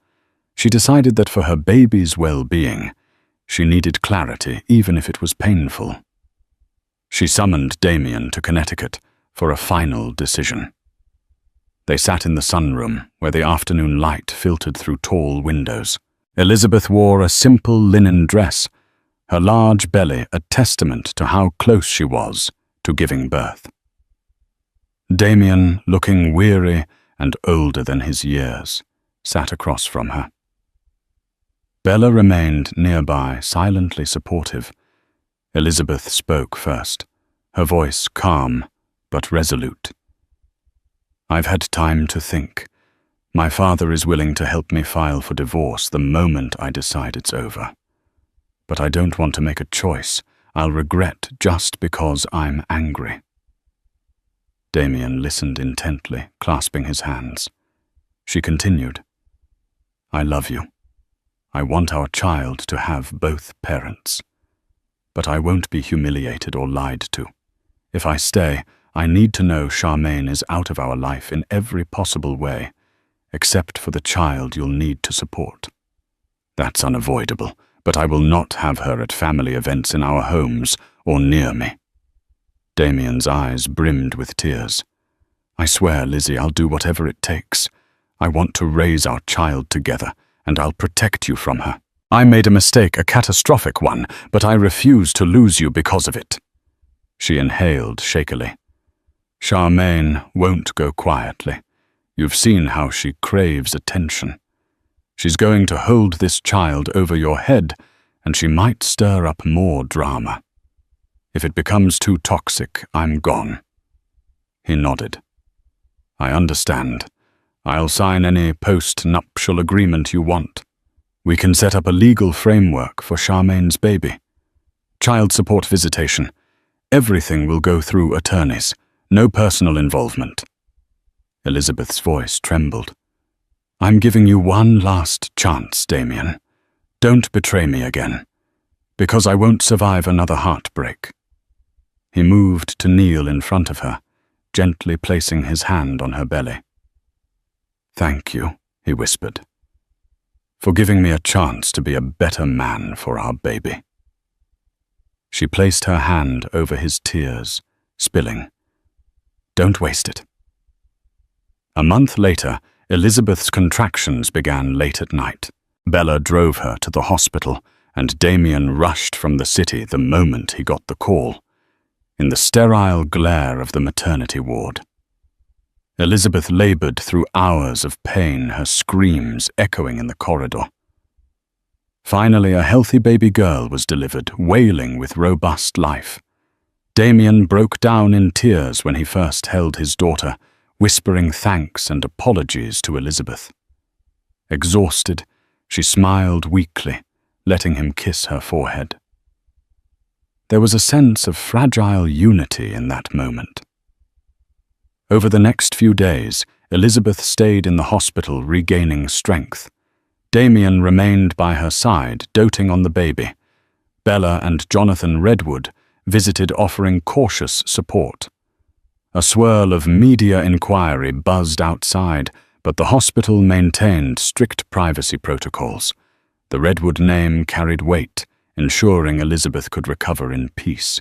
She decided that for her baby's well-being, she needed clarity even if it was painful. She summoned Damien to Connecticut for a final decision. They sat in the sunroom, where the afternoon light filtered through tall windows. Elizabeth wore a simple linen dress, her large belly a testament to how close she was to giving birth. Damien, looking weary and older than his years, sat across from her. Bella remained nearby, silently supportive. Elizabeth spoke first, her voice calm but resolute. "I've had time to think. My father is willing to help me file for divorce the moment I decide it's over. But I don't want to make a choice I'll regret just because I'm angry." Damien listened intently, clasping his hands. She continued, "I love you. I want our child to have both parents. But I won't be humiliated or lied to. If I stay, I need to know Charmaine is out of our life in every possible way, except for the child you'll need to support. That's unavoidable, but I will not have her at family events in our homes or near me." Damien's eyes brimmed with tears. "I swear, Lizzie, I'll do whatever it takes. I want to raise our child together, and I'll protect you from her. I made a mistake, a catastrophic one, but I refuse to lose you because of it." She inhaled shakily. "Charmaine won't go quietly. You've seen how she craves attention. She's going to hold this child over your head, and she might stir up more drama. If it becomes too toxic, I'm gone." He nodded. "I understand. I'll sign any post-nuptial agreement you want. We can set up a legal framework for Charmaine's baby. Child support visitation. Everything will go through attorneys. No personal involvement." Elizabeth's voice trembled. "I'm giving you one last chance, Damien. Don't betray me again, because I won't survive another heartbreak." He moved to kneel in front of her, gently placing his hand on her belly. "Thank you," he whispered, "for giving me a chance to be a better man for our baby." She placed her hand over his tears, spilling. "Don't waste it." A month later, Elizabeth's contractions began late at night. Bella drove her to the hospital, and Damien rushed from the city the moment he got the call, in the sterile glare of the maternity ward. Elizabeth labored through hours of pain, her screams echoing in the corridor. Finally, a healthy baby girl was delivered, wailing with robust life. Damien broke down in tears when he first held his daughter, whispering thanks and apologies to Elizabeth. Exhausted, she smiled weakly, letting him kiss her forehead. There was a sense of fragile unity in that moment. Over the next few days, Elizabeth stayed in the hospital, regaining strength. Damien remained by her side, doting on the baby. Bella and Jonathan Redwood visited, offering cautious support. A swirl of media inquiry buzzed outside, but the hospital maintained strict privacy protocols. The Redwood name carried weight, ensuring Elizabeth could recover in peace.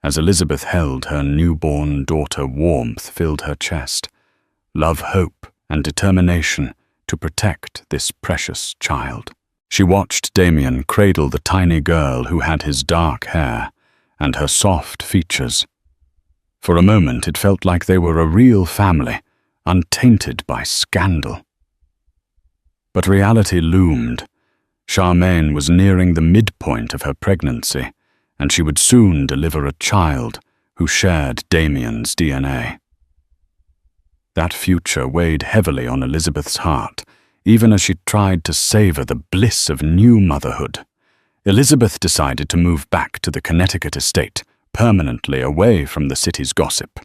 As Elizabeth held her newborn daughter, warmth filled her chest. Love, hope, and determination to protect this precious child. She watched Damien cradle the tiny girl who had his dark hair and her soft features. For a moment it felt like they were a real family, untainted by scandal. But reality loomed. Charmaine was nearing the midpoint of her pregnancy, and she would soon deliver a child who shared Damien's DNA. That future weighed heavily on Elizabeth's heart, even as she tried to savor the bliss of new motherhood. Elizabeth decided to move back to the Connecticut estate, permanently away from the city's gossip.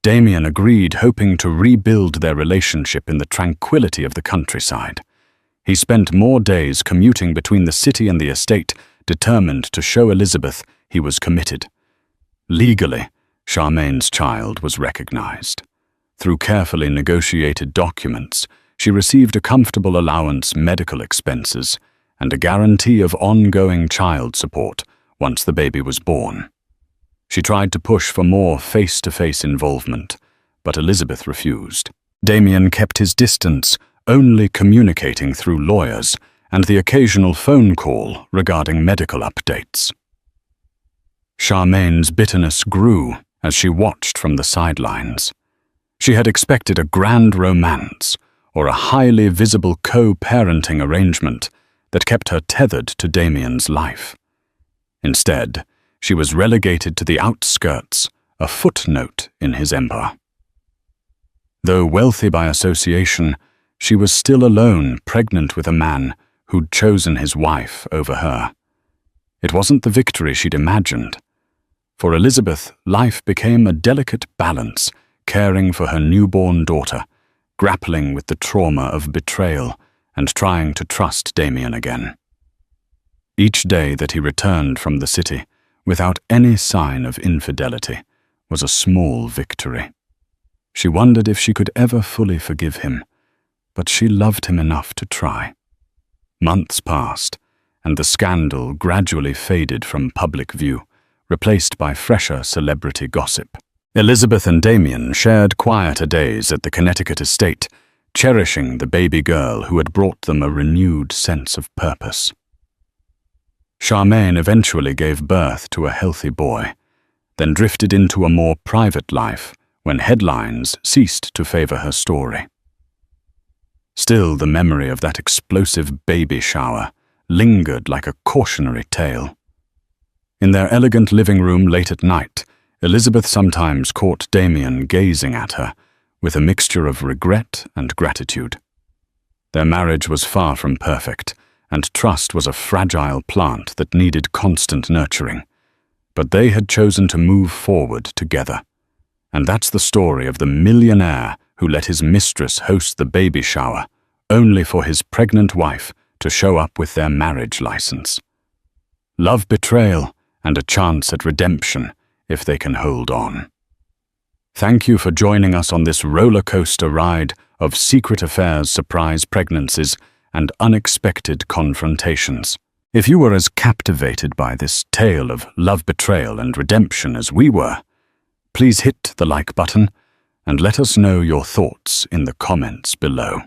Damien agreed, hoping to rebuild their relationship in the tranquility of the countryside. He spent more days commuting between the city and the estate, determined to show Elizabeth he was committed. Legally, Charmaine's child was recognized. Through carefully negotiated documents, she received a comfortable allowance, medical expenses, and a guarantee of ongoing child support once the baby was born. She tried to push for more face-to-face involvement, but Elizabeth refused. Damien kept his distance, only communicating through lawyers and the occasional phone call regarding medical updates. Charmaine's bitterness grew as she watched from the sidelines. She had expected a grand romance or a highly visible co-parenting arrangement that kept her tethered to Damien's life. Instead, she was relegated to the outskirts, a footnote in his empire. Though wealthy by association, she was still alone, pregnant with a man who'd chosen his wife over her. It wasn't the victory she'd imagined. For Elizabeth, life became a delicate balance, caring for her newborn daughter, grappling with the trauma of betrayal, and trying to trust Damien again. Each day that he returned from the city, without any sign of infidelity, was a small victory. She wondered if she could ever fully forgive him, but she loved him enough to try. Months passed, and the scandal gradually faded from public view, replaced by fresher celebrity gossip. Elizabeth and Damien shared quieter days at the Connecticut estate, cherishing the baby girl who had brought them a renewed sense of purpose. Charmaine eventually gave birth to a healthy boy, then drifted into a more private life when headlines ceased to favor her story. Still, the memory of that explosive baby shower lingered like a cautionary tale. In their elegant living room late at night, Elizabeth sometimes caught Damien gazing at her with a mixture of regret and gratitude. Their marriage was far from perfect, and trust was a fragile plant that needed constant nurturing. But they had chosen to move forward together. And that's the story of the millionaire who let his mistress host the baby shower, only for his pregnant wife to show up with their marriage license. Love, betrayal, and a chance at redemption if they can hold on. Thank you for joining us on this roller coaster ride of secret affairs, surprise pregnancies, and unexpected confrontations. If you were as captivated by this tale of love, betrayal, and redemption as we were, please hit the like button and let us know your thoughts in the comments below.